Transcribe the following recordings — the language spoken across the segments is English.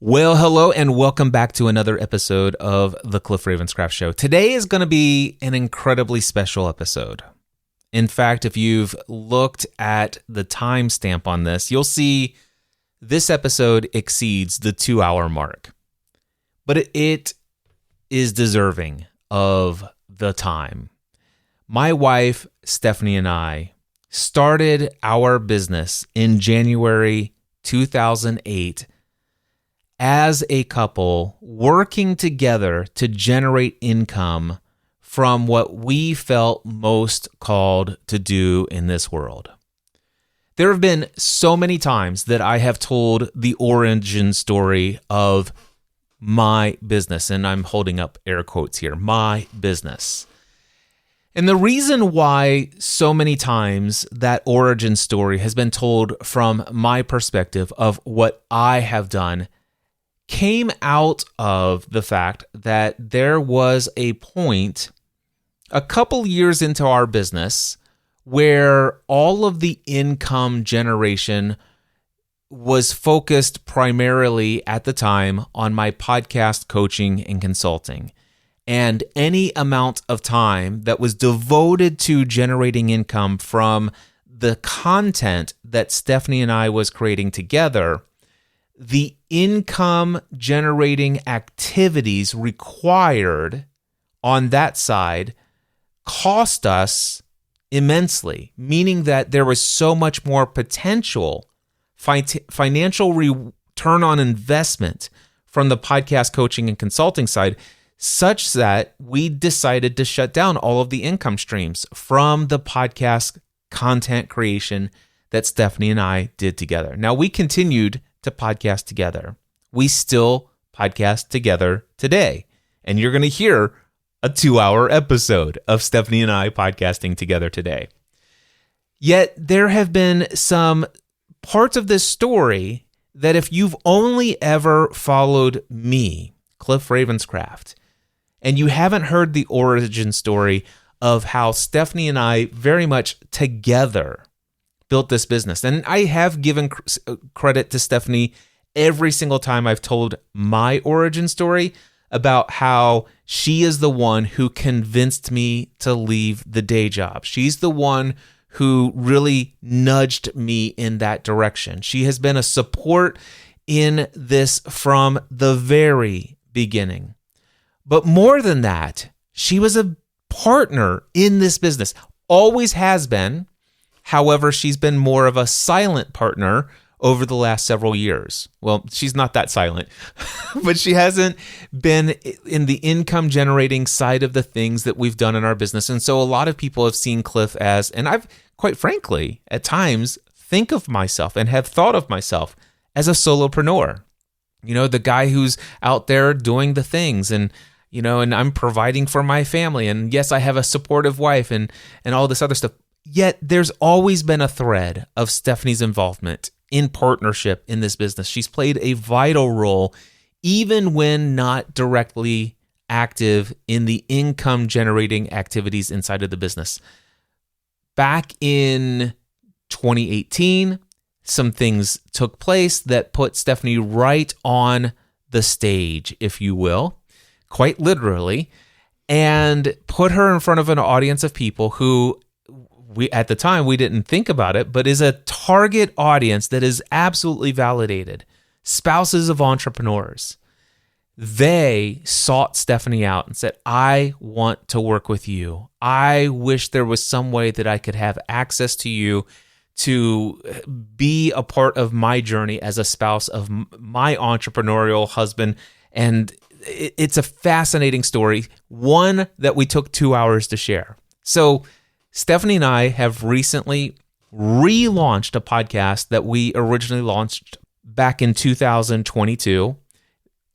Well, hello and welcome back to another episode of the Ravenscraft Show. Today is going to be an incredibly special episode. In fact, if you've looked at the timestamp on this, you'll see this episode exceeds the 2-hour mark. But it is deserving of the time. My wife, Stephanie, and I started our business in January 2008 as a couple working together to generate income from what we felt most called to do in this world. There have been so many times that I have told the origin story of my business, and I'm holding up air quotes here, my business. And the reason why so many times that origin story has been told from my perspective of what I have done came out of the fact that there was a point a couple years into our business where all of the income generation was focused primarily at the time on my podcast coaching and consulting. And any amount of time that was devoted to generating income from the content that Stephanie and I was creating together, the income generating activities required on that side cost us immensely, meaning that there was so much more potential financial return on investment from the podcast coaching and consulting side, such that we decided to shut down all of the income streams from the podcast content creation that Stephanie and I did together. Now, we continued to podcast together. We still podcast together today. And you're going to hear a 2-hour episode of Stephanie and I podcasting together today. Yet there have been some parts of this story that if you've only ever followed me, Cliff Ravenscraft, and you haven't heard the origin story of how Stephanie and I very much together built this business. And I have given credit to Stephanie every single time I've told my origin story about how she is the one who convinced me to leave the day job. She's the one who really nudged me in that direction. She has been a support in this from the very beginning. But more than that, she was a partner in this business, always has been. However, she's been more of a silent partner over the last several years. Well, she's not that silent, but she hasn't been in the income generating side of the things that we've done in our business. And so a lot of people have seen Cliff as, and I've quite frankly, at times think of myself and have thought of myself as a solopreneur. You know, the guy who's out there doing the things and I'm providing for my family. And yes, I have a supportive wife and all this other stuff. Yet there's always been a thread of Stephanie's involvement in partnership in this business. She's played a vital role, even when not directly active in the income generating activities inside of the business. Back in 2018, some things took place that put Stephanie right on the stage, if you will, quite literally, and put her in front of an audience of people who at the time, we didn't think about it, but is a target audience that is absolutely validated. Spouses of entrepreneurs. They sought Stephanie out and said, I want to work with you. I wish there was some way that I could have access to you to be a part of my journey as a spouse of my entrepreneurial husband. And it's a fascinating story, one that we took 2 hours to share. So Stephanie and I have recently relaunched a podcast that we originally launched back in 2022.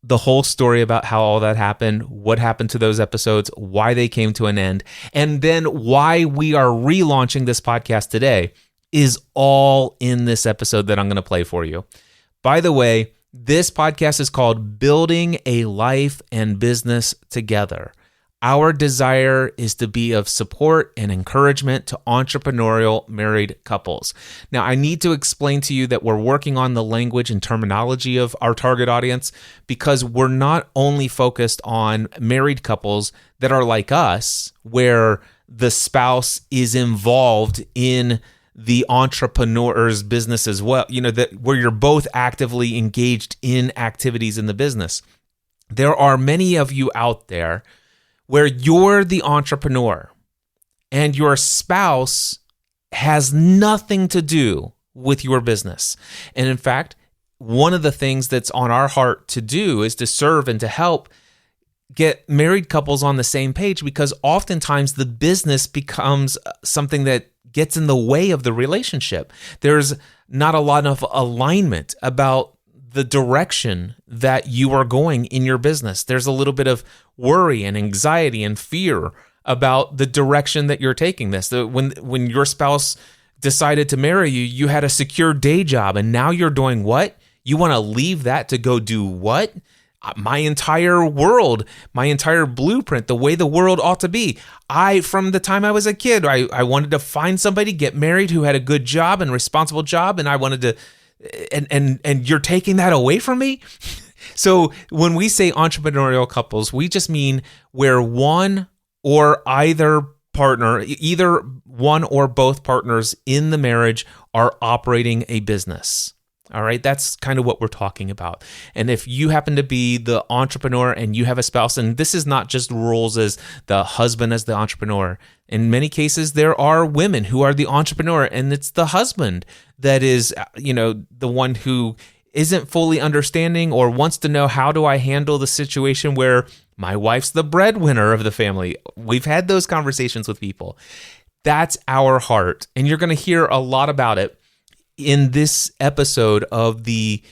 The whole story about how all that happened, what happened to those episodes, why they came to an end, and then why we are relaunching this podcast today is all in this episode that I'm going to play for you. By the way, this podcast is called Building a Life and Business Together. Our desire is to be of support and encouragement to entrepreneurial married couples. Now, I need to explain to you that we're working on the language and terminology of our target audience because we're not only focused on married couples that are like us, where the spouse is involved in the entrepreneur's business as well, where you're both actively engaged in activities in the business. There are many of you out there where you're the entrepreneur and your spouse has nothing to do with your business. And in fact, one of the things that's on our heart to do is to serve and to help get married couples on the same page, because oftentimes the business becomes something that gets in the way of the relationship. There's not a lot of alignment about the direction that you are going in your business. There's a little bit of worry and anxiety and fear about the direction that you're taking this. When your spouse decided to marry you, you had a secure day job, and now you're doing what? You want to leave that to go do what? My entire world, my entire blueprint, the way the world ought to be. From the time I was a kid, I wanted to find somebody, get married, who had a good job and responsible job, and I wanted to and you're taking that away from me? So when we say entrepreneurial couples, we just mean where one or either partner, either one or both partners in the marriage are operating a business. All right, that's kind of what we're talking about. And if you happen to be the entrepreneur and you have a spouse, and this is not just roles as the husband as the entrepreneur. In many cases, there are women who are the entrepreneur, and it's the husband that is, the one who isn't fully understanding or wants to know, how do I handle the situation where my wife's the breadwinner of the family? We've had those conversations with people. That's our heart, and you're going to hear a lot about it in this episode of the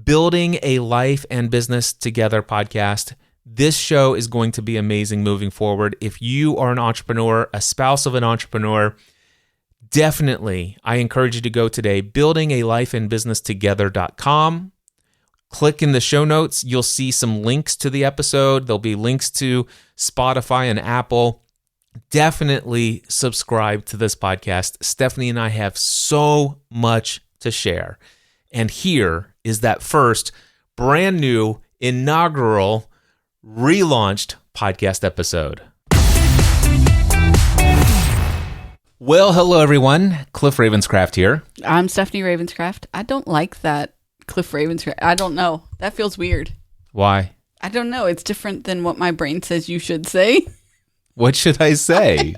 Building a Life and Business Together podcast. This show is going to be amazing moving forward. If you are an entrepreneur, a spouse of an entrepreneur, definitely, I encourage you to go today, buildingalifeandbusinesstogether.com. Click in the show notes. You'll see some links to the episode. There'll be links to Spotify and Apple. Definitely subscribe to this podcast. Stephanie and I have so much to share. And here is that first brand new inaugural relaunched podcast episode. Well, hello everyone. Cliff Ravenscraft here. I'm Stephanie Ravenscraft. I don't like that Cliff Ravenscraft. I don't know. That feels weird. Why? I don't know. It's different than what my brain says you should say. What should I say?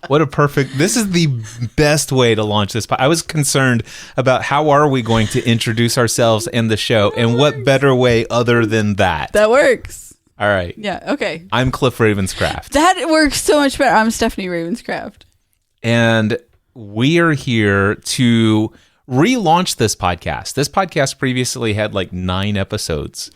What a perfect... This is the best way to launch this. I was concerned about how are we going to introduce ourselves and the show, and what better way other than that? That works. All right. Yeah, okay. I'm Cliff Ravenscraft. That works so much better. I'm Stephanie Ravenscraft. And we are here to relaunch this podcast. This podcast previously had like 9 episodes.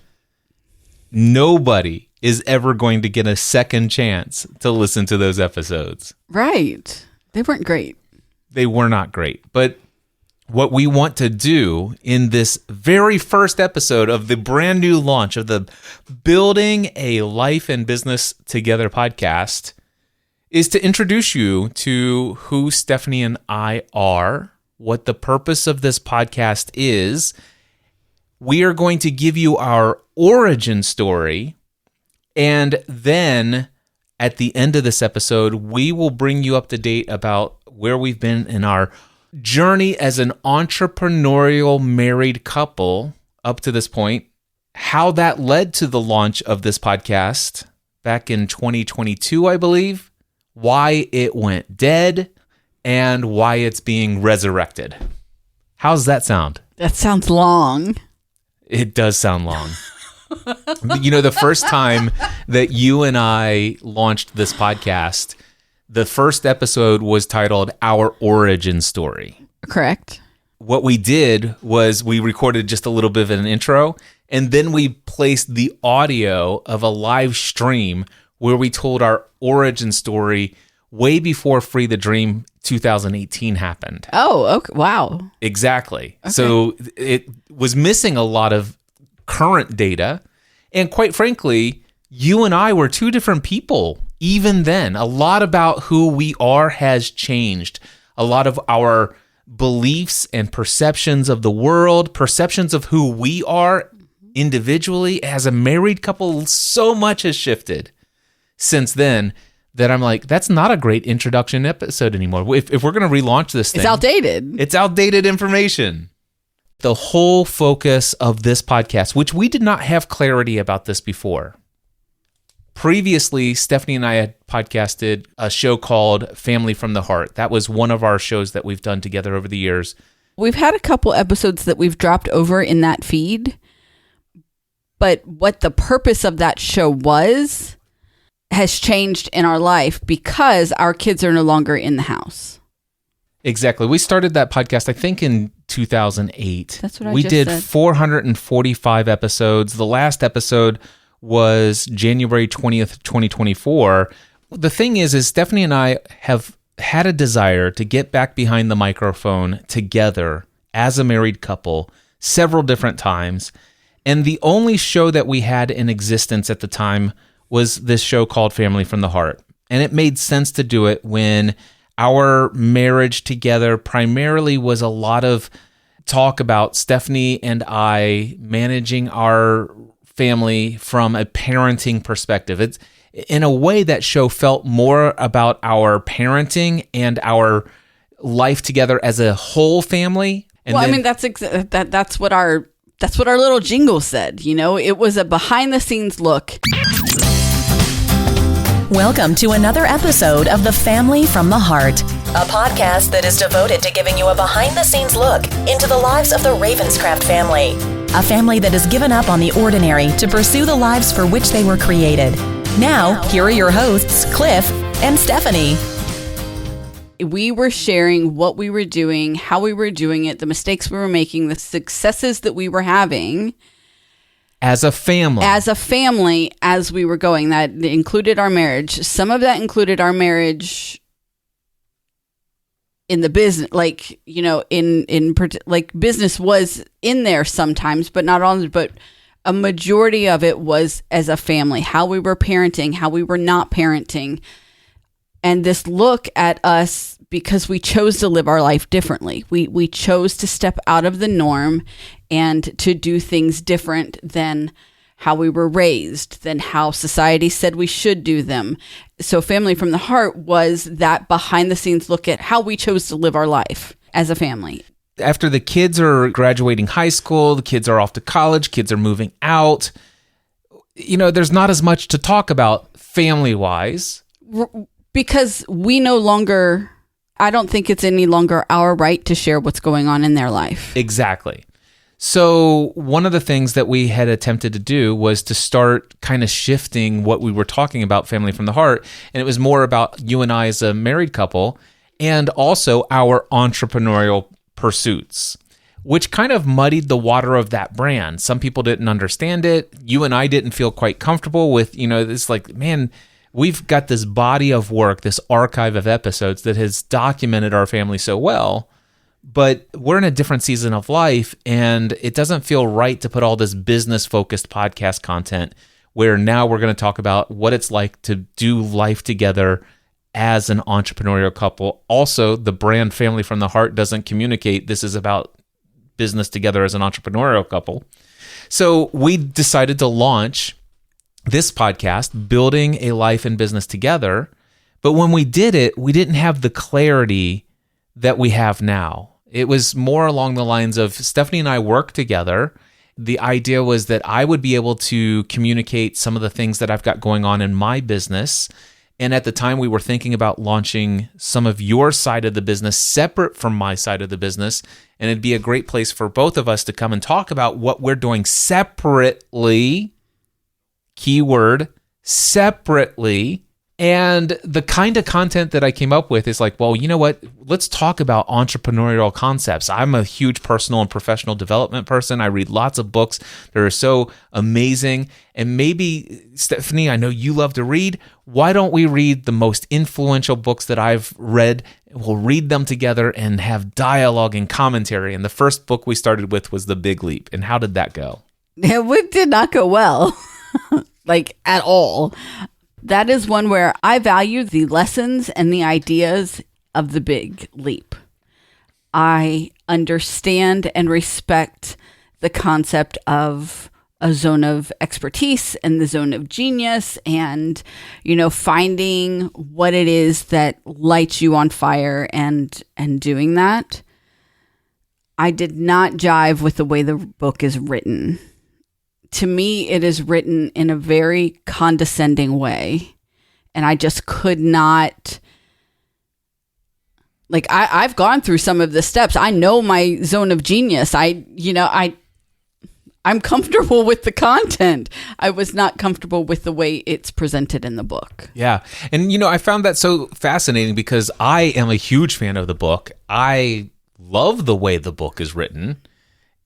Nobody is ever going to get a second chance to listen to those episodes. Right. They weren't great. They were not great. But what we want to do in this very first episode of the brand new launch of the Building a Life and Business Together podcast is to introduce you to who Stephanie and I are, what the purpose of this podcast is. We are going to give you our origin story. And then at the end of this episode, we will bring you up to date about where we've been in our journey as an entrepreneurial married couple up to this point, how that led to the launch of this podcast back in 2022, I believe, why it went dead, and why it's being resurrected. How's that sound? That sounds long. It does sound long. The first time that you and I launched this podcast, the first episode was titled Our Origin Story. Correct. What we did was we recorded just a little bit of an intro, and then we placed the audio of a live stream where we told our origin story way before Free the Dream 2018 happened. Oh, okay. Wow. Exactly. Okay. So it was missing a lot of current data, and quite frankly, you and I were two different people. Even then, a lot about who we are has changed. A lot of our beliefs and perceptions of the world, perceptions of who we are individually as a married couple, so much has shifted since then that I'm like, that's not a great introduction episode anymore. If we're going to relaunch this thing, it's outdated. It's outdated information. The whole focus of this podcast, which we did not have clarity about this before. Previously, Stephanie and I had podcasted a show called Family from the Heart. That was one of our shows that we've done together over the years. We've had a couple episodes that we've dropped over in that feed, but what the purpose of that show was has changed in our life because our kids are no longer in the house. Exactly. We started that podcast, I think, in 2008. That's what I we just did said. 445 episodes. The last episode was January 20th, 2024. The thing is Stephanie and I have had a desire to get back behind the microphone together as a married couple several different times. And the only show that we had in existence at the time was this show called Family from the Heart. And it made sense to do it when our marriage together primarily was a lot of talk about Stephanie and I managing our family from a parenting perspective. It's in a way that show felt more about our parenting and our life together as a whole family. And well, I mean, that's what our little jingle said. You know, it was a behind the scenes look. Welcome to another episode of The Family from the Heart, a podcast that is devoted to giving you a behind-the-scenes look into the lives of the Ravenscraft family, a family that has given up on the ordinary to pursue the lives for which they were created. Now, here are your hosts, Cliff and Stephanie. We were sharing what we were doing, how we were doing it, the mistakes we were making, the successes that we were having. As a family, as we were going. That included our marriage. Some of that included our marriage in the business, like, you know, like business was in there sometimes, but not all. But a majority of it was as a family, how we were parenting, how we were not parenting, and this look at us because we chose to live our life differently. We chose to step out of the norm and to do things different than how we were raised, than how society said we should do them. So Family from the Heart was that behind the scenes look at how we chose to live our life as a family. After the kids are graduating high school, the kids are off to college, kids are moving out, you know, there's not as much to talk about family-wise. Because we no longer, I don't think it's any longer our right to share what's going on in their life. Exactly. So one of the things that we had attempted to do was to start kind of shifting what we were talking about, Family from the Heart, and it was more about you and I as a married couple, and also our entrepreneurial pursuits, which kind of muddied the water of that brand. Some people didn't understand it. You and I didn't feel quite comfortable with, you know, it's like, man, we've got this body of work, this archive of episodes that has documented our family so well, but we're in a different season of life, and it doesn't feel right to put all this business-focused podcast content where now we're going to talk about what it's like to do life together as an entrepreneurial couple. Also, the brand Family from the Heart doesn't communicate this is about business together as an entrepreneurial couple. So we decided to launch this podcast, Building a Life and Business Together. But when we did it, we didn't have the clarity that we have now. It was more along the lines of Stephanie and I work together. The idea was that I would be able to communicate some of the things that I've got going on in my business. And at the time, we were thinking about launching some of your side of the business separate from my side of the business. And it'd be a great place for both of us to come and talk about what we're doing separately. Keyword, separately. And the kind of content that I came up with is like, well, you know what? Let's talk about entrepreneurial concepts. I'm a huge personal and professional development person. I read lots of books that are so amazing. And maybe, Stephanie, I know you love to read. Why don't we read the most influential books that I've read? We'll read them together and have dialogue and commentary. And the first book we started with was The Big Leap. And how did that go? It did not go well. like at all. That is one where I value the lessons and the ideas of the big leap. I understand and respect the concept of a zone of expertise and the zone of genius and, finding what it is that lights you on fire and doing that. I did not jive with the way the book is written. To me, it is written in a very condescending way. And I just could not, I've gone through some of the steps. I know my zone of genius. I'm comfortable with the content. I was not comfortable with the way it's presented in the book. Yeah. And, I found that so fascinating because I am a huge fan of the book. I love the way the book is written.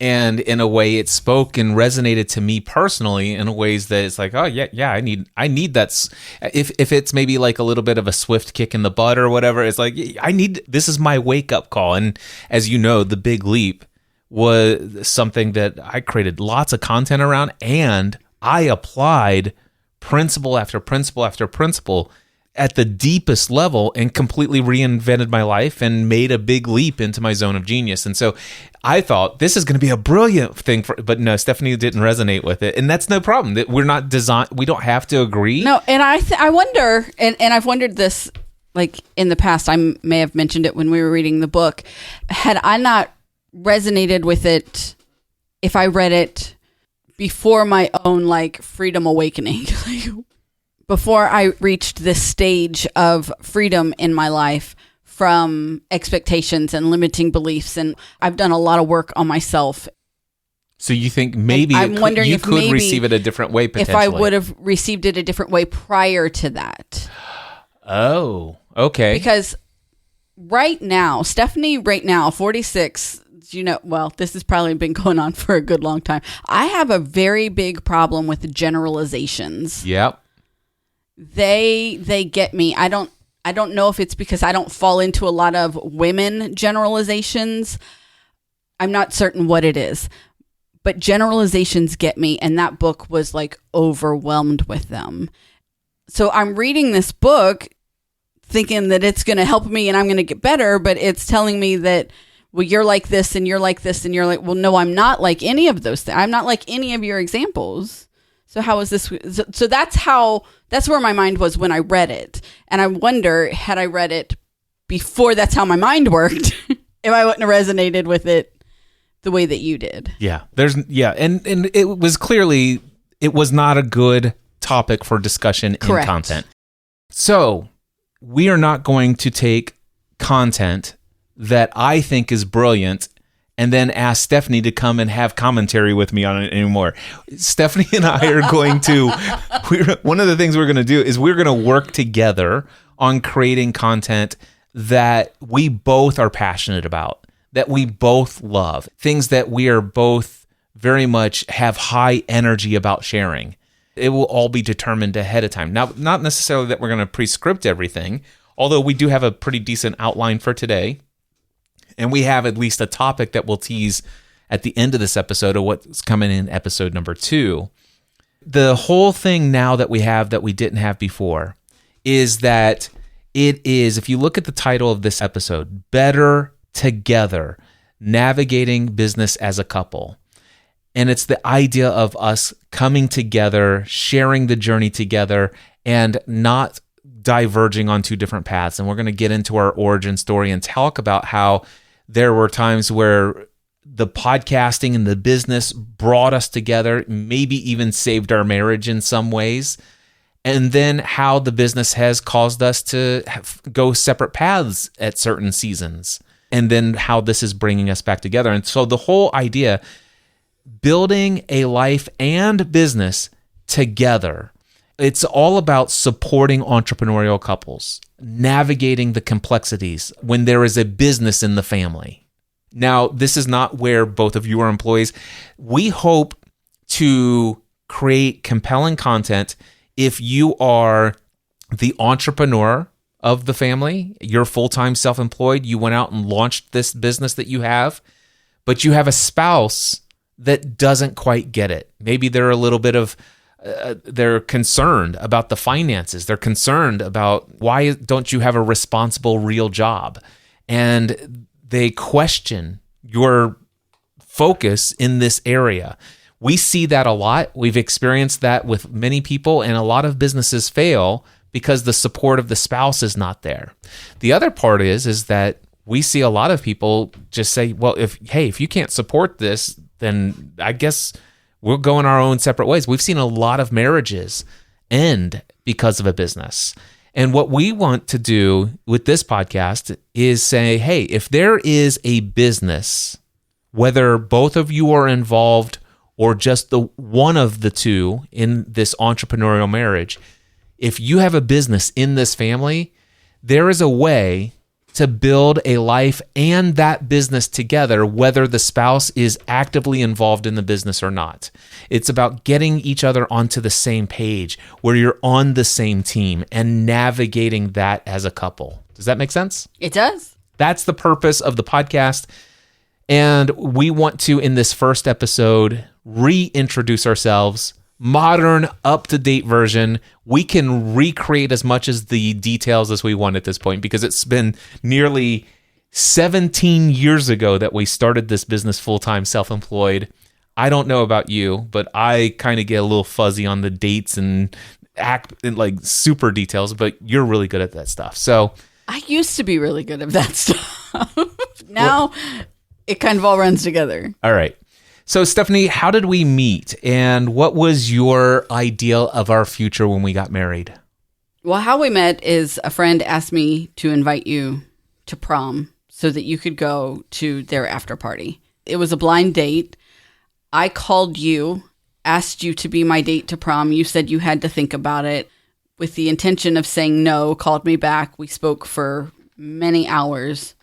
And in a way it spoke and resonated to me personally in ways that it's like, oh yeah, I need that. If it's maybe like a little bit of a swift kick in the butt or whatever, it's like, this is my wake up call. And as you know, The Big Leap was something that I created lots of content around, and I applied principle after principle after principle at the deepest level and completely reinvented my life and made a big leap into my zone of genius. And so I thought this is going to be a brilliant thing but no, Stephanie didn't resonate with it. And that's no problem. That we're not we don't have to agree. No. And I wonder, and I've wondered this, in the past, I may have mentioned it when we were reading the book, had I not resonated with it, if I read it before my own freedom awakening, before I reached this stage of freedom in my life from expectations and limiting beliefs. And I've done a lot of work on myself. So you think maybe you could receive it a different way potentially? If I would have received it a different way prior to that. Oh, okay. Because Stephanie, 46, this has probably been going on for a good long time. I have a very big problem with generalizations. Yep. They get me. I don't know if it's because I don't fall into a lot of women generalizations. I'm not certain what it is, but generalizations get me. And that book was overwhelmed with them. So I'm reading this book thinking that it's going to help me and I'm going to get better, but it's telling me that, well, you're like this and you're like this and you're like, well, no, I'm not like any of those things. I'm not like any of your examples. So how is this? So that's where my mind was when I read it. And I wonder, had I read it before that's how my mind worked, if I wouldn't have resonated with it the way that you did. Yeah. And it was clearly, it was not a good topic for discussion. Correct. In content. So we are not going to take content that I think is brilliant and then ask Stephanie to come and have commentary with me on it anymore. Stephanie and I are going to, one of the things we're going to do is we're going to work together on creating content that we both are passionate about, that we both love, things that we are both very much have high energy about sharing. It will all be determined ahead of time. Now, not necessarily that we're going to pre-script everything, although we do have a pretty decent outline for today. And we have at least a topic that we'll tease at the end of this episode of what's coming in episode number 2. The whole thing now that we have that we didn't have before is that it is, if you look at the title of this episode, Better Together, Navigating Business as a Couple. And it's the idea of us coming together, sharing the journey together, and not diverging on two different paths. And we're going to get into our origin story and talk about how there were times where the podcasting and the business brought us together, maybe even saved our marriage in some ways. And then how the business has caused us to go separate paths at certain seasons. And then how this is bringing us back together. And so the whole idea, building a life and business together, it's all about supporting entrepreneurial couples, navigating the complexities when there is a business in the family. Now, this is not where both of you are employees. We hope to create compelling content if you are the entrepreneur of the family, you're full-time self-employed, you went out and launched this business that you have, but you have a spouse that doesn't quite get it. Maybe they're a little bit of they're concerned about the finances. They're concerned about why don't you have a responsible, real job? And they question your focus in this area. We see that a lot. We've experienced that with many people, and a lot of businesses fail because the support of the spouse is not there. The other part is that we see a lot of people just say, well, if you can't support this, then I guess we'll go in our own separate ways. We've seen a lot of marriages end because of a business. And what we want to do with this podcast is say, hey, if there is a business, whether both of you are involved or just the one of the two in this entrepreneurial marriage, if you have a business in this family, there is a way to build a life and that business together, whether the spouse is actively involved in the business or not. It's about getting each other onto the same page where you're on the same team and navigating that as a couple. Does that make sense? It does. That's the purpose of the podcast. And we want to, in this first episode, reintroduce ourselves, modern, up-to-date version. We can recreate as much as the details as we want at this point because it's been nearly 17 years ago that we started this business full-time, self-employed. I don't know about you, but I kind of get a little fuzzy on the dates and like super details, but you're really good at that stuff. So I used to be really good at that stuff. Now it kind of all runs together. All right. So, Stephanie, how did we meet, and what was your ideal of our future when we got married? Well, how we met is a friend asked me to invite you to prom so that you could go to their after party. It was a blind date. I called you, asked you to be my date to prom. You said you had to think about it with the intention of saying no, called me back. We spoke for many hours,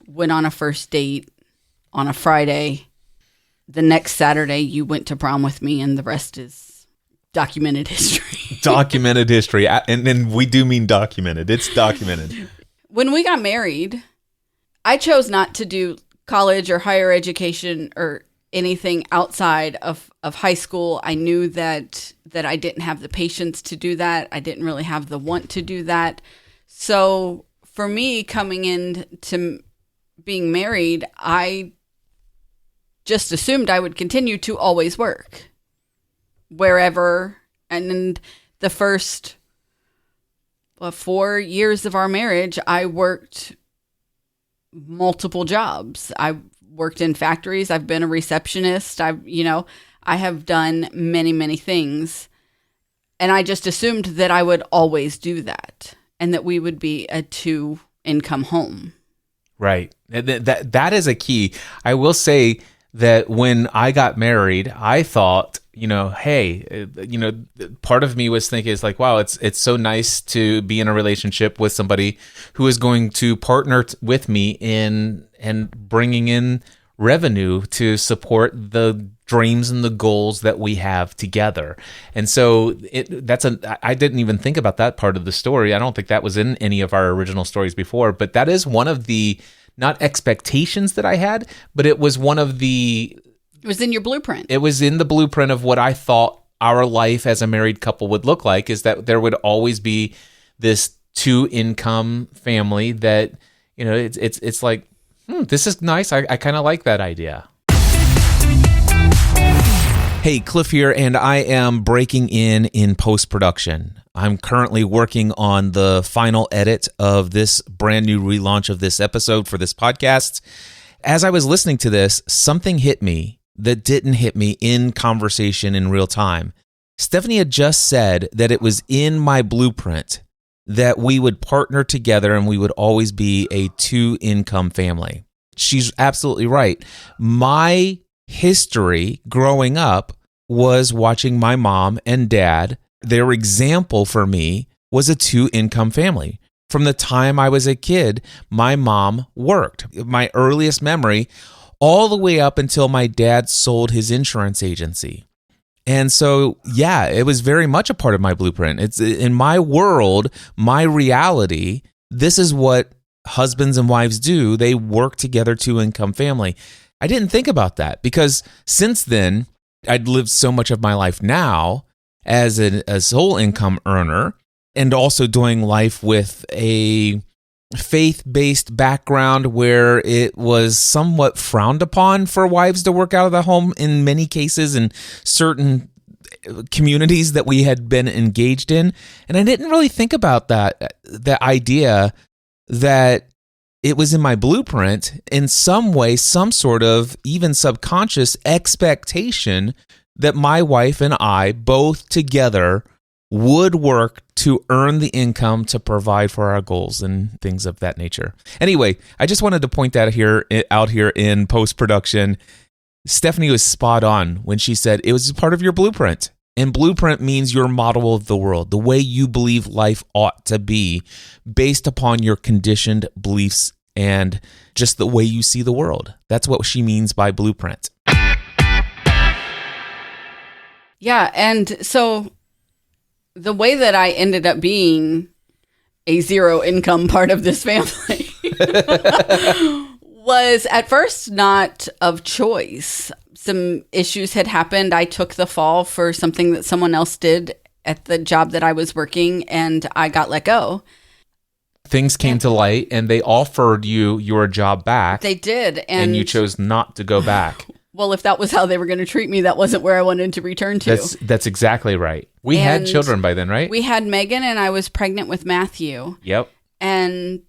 went on a first date on a Friday. The next Saturday, you went to prom with me, and the rest is documented history. Documented history. And we do mean documented. It's documented. When we got married, I chose not to do college or higher education or anything outside of high school. I knew that I didn't have the patience to do that. I didn't really have the want to do that. So for me, coming into being married, I just assumed I would continue to always work wherever. And in the first 4 years of our marriage, I worked multiple jobs. I worked in factories. I've been a receptionist. I have done many, many things. And I just assumed that I would always do that and that we would be a 2-income home. Right. That is a key. I will say that when I got married, I thought, hey, part of me was thinking, it's like, wow, it's so nice to be in a relationship with somebody who is going to partner with me in and bringing in revenue to support the dreams and the goals that we have together. And so I didn't even think about that part of the story. I don't think that was in any of our original stories before, but that is one of the not expectations that I had, but it was one of the... It was in your blueprint. It was in the blueprint of what I thought our life as a married couple would look like, is that there would always be this 2-income family that, it's like, this is nice. I kind of like that idea. Hey, Cliff here, and I am breaking in post-production. I'm currently working on the final edit of this brand new relaunch of this episode for this podcast. As I was listening to this, something hit me that didn't hit me in conversation in real time. Stephanie had just said that it was in my blueprint that we would partner together and we would always be a 2-income family. She's absolutely right. My history growing up was watching my mom and dad. Their example for me was a 2-income family. From the time I was a kid, my mom worked. My earliest memory, all the way up until my dad sold his insurance agency. And so, yeah, it was very much a part of my blueprint. It's in my world, my reality. This is what husbands and wives do. They work together, 2-income family. I didn't think about that because since then, I'd lived so much of my life now as a sole income earner, and also doing life with a faith-based background where it was somewhat frowned upon for wives to work out of the home in many cases in certain communities that we had been engaged in. And I didn't really think about that idea that it was in my blueprint in some way, some sort of even subconscious expectation that my wife and I both together would work to earn the income to provide for our goals and things of that nature. Anyway, I just wanted to point that out here in post-production. Stephanie was spot on when she said it was part of your blueprint. And blueprint means your model of the world, the way you believe life ought to be based upon your conditioned beliefs and just the way you see the world. That's what she means by blueprint. Yeah, and so the way that I ended up being a zero income part of this family was at first not of choice. Some issues had happened. I took the fall for something that someone else did at the job that I was working, and I got let go. Things came to light, and they offered you your job back. They did. And you chose not to go back. Well, if that was how they were going to treat me, that wasn't where I wanted to return to. That's exactly right. We had children by then, right? We had Megan, and I was pregnant with Matthew. Yep. And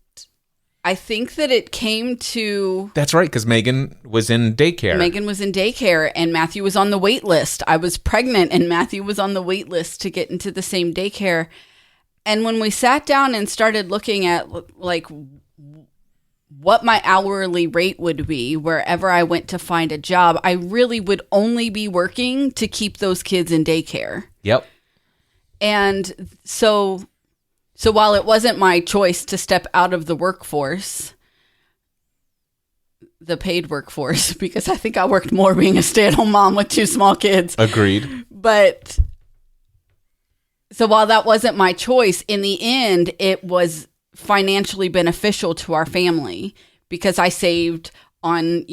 I think that it came to... That's right, because Megan was in daycare. Megan was in daycare, and Matthew was on the wait list. I was pregnant, and Matthew was on the wait list to get into the same daycare. And when we sat down and started looking at, like, what my hourly rate would be wherever I went to find a job, I really would only be working to keep those kids in daycare. Yep. And so while it wasn't my choice to step out of the workforce, the paid workforce, because I think I worked more being a stay-at-home mom with 2 small kids. Agreed. But so while that wasn't my choice, in the end, it was financially beneficial to our family because I saved on,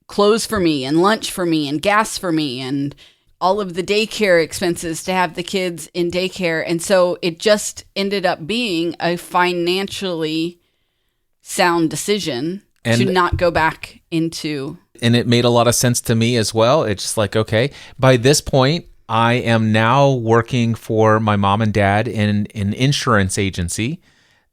clothes for me and lunch for me and gas for me and all of the daycare expenses to have the kids in daycare. And so it just ended up being a financially sound decision to not go back into. And it made a lot of sense to me as well. It's just like, okay, by this point, I am now working for my mom and dad in an insurance agency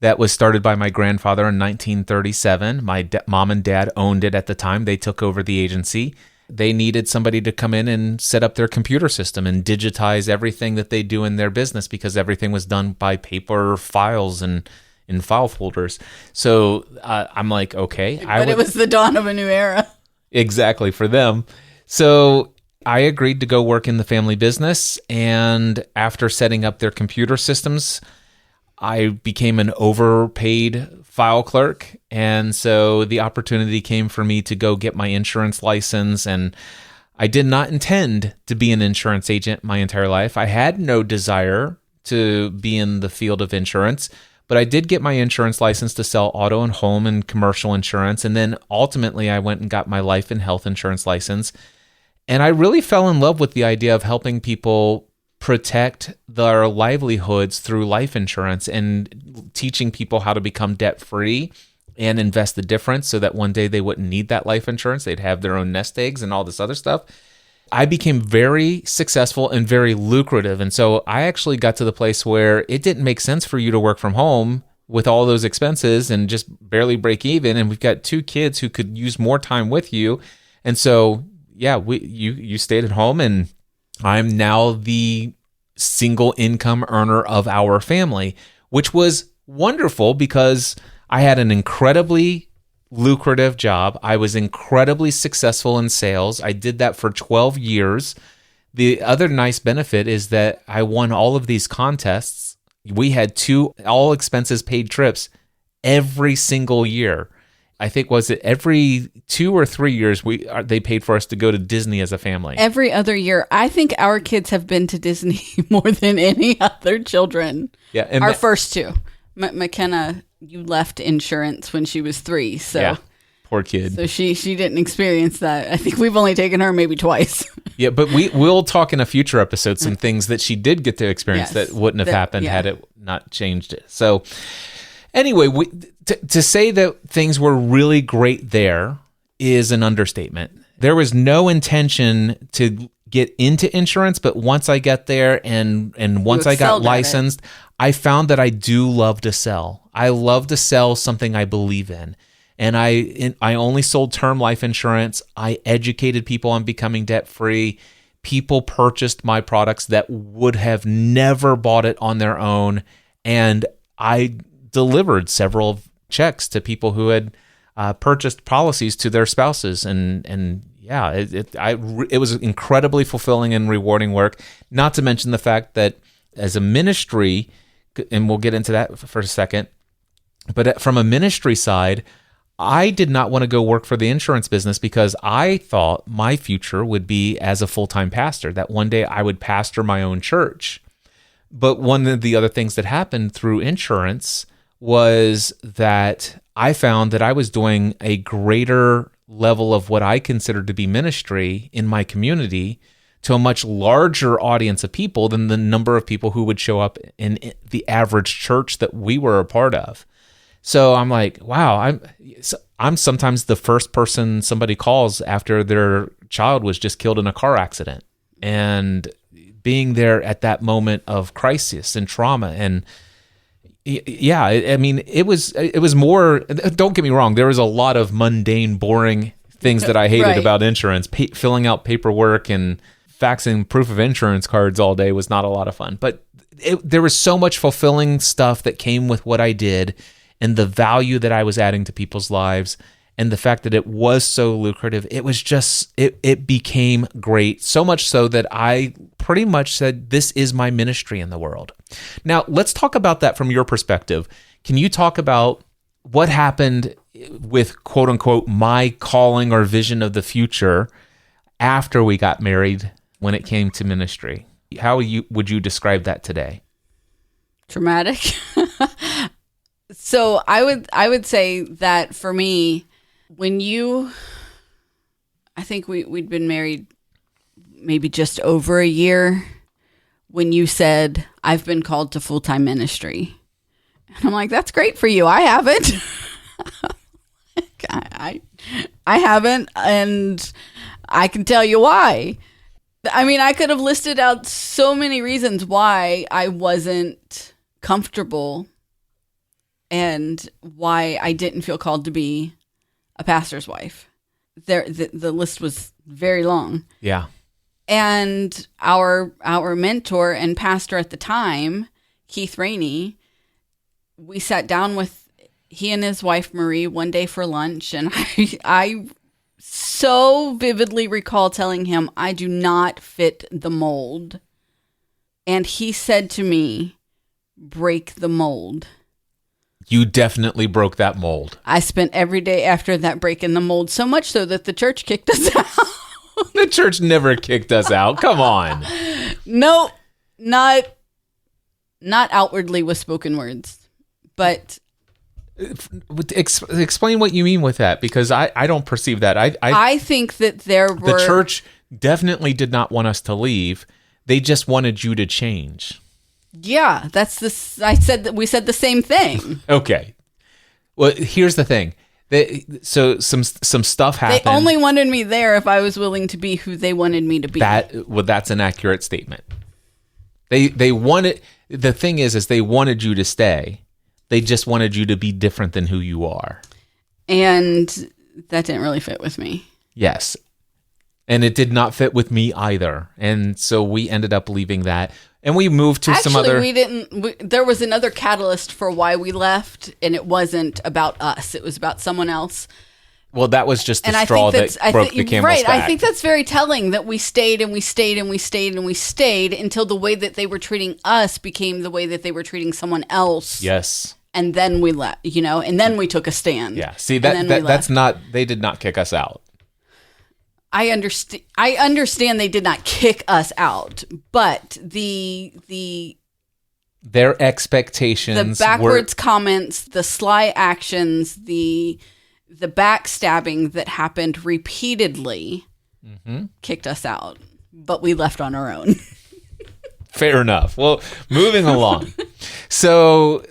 that was started by my grandfather in 1937. My mom and dad owned it at the time. They took over the agency. They needed somebody to come in and set up their computer system and digitize everything that they do in their business because everything was done by paper files and in file folders. So I'm like, okay. It was the dawn of a new era. Exactly, for them. So I agreed to go work in the family business. And after setting up their computer systems, I became an overpaid file clerk. And so the opportunity came for me to go get my insurance license. And I did not intend to be an insurance agent my entire life. I had no desire to be in the field of insurance, but I did get my insurance license to sell auto and home and commercial insurance. And then ultimately I went and got my life and health insurance license. And I really fell in love with the idea of helping people protect their livelihoods through life insurance and teaching people how to become debt-free and invest the difference so that one day they wouldn't need that life insurance. They'd have their own nest eggs and all this other stuff. I became very successful and very lucrative. And so I actually got to the place where it didn't make sense for you to work from home with all those expenses and just barely break even. And we've got 2 kids who could use more time with you. And so, yeah, you stayed at home, and I'm now the single income earner of our family, which was wonderful because I had an incredibly lucrative job. I was incredibly successful in sales. I did that for 12 years. The other nice benefit is that I won all of these contests. We had 2 all expenses paid trips every single year. I think, was it every 2 or 3 years they paid for us to go to Disney as a family? Every other year. I think our kids have been to Disney more than any other children. Yeah, and our first 2. McKenna, you left insurance when she was 3, so. Yeah. Poor kid. So she didn't experience that. I think we've only taken her maybe twice. Yeah, but we'll talk in a future episode some things that she did get to experience that wouldn't have happened had it not changed it. So anyway, to say that things were really great there is an understatement. There was no intention to get into insurance, but once I got there and once I got licensed, I found that I do love to sell. I love to sell something I believe in. And I only sold term life insurance. I educated people on becoming debt-free. People purchased my products that would have never bought it on their own. And I delivered several checks to people who had purchased policies to their spouses. And yeah, it was incredibly fulfilling and rewarding work. Not to mention the fact that as a ministry, and we'll get into that for a second, but from a ministry side, I did not want to go work for the insurance business because I thought my future would be as a full-time pastor, that one day I would pastor my own church. But one of the other things that happened through insurance was that I found that I was doing a greater level of what I considered to be ministry in my community to a much larger audience of people than the number of people who would show up in the average church that we were a part of. So I'm like, wow, I'm sometimes the first person somebody calls after their child was just killed in a car accident, and being there at that moment of crisis and trauma. And yeah, I mean, it was more, don't get me wrong, there was a lot of mundane, boring things that I hated about insurance. Filling out paperwork and faxing proof of insurance cards all day was not a lot of fun, but there was so much fulfilling stuff that came with what I did, and the value that I was adding to people's lives, and the fact that it was so lucrative. It was just, it became great. So much so that I pretty much said, this is my ministry in the world. Now, let's talk about that from your perspective. Can you talk about what happened with, quote unquote, my calling or vision of the future after we got married when it came to ministry? How would you describe that today? Traumatic. So I would say that for me, I think we'd been married maybe just over a year when you said, I've been called to full-time ministry. And I'm like, that's great for you. I haven't. I haven't, and I can tell you why. I mean, I could have listed out so many reasons why I wasn't comfortable and why I didn't feel called to be a pastor's wife. The list was very long. Yeah. And our mentor and pastor at the time, Keith Rainey, we sat down with he and his wife Marie one day for lunch, and I so vividly recall telling him, I do not fit the mold. And he said to me, break the mold. You definitely broke that mold. I spent every day after that breaking the mold, so much so that the church kicked us out. The church never kicked us out. Come on. No, not outwardly with spoken words, but explain what you mean with that, because I don't perceive that. I think that the church definitely did not want us to leave. They just wanted you to change. Yeah, I said that we said the same thing. Okay. Well, here's the thing. So some stuff happened. They only wanted me there if I was willing to be who they wanted me to be. That's an accurate statement. They wanted, the thing is they wanted you to stay. They just wanted you to be different than who you are. And that didn't really fit with me. Yes. And it did not fit with me either. And so we ended up leaving that. And we moved to some other... there was another catalyst for why we left, and it wasn't about us. It was about someone else. Well, that was just the straw that broke the camel's back. I think that's very telling that we stayed and we stayed and we stayed and we stayed until the way that they were treating us became the way that they were treating someone else. Yes. And then we left, and then we took a stand. Yeah. See, that's not... They did not kick us out. I understand they did not kick us out, but their expectations, the backwards comments, the sly actions, the the backstabbing that happened repeatedly kicked us out, but we left on our own. Fair enough. Well, moving along. So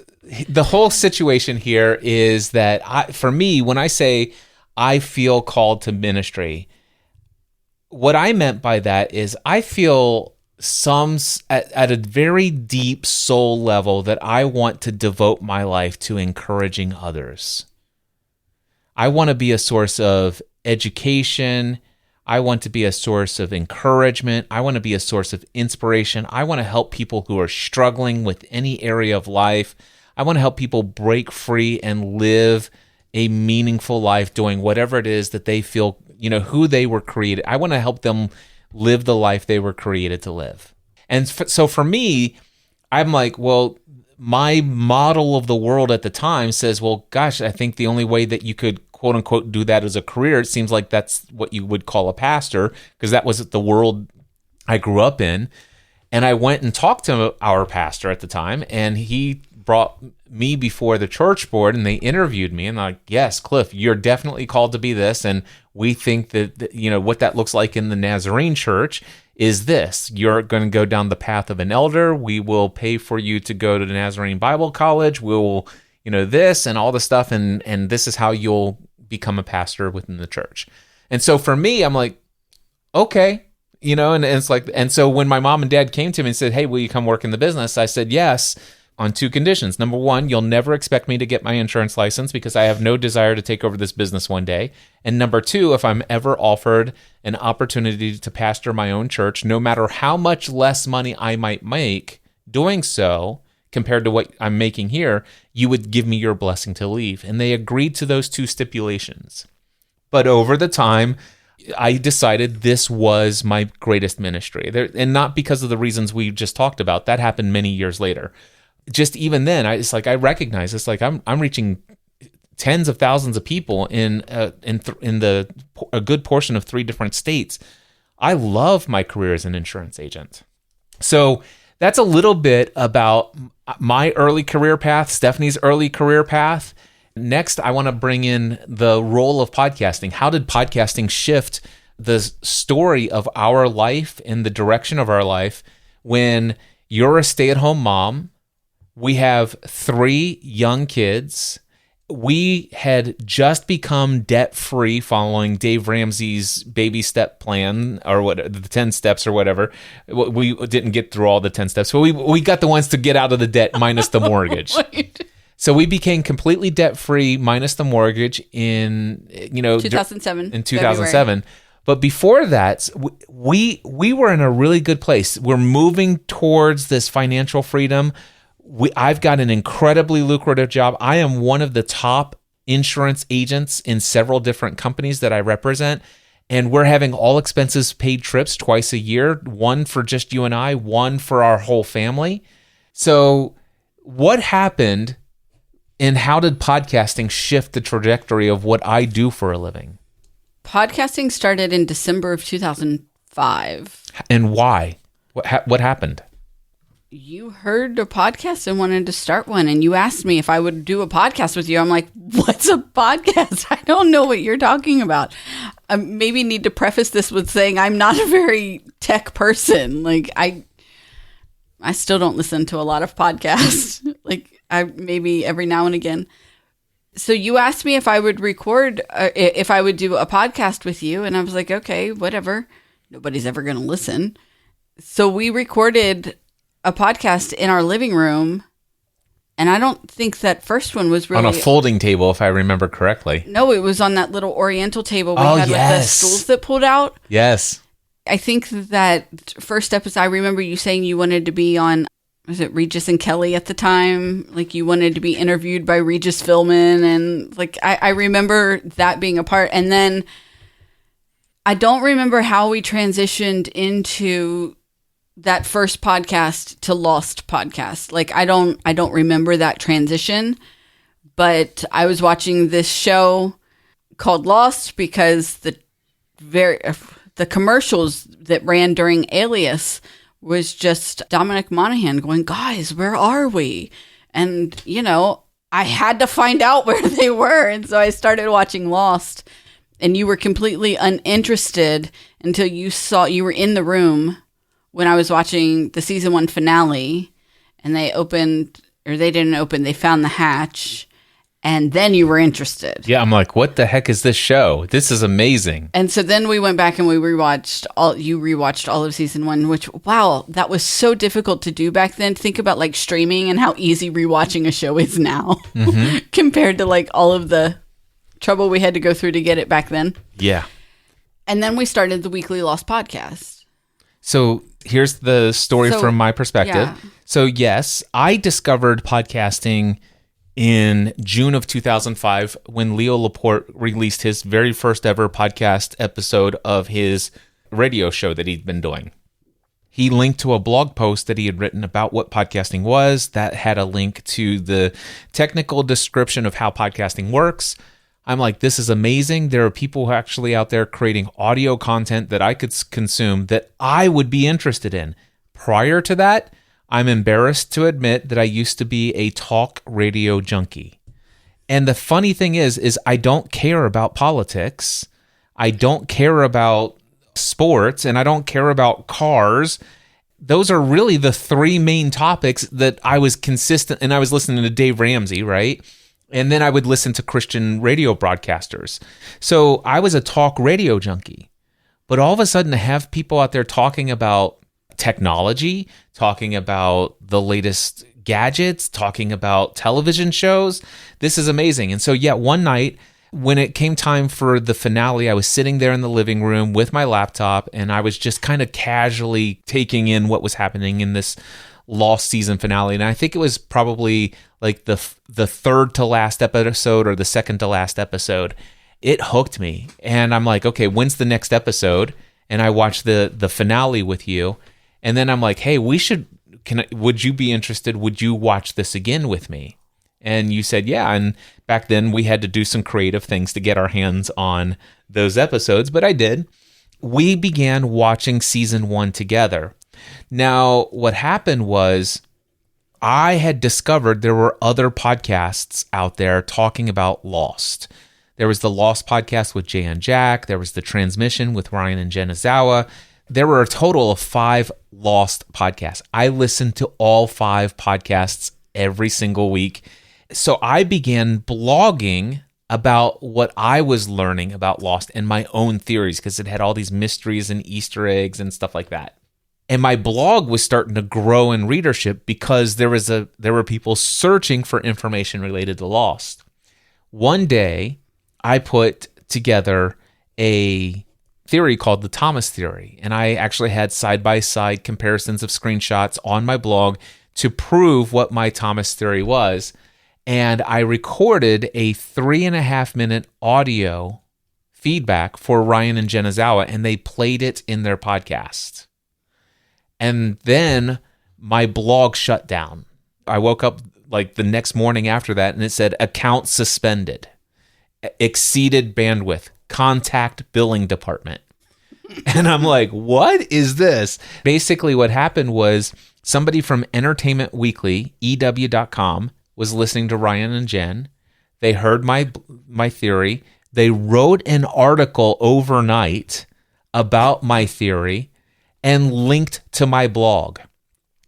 the whole situation here is that for me, when I say I feel called to ministry, what I meant by that is I feel at a very deep soul level that I want to devote my life to encouraging others. I want to be a source of education. I want to be a source of encouragement. I want to be a source of inspiration. I want to help people who are struggling with any area of life. I want to help people break free and live a meaningful life doing whatever it is that they feel, who they were created. I want to help them live the life they were created to live. And so for me, I'm like, well, my model of the world at the time says, well, gosh, I think the only way that you could quote unquote do that as a career, it seems like that's what you would call a pastor, because that was the world I grew up in. And I went and talked to our pastor at the time, and he brought me before the church board, and they interviewed me, and I'm like, yes, Cliff, you're definitely called to be this, and we think that what that looks like in the Nazarene church is this. You're going to go down the path of an elder. We will pay for you to go to the Nazarene Bible College. We'll, this and all the stuff, and this is how you'll become a pastor within the church. And so for me, I'm like, okay, and it's like, and so when my mom and dad came to me and said, hey, will you come work in the business? I said, yes, on two conditions. Number one, you'll never expect me to get my insurance license because I have no desire to take over this business one day. And number two, if I'm ever offered an opportunity to pastor my own church, no matter how much less money I might make doing so compared to what I'm making here, you would give me your blessing to leave. And they agreed to those two stipulations. But over the time, I decided this was my greatest ministry. And not because of the reasons we just talked about. That happened many years later. Just even then, I recognize it's like I'm reaching tens of thousands of people in a good portion of 3 different states. I love my career as an insurance agent. So that's a little bit about my early career path, Stephanie's early career path. Next, I want to bring in the role of podcasting. How did podcasting shift the story of our life and the direction of our life when you're a stay-at-home mom? We have 3 young kids. We had just become debt-free following Dave Ramsey's baby step plan, or what, the 10 steps or whatever. We didn't get through all the 10 steps, but we got the ones to get out of the debt minus the mortgage. So we became completely debt-free minus the mortgage in 2007. In 2007. February. But before that, we were in a really good place. We're moving towards this financial freedom. I've got an incredibly lucrative job. I am one of the top insurance agents in several different companies that I represent, and we're having all expenses paid trips twice a year, one for just you and I, one for our whole family. So what happened, and how did podcasting shift the trajectory of what I do for a living? Podcasting started in December of 2005. And why? What happened? You heard a podcast and wanted to start one, and you asked me if I would do a podcast with you. I'm like, what's a podcast? I don't know what you're talking about. I maybe need to preface this with saying I'm not a very tech person. Like I still don't listen to a lot of podcasts. Like I maybe every now and again. So you asked me if I would record, if I would do a podcast with you, and I was like, okay, whatever. Nobody's ever going to listen. So we recorded a podcast in our living room, and I don't think that first one was really on a folding table, if I remember correctly. No, it was on that little Oriental table we had with the stools that pulled out. Yes. I think that first episode, I remember you saying you wanted to be on, was it Regis and Kelly at the time? Like you wanted to be interviewed by Regis Philbin, and like I remember that being a part. And then I don't remember how we transitioned into that first podcast to Lost podcast. Like I don't remember that transition, but I was watching this show called Lost because the commercials that ran during Alias was just Dominic Monaghan going, guys, where are we? And I had to find out where they were. And so I started watching Lost, and you were completely uninterested until you were in the room when I was watching the season 1 finale, and they found the hatch, and then you were interested. Yeah, I'm like, what the heck is this show? This is amazing. And so then we went back and you rewatched all of season 1, which, wow, that was so difficult to do back then. Think about like streaming and how easy rewatching a show is now compared to like all of the trouble we had to go through to get it back then. Yeah. And then we started the weekly Lost podcast. So here's the story from my perspective. Yeah. So yes, I discovered podcasting in June of 2005 when Leo Laporte released his very first ever podcast episode of his radio show that he'd been doing. He linked to a blog post that he had written about what podcasting was that had a link to the technical description of how podcasting works. I'm like, this is amazing. There are people who are actually out there creating audio content that I could consume that I would be interested in. Prior to that, I'm embarrassed to admit that I used to be a talk radio junkie. And the funny thing is I don't care about politics. I don't care about sports, and I don't care about cars. Those are really the 3 main topics that I was consistent, and I was listening to Dave Ramsey, right? And then I would listen to Christian radio broadcasters. So I was a talk radio junkie. But all of a sudden to have people out there talking about technology, talking about the latest gadgets, talking about television shows, this is amazing. And so, yeah, one night when it came time for the finale, I was sitting there in the living room with my laptop, and I was just kind of casually taking in what was happening in this Lost season finale. And I think it was probably like the third to last episode or the second to last episode. It hooked me. And I'm like, okay, when's the next episode? And I watched the finale with you. And then I'm like, hey, would you be interested? Would you watch this again with me? And you said, yeah. And back then we had to do some creative things to get our hands on those episodes, but I did. We began watching season 1 together. Now, what happened was I had discovered there were other podcasts out there talking about Lost. There was the Lost podcast with Jay and Jack. There was the Transmission with Ryan and Jen Azawa. There were a total of 5 Lost podcasts. I listened to all 5 podcasts every single week. So I began blogging about what I was learning about Lost and my own theories, because it had all these mysteries and Easter eggs and stuff like that. And my blog was starting to grow in readership because there were people searching for information related to Lost. One day, I put together a theory called the Thomas theory, and I actually had side-by-side comparisons of screenshots on my blog to prove what my Thomas theory was. And I recorded a 3.5-minute audio feedback for Ryan and Jen Azawa, and they played it in their podcast. And then my blog shut down. I woke up like the next morning after that, and it said account suspended, exceeded bandwidth, contact billing department. And I'm like, what is this? Basically what happened was somebody from Entertainment Weekly, EW.com, was listening to Ryan and Jen. They heard my theory. They wrote an article overnight about my theory and linked to my blog,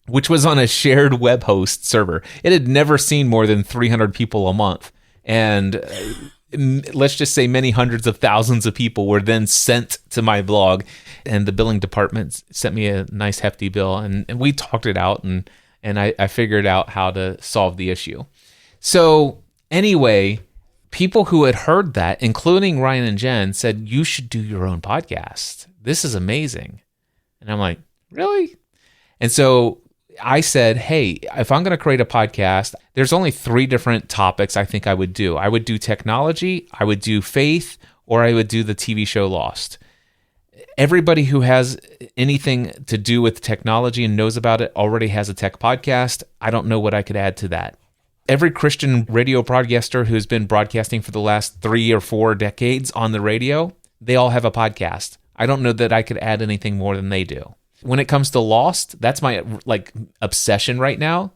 which was on a shared web host server. It had never seen more than 300 people a month. And let's just say many hundreds of thousands of people were then sent to my blog, and the billing department sent me a nice hefty bill, and we talked it out, and I figured out how to solve the issue. So anyway, people who had heard that, including Ryan and Jen, said, you should do your own podcast. This is amazing. And I'm like, really? And so I said, hey, if I'm going to create a podcast, there's only 3 different topics I think I would do. I would do technology, I would do faith, or I would do the TV show Lost. Everybody who has anything to do with technology and knows about it already has a tech podcast. I don't know what I could add to that. Every Christian radio broadcaster who's been broadcasting for the last 3 or 4 decades on the radio, they all have a podcast. I don't know that I could add anything more than they do. When it comes to Lost, that's my obsession right now.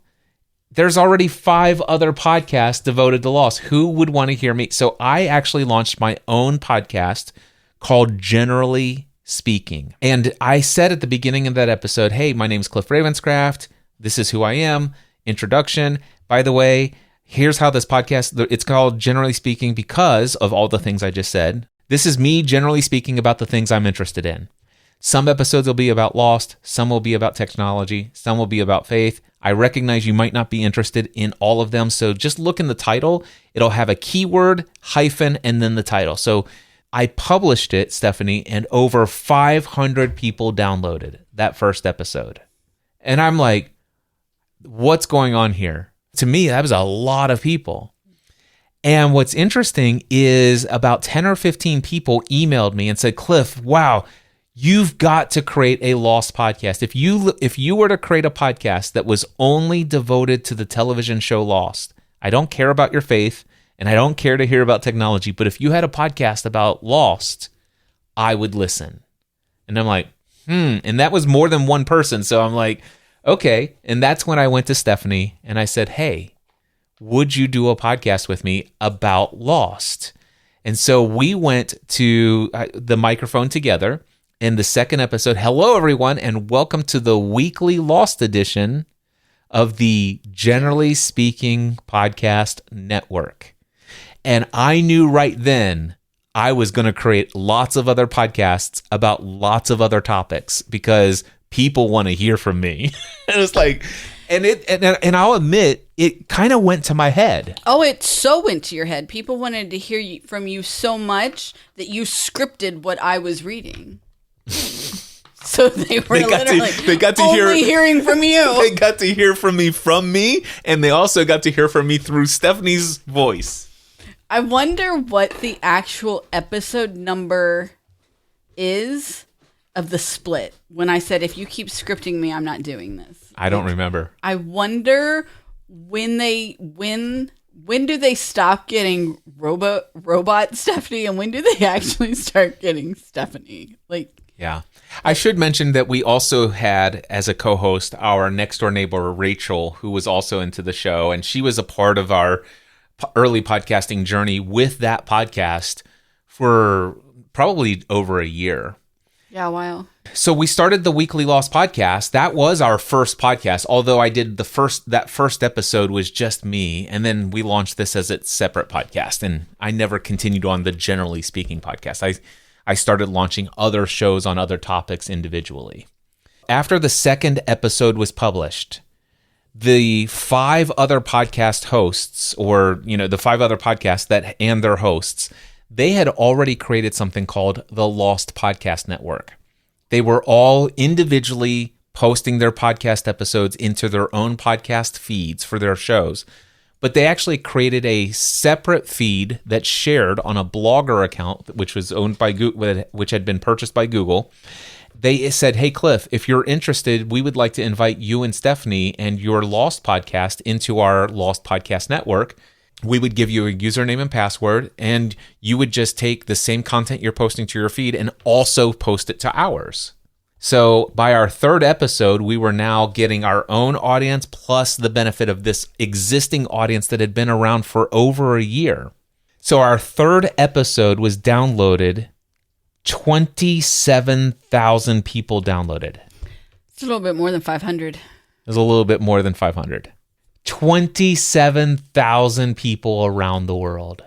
there's already 5 other podcasts devoted to loss. Who would want to hear me? So I actually launched my own podcast called Generally Speaking. And I said at the beginning of that episode, hey, my name's Cliff Ravenscraft. This is who I am. Introduction. By the way, here's how this podcast, it's called Generally Speaking because of all the things I just said. This is me generally speaking about the things I'm interested in. Some episodes will be about Lost, some will be about technology, some will be about faith. I recognize you might not be interested in all of them, so just look in the title. It'll have a keyword, hyphen, and then the title. So I published it, Stephanie, and over 500 people downloaded that first episode. And I'm like, what's going on here? To me, that was a lot of people. And what's interesting is about 10 or 15 people emailed me and said, Cliff, wow, you've got to create a Lost podcast. If you were to create a podcast that was only devoted to the television show Lost, I don't care about your faith and I don't care to hear about technology, but if you had a podcast about Lost, I would listen. And I'm like, and that was more than one person. So I'm like, okay. And that's when I went to Stephanie and I said, hey, would you do a podcast with me about Lost? And so we went to the microphone together. In the second episode, hello everyone, and welcome to the weekly Lost edition of the Generally Speaking Podcast Network. And I knew right then I was going to create lots of other podcasts about lots of other topics because people want to hear from me. And it's like, and I'll admit, it kind of went to my head. Oh, it so went to your head. People wanted to hear from you so much that you scripted what I was reading. So they were literally hearing from you. They got to hear from me, and they also got to hear from me through Stephanie's voice. I wonder what the actual episode number is of the split. When I said, if you keep scripting me, I'm not doing this. I don't remember. I wonder when do they stop getting robot Stephanie, and when do they actually start getting Stephanie? Yeah. I should mention that we also had as a co-host our next door neighbor, Rachel, who was also into the show. And she was a part of our early podcasting journey with that podcast for probably over a year. Yeah, a while. So we started the Weekly Lost podcast. That was our first podcast, although I did that first episode was just me. And then we launched this as its separate podcast. And I never continued on the Generally Speaking podcast. I started launching other shows on other topics individually. After the second episode was published, the 5 other podcast hosts, or the 5 other podcasts and their hosts, they had already created something called the Lost Podcast Network. They were all individually posting their podcast episodes into their own podcast feeds for their shows. But they actually created a separate feed that shared on a Blogger account, which was owned by Google, which had been purchased by Google. They said, hey, Cliff, if you're interested, we would like to invite you and Stephanie and your Lost podcast into our Lost Podcast Network. We would give you a username and password, and you would just take the same content you're posting to your feed and also post it to ours. So by our third episode, we were now getting our own audience plus the benefit of this existing audience that had been around for over a year. So our third episode was downloaded. 27,000 people downloaded. It's a little bit more than 500. It was a little bit more than 500. 27,000 people around the world.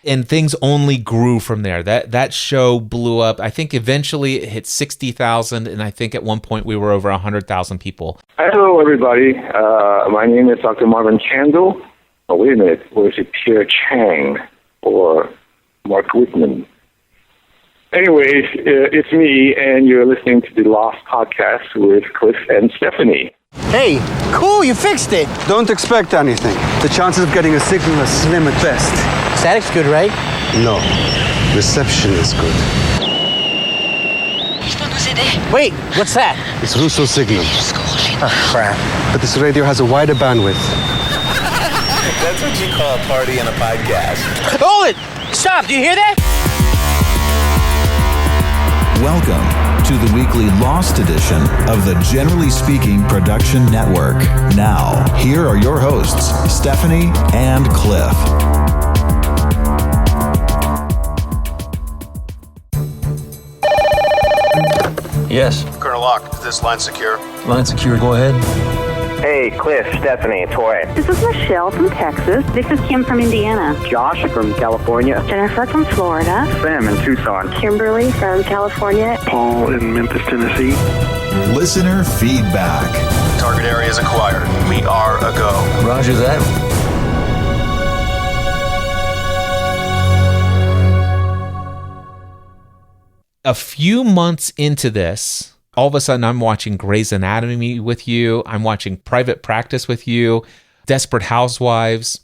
And things only grew from there. That show blew up. I think eventually it hit 60,000, and I think at one point we were over 100,000 people. Hello, everybody. My name is Dr. Marvin Chandler. Oh, wait a minute. Or is it Pierre Chang or Mark Whitman? Anyways, it's me, and you're listening to the Lost Podcast with Cliff and Stephanie. Hey, cool, you fixed it. Don't expect anything. The chances of getting a signal are slim at best. Static's good, right? No. Reception is good. Wait, what's that? It's Russo signal. Oh, crap. But this radio has a wider bandwidth. That's what you call a party in a podcast. Hold it! Stop, do you hear that? Welcome to the weekly Lost edition of the Generally Speaking Production Network. Now, here are your hosts, Stephanie and Cliff. Yes. Colonel Locke, is this line secure? Line secure, go ahead. Hey, Cliff, Stephanie, Toy. This is Michelle from Texas. This is Kim from Indiana. Josh from California. Jennifer from Florida. Sam in Tucson. Kimberly from California. Paul in Memphis, Tennessee. Listener feedback. Target area is acquired. We are a go. Roger that. A few months into this, all of a sudden I'm watching Grey's Anatomy with you. I'm watching Private Practice with you, Desperate Housewives,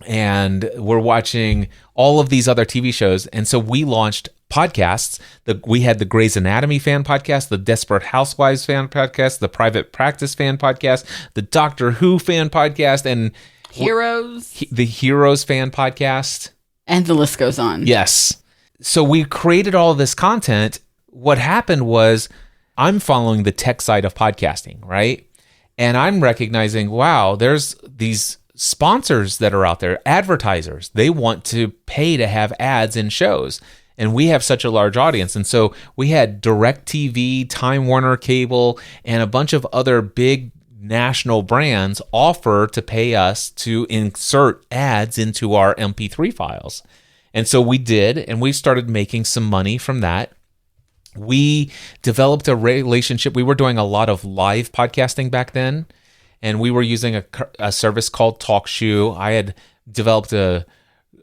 and we're watching all of these other TV shows. And so we launched podcasts. We had the Grey's Anatomy fan podcast, the Desperate Housewives fan podcast, the Private Practice fan podcast, the Doctor Who fan podcast, and the Heroes fan podcast. And the list goes on. Yes. So we created all of this content. What happened was I'm following the tech side of podcasting, right? And I'm recognizing, wow, there's these sponsors that are out there, advertisers. They want to pay to have ads in shows. And we have such a large audience. And so we had DirecTV, Time Warner Cable, and a bunch of other big national brands offer to pay us to insert ads into our MP3 files. And so we did, and we started making some money from that. We developed a relationship. We were doing a lot of live podcasting back then, and we were using a service called TalkShoe. I had developed a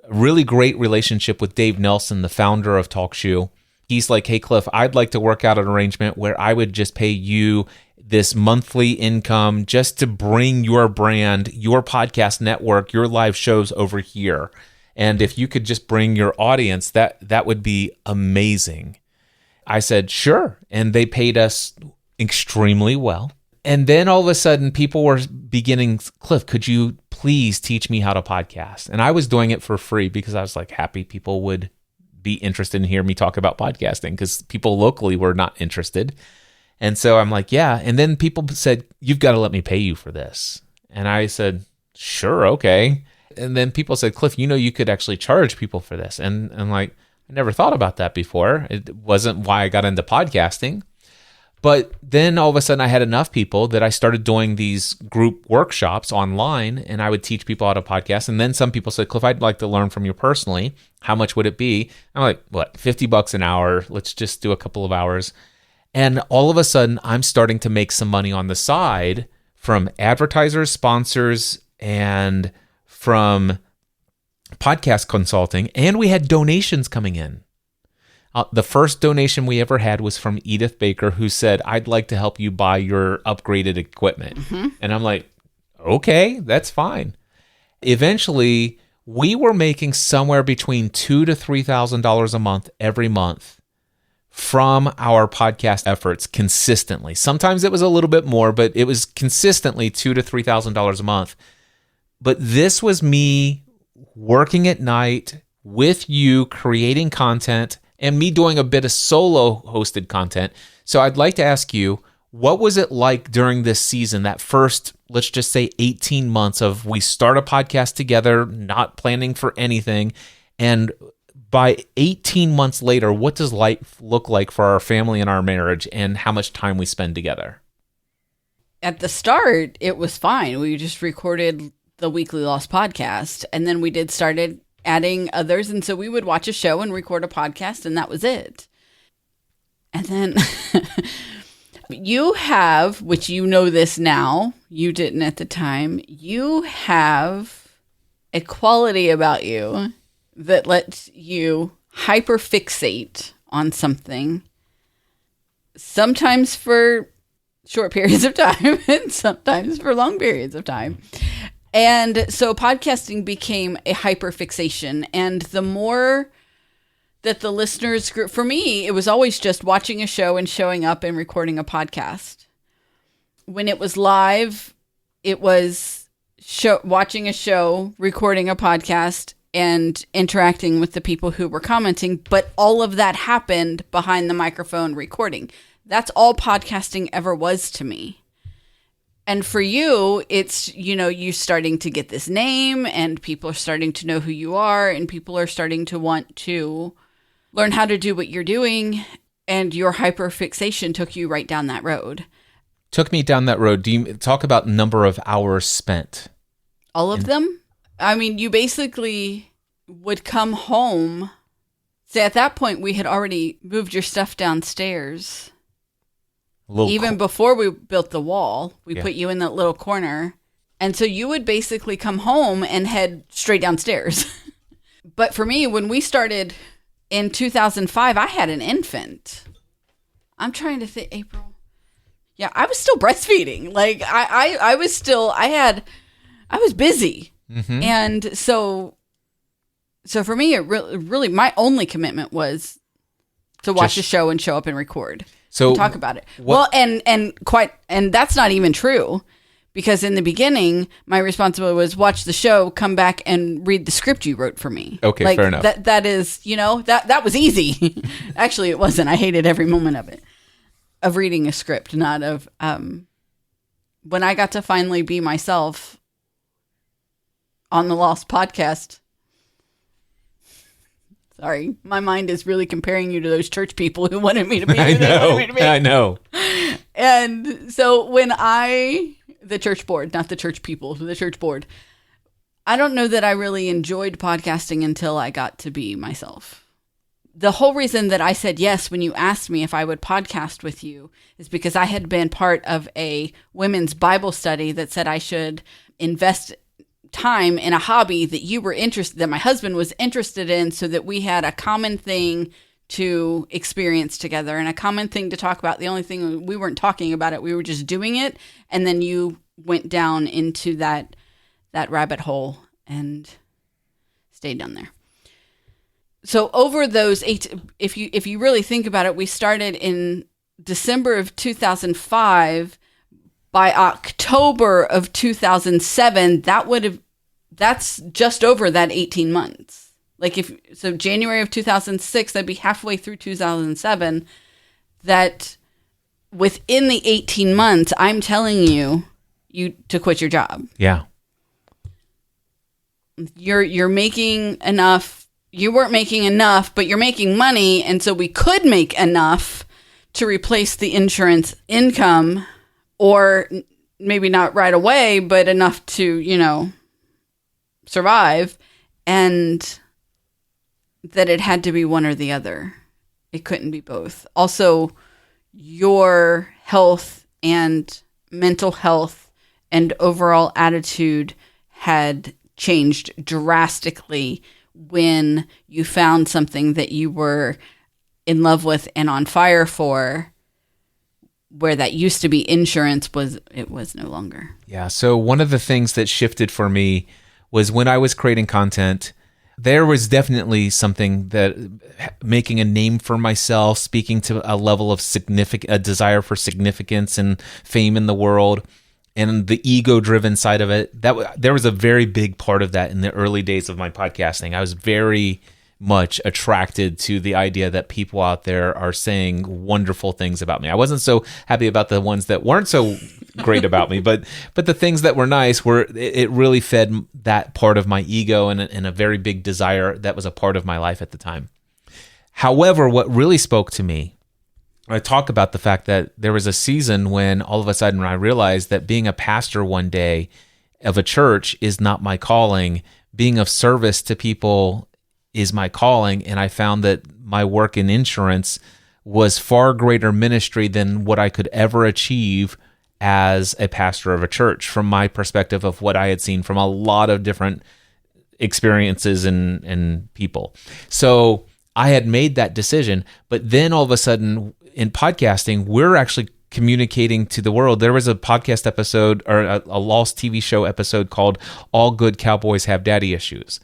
really great relationship with Dave Nelson, the founder of TalkShoe. He's like, hey, Cliff, I'd like to work out an arrangement where I would just pay you this monthly income just to bring your brand, your podcast network, your live shows over here. And if you could just bring your audience, that would be amazing. I said, sure. And they paid us extremely well. And then all of a sudden, people were beginning, Cliff, could you please teach me how to podcast? And I was doing it for free because I was like happy people would be interested in hearing me talk about podcasting because people locally were not interested. And so I'm like, yeah. And then people said, you've got to let me pay you for this. And I said, sure, okay. And then people said, Cliff, you could actually charge people for this. And I'm like, I never thought about that before. It wasn't why I got into podcasting. But then all of a sudden I had enough people that I started doing these group workshops online, and I would teach people how to podcast. And then some people said, Cliff, I'd like to learn from you personally. How much would it be? I'm like, what, $50 an hour? Let's just do a couple of hours. And all of a sudden I'm starting to make some money on the side from advertisers, sponsors, and from podcast consulting, and we had donations coming in. The first donation we ever had was from Edith Baker, who said, I'd like to help you buy your upgraded equipment. Mm-hmm. And I'm like, okay, that's fine. Eventually, we were making somewhere between $2,000 to $3,000 a month every month from our podcast efforts consistently. Sometimes it was a little bit more, but it was consistently $2,000 to $3,000 a month. But this was me working at night with you, creating content, and me doing a bit of solo hosted content. So I'd like to ask you, what was it like during this season, that first, let's just say 18 months of we start a podcast together, not planning for anything, and by 18 months later, what does life look like for our family and our marriage, and how much time we spend together? At the start, it was fine. We just recorded the Weekly Lost podcast, and then we started adding others, and so we would watch a show and record a podcast, and that was it. And then you have, which you know this now, you didn't at the time, you have a quality about you that lets you hyperfixate on something, sometimes for short periods of time and sometimes for long periods of time. And so podcasting became a hyperfixation. And the more that the listeners grew, for me, it was always just watching a show and showing up and recording a podcast. When it was live, it was watching a show, recording a podcast, and interacting with the people who were commenting, but all of that happened behind the microphone recording. That's all podcasting ever was to me. And for you, it's, you starting to get this name and people are starting to know who you are and people are starting to want to learn how to do what you're doing. And your hyperfixation took you right down that road. Took me down that road. Do you talk about number of hours spent? All of them? I mean, you basically would come home. Say at that point, we had already moved your stuff downstairs. Even before we built the wall, we put you in that little corner. And so you would basically come home and head straight downstairs. But for me, when we started in 2005, I had an infant. I'm trying to think, April. Yeah, I was still breastfeeding. Like I was busy. Mm-hmm. And so for me, it really, my only commitment was to watch the show and show up and record. So and talk about it. And that's not even true, because in the beginning, my responsibility was watch the show, come back and read the script you wrote for me. Okay, fair enough. That is, that was easy. Actually, it wasn't. I hated every moment of it, of reading a script, not of, when I got to finally be myself on the Lost podcast. Sorry, my mind is really comparing you to those church people who wanted me to be who they wanted me to be. I know. And so when the church board, not the church people, the church board, I don't know that I really enjoyed podcasting until I got to be myself. The whole reason that I said yes when you asked me if I would podcast with you is because I had been part of a women's Bible study that said I should invest time in a hobby that my husband was interested in, so that we had a common thing to experience together and a common thing to talk about. The only thing, we weren't talking about it, we were just doing it. And then you went down into that rabbit hole and stayed down there. So over those if you really think about it, we started in December of 2005. By October of 2007, that's just over that 18 months. So January of 2006, that'd be halfway through 2007. That within the 18 months, I'm telling you to quit your job. Yeah. You're making enough. You weren't making enough, but you're making money, and so we could make enough to replace the insurance income. Or maybe not right away, but enough to, survive. And that it had to be one or the other. It couldn't be both. Also, your health and mental health and overall attitude had changed drastically when you found something that you were in love with and on fire for. Where that used to be insurance was no longer. Yeah. So one of the things that shifted for me was when I was creating content, there was definitely something that making a name for myself, speaking to a level of a desire for significance and fame in the world, and the ego-driven side of it. There was a very big part of that in the early days of my podcasting. I was very much attracted to the idea that people out there are saying wonderful things about me. I wasn't so happy about the ones that weren't so great about me, but the things that were nice it really fed that part of my ego and a very big desire that was a part of my life at the time. However, what really spoke to me, I talk about the fact that there was a season when all of a sudden I realized that being a pastor one day of a church is not my calling. Being of service to people is my calling, and I found that my work in insurance was far greater ministry than what I could ever achieve as a pastor of a church, from my perspective of what I had seen from a lot of different experiences and people. So I had made that decision, but then all of a sudden in podcasting, we're actually communicating to the world. There was a podcast episode or a Lost TV show episode called All Good Cowboys Have Daddy Issues.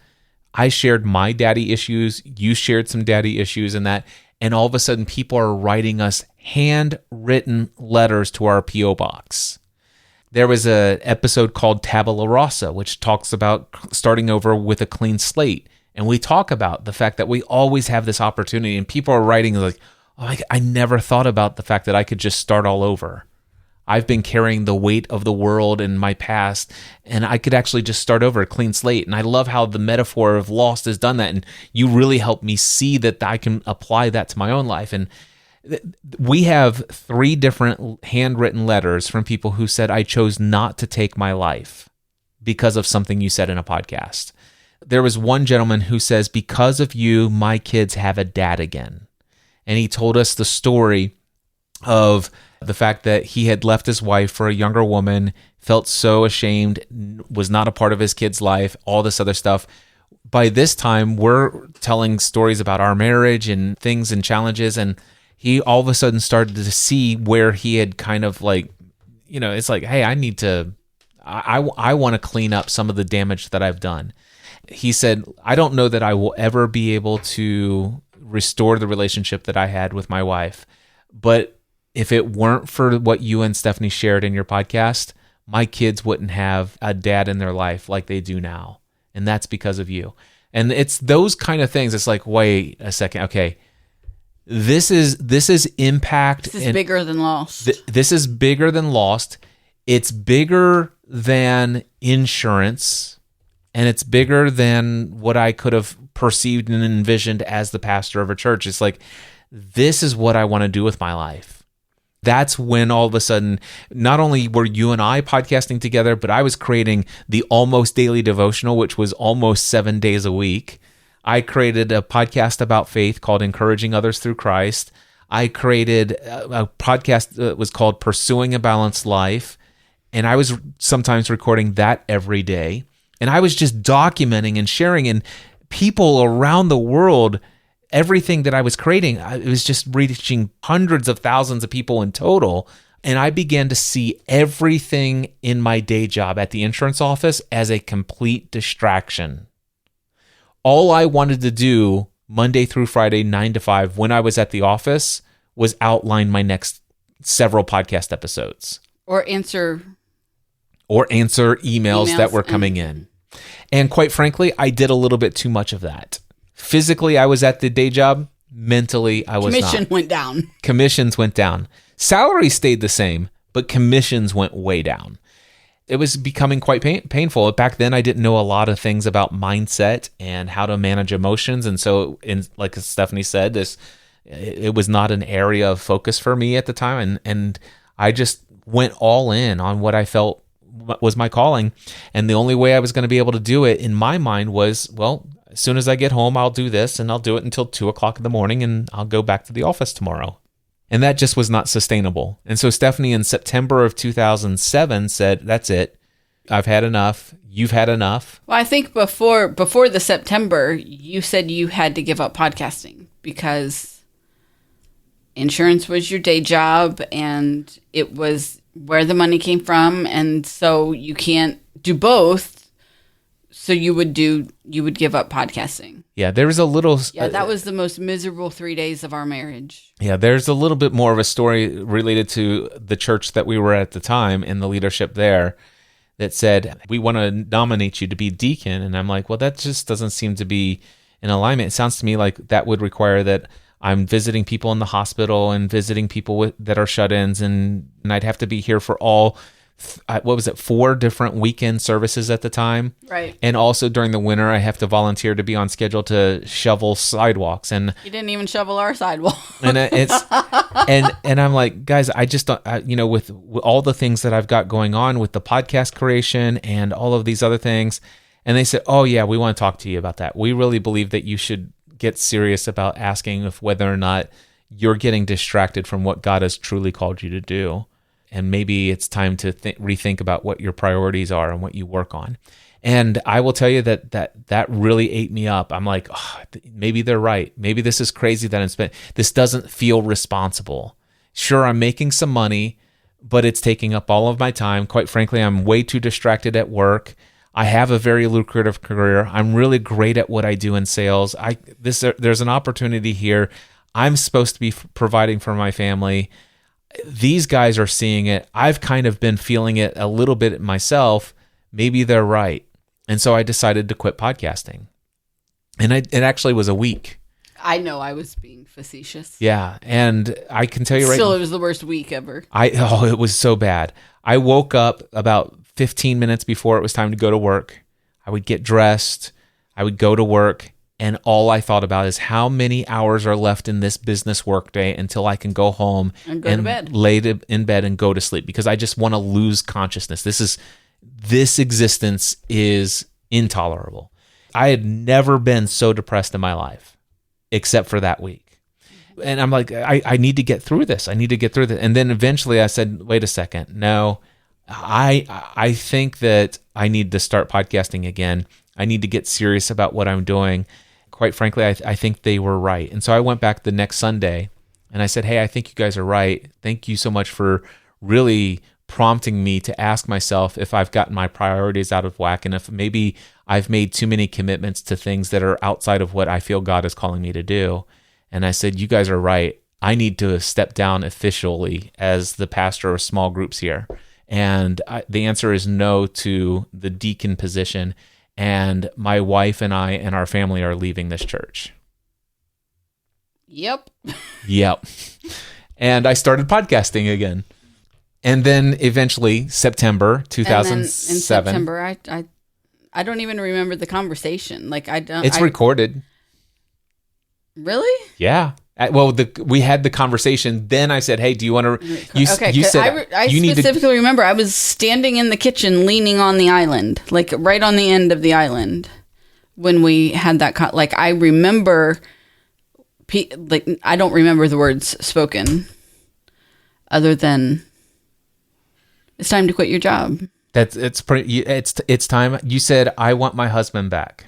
I shared my daddy issues, you shared some daddy issues in that, and all of a sudden people are writing us handwritten letters to our P.O. box. There was an episode called Tabula Rasa, which talks about starting over with a clean slate. And we talk about the fact that we always have this opportunity, and people are writing like, oh, I never thought about the fact that I could just start all over. I've been carrying the weight of the world in my past, and I could actually just start over, a clean slate. And I love how the metaphor of lost has done that. And you really helped me see that I can apply that to my own life. And we have 3 different handwritten letters from people who said, I chose not to take my life because of something you said in a podcast. There was one gentleman who says, because of you, my kids have a dad again. And he told us the story of the fact that he had left his wife for a younger woman, felt so ashamed, was not a part of his kid's life, all this other stuff. By this time, we're telling stories about our marriage and things and challenges, and he all of a sudden started to see where he had kind of like, it's like, hey, I want to clean up some of the damage that I've done. He said, I don't know that I will ever be able to restore the relationship that I had with my wife, but if it weren't for what you and Stephanie shared in your podcast, my kids wouldn't have a dad in their life like they do now. And that's because of you. And it's those kind of things. It's like, wait a second. Okay. This is impact. This is bigger than Lost. This is bigger than Lost. It's bigger than insurance. And it's bigger than what I could have perceived and envisioned as the pastor of a church. It's like, this is what I want to do with my life. That's when all of a sudden, not only were you and I podcasting together, but I was creating the Almost Daily Devotional, which was almost 7 days a week. I created a podcast about faith called Encouraging Others Through Christ. I created a podcast that was called Pursuing a Balanced Life. And I was sometimes recording that every day. And I was just documenting and sharing, and people around the world, everything that I was creating, it was just reaching hundreds of thousands of people in total. And I began to see everything in my day job at the insurance office as a complete distraction. All I wanted to do Monday through Friday, 9 to 5, when I was at the office, was outline my next several podcast episodes. Or answer emails that were coming in. And quite frankly, I did a little bit too much of that. Physically, I was at the day job. Mentally, I was not. Commission went down. Commissions went down. Salary stayed the same, but commissions went way down. It was becoming quite painful. Back then, I didn't know a lot of things about mindset and how to manage emotions. And so, like Stephanie said, it was not an area of focus for me at the time. And I just went all in on what I felt was my calling. And the only way I was going to be able to do it in my mind was, well, as soon as I get home, I'll do this, and I'll do it until 2:00 in the morning, and I'll go back to the office tomorrow. And that just was not sustainable. And so Stephanie in September of 2007 said, that's it. I've had enough. You've had enough. Well, I think before the September, you said you had to give up podcasting because insurance was your day job and it was where the money came from. And so you can't do both. So you would give up podcasting. Yeah, there was a little... Yeah, that was the most miserable 3 days of our marriage. Yeah, there's a little bit more of a story related to the church that we were at the time and the leadership there that said, we want to nominate you to be deacon. And I'm like, well, that just doesn't seem to be in alignment. It sounds to me like that would require that I'm visiting people in the hospital and visiting people that are shut-ins, and I'd have to be here for all... 4 different weekend services at the time. Right. And also during the winter, I have to volunteer to be on schedule to shovel sidewalks. And you didn't even shovel our sidewalk. And and I'm like, guys, I just don't, with all the things that I've got going on with the podcast creation and all of these other things. And they said, oh yeah, we want to talk to you about that. We really believe that you should get serious about asking if whether or not you're getting distracted from what God has truly called you to do. And maybe it's time to rethink about what your priorities are and what you work on. And I will tell you that really ate me up. I'm like, oh, maybe they're right. Maybe this is crazy that I'm spending. This doesn't feel responsible. Sure, I'm making some money, but it's taking up all of my time. Quite frankly, I'm way too distracted at work. I have a very lucrative career. I'm really great at what I do in sales. There's an opportunity here. I'm supposed to be providing for my family. These guys are seeing it. I've kind of been feeling it a little bit myself. Maybe they're right. And so I decided to quit podcasting. And it actually was a week. I know I was being facetious. Yeah. And I can tell you right now. Still, it was the worst week ever. It was so bad. I woke up about 15 minutes before it was time to go to work. I would get dressed. I would go to work. And all I thought about is how many hours are left in this business workday until I can go home and go to bed, lay in bed and go to sleep, because I just want to lose consciousness. This existence is intolerable. I had never been so depressed in my life, except for that week. And I'm like, I need to get through this. I need to get through this. And then eventually I said, wait a second. No, I think that I need to start podcasting again. I need to get serious about what I'm doing. Quite frankly, I think they were right. And so I went back the next Sunday and I said, hey, I think you guys are right. Thank you so much for really prompting me to ask myself if I've gotten my priorities out of whack and if maybe I've made too many commitments to things that are outside of what I feel God is calling me to do. And I said, you guys are right. I need to step down officially as the pastor of small groups here. And the answer is no to the deacon position. And my wife and I and our family are leaving this church. Yep. Yep. And I started podcasting again. And then eventually September 2007. In September, I don't even remember the conversation. Like It's recorded. Really? Yeah. Well, we had the conversation. Then I said, "Hey, do you want to?" You said I specifically remember I was standing in the kitchen, leaning on the island, like right on the end of the island, when we had that. I remember, I don't remember the words spoken, other than "It's time to quit your job." It's time. You said, "I want my husband back."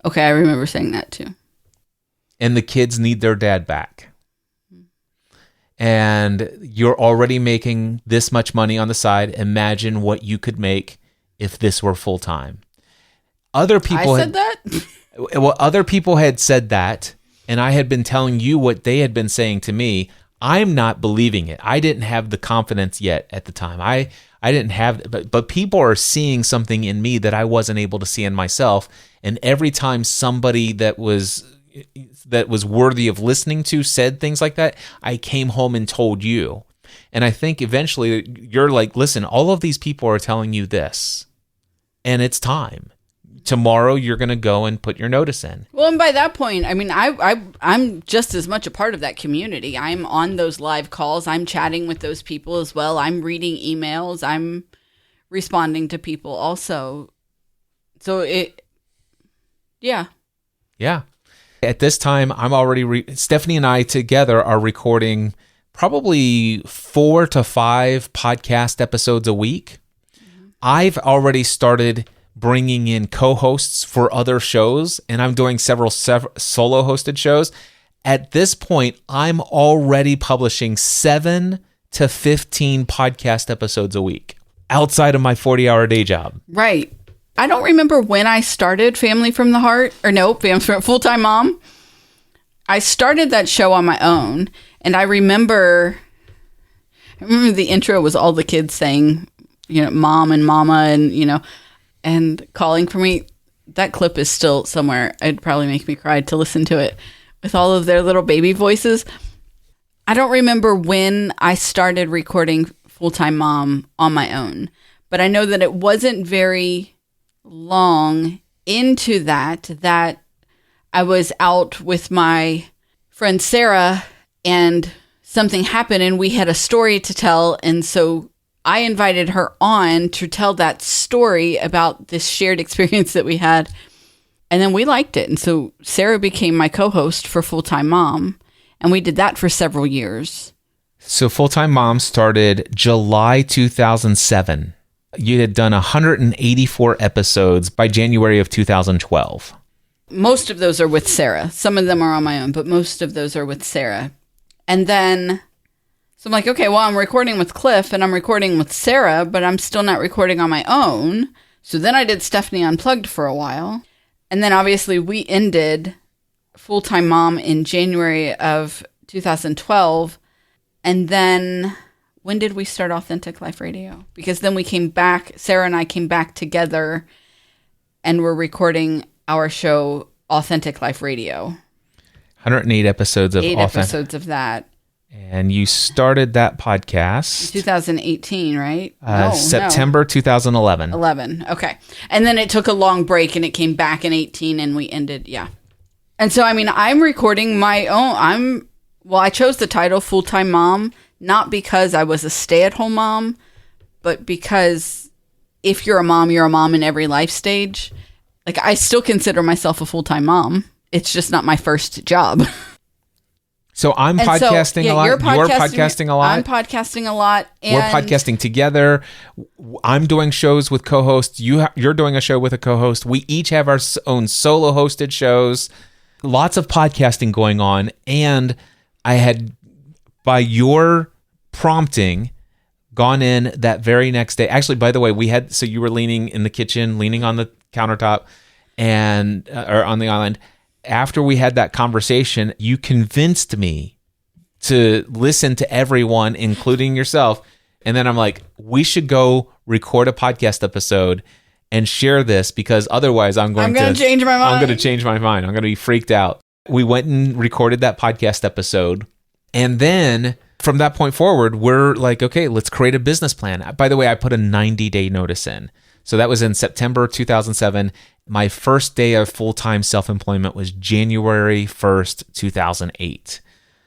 Okay, I remember saying that too. And the kids need their dad back. And you're already making this much money on the side. Imagine what you could make if this were full time. Other people said that? Well, other people had said that, and I had been telling you what they had been saying to me. I'm not believing it. I didn't have the confidence yet at the time. I didn't have, but people are seeing something in me that I wasn't able to see in myself. And every time somebody that was worthy of listening to said things like that, I came home and told you. And I think eventually you're like, listen, all of these people are telling you this, and it's time. Tomorrow you're going to go and put your notice in. Well, and by that point, I mean, I'm just as much a part of that community. I'm on those live calls. I'm chatting with those people as well. I'm reading emails. I'm responding to people also. So yeah. At this time, I'm already, Stephanie and I together are recording probably 4 to 5 podcast episodes a week. Mm-hmm. I've already started bringing in co-hosts for other shows, and I'm doing several solo hosted shows. At this point, I'm already publishing 7 to 15 podcast episodes a week outside of my 40-hour day job. Right. I don't remember when I started Family from the Heart, or no, Full-Time Mom. I started that show on my own, and I remember the intro was all the kids saying, mom and mama, and, and calling for me. That clip is still somewhere. It'd probably make me cry to listen to it with all of their little baby voices. I don't remember when I started recording Full-Time Mom on my own, but I know that it wasn't very long into that I was out with my friend Sarah, and something happened and we had a story to tell, and so I invited her on to tell that story about this shared experience that we had, and then we liked it, and so Sarah became my co-host for Full-Time Mom, and we did that for several years. So Full-Time Mom started July 2007. You had done 184 episodes by January of 2012. Most of those are with Sarah. Some of them are on my own, but most of those are with Sarah. And then, so I'm like, okay, well, I'm recording with Cliff and I'm recording with Sarah, but I'm still not recording on my own. So then I did Stephanie Unplugged for a while. And then obviously we ended Full-Time Mom in January of 2012. And then when did we start Authentic Life Radio? Because then we came back, Sarah and I came back together and we're recording our show Authentic Life Radio. 108 episodes of 8 episodes of that. And you started that podcast 2018, right? September 2011. 11. Okay. And then it took a long break and it came back in 18 and we ended. Yeah. And so, I mean, I'm recording my own. I chose the title Full-Time Mom, not because I was a stay-at-home mom, but because if you're a mom in every life stage. Like, I still consider myself a full-time mom. It's just not my first job. So I'm podcasting a lot. You're podcasting a lot. I'm podcasting a lot. And we're podcasting together. I'm doing shows with co-hosts. You're doing a show with a co-host. We each have our own solo hosted shows. Lots of podcasting going on. And I had, by your prompting, gone in that very next day. Actually, by the way, so you were leaning in the kitchen, leaning on the countertop or on the island. After we had that conversation, you convinced me to listen to everyone, including yourself. And then I'm like, we should go record a podcast episode and share this because otherwise I'm going to change my mind. I'm going to change my mind. I'm going to be freaked out. We went and recorded that podcast episode. And then from that point forward, we're like, okay, let's create a business plan. By the way, I put a 90-day notice in. So that was in September 2007. My first day of full-time self-employment was January 1st, 2008.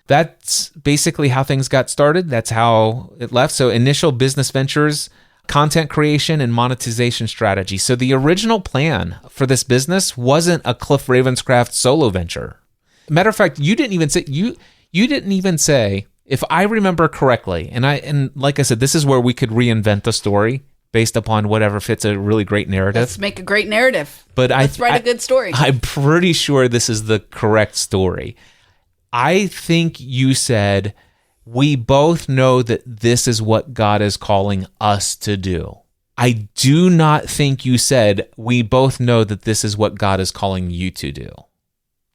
That's basically how things got started. That's how it left. So initial business ventures, content creation, and monetization strategy. So the original plan for this business wasn't a Cliff Ravenscraft solo venture. Matter of fact, you didn't even say, if I remember correctly, and like I said, this is where we could reinvent the story based upon whatever fits a really great narrative. Let's make a great narrative. But let's write a good story. I'm pretty sure this is the correct story. I think you said, we both know that this is what God is calling us to do. I do not think you said, we both know that this is what God is calling you to do.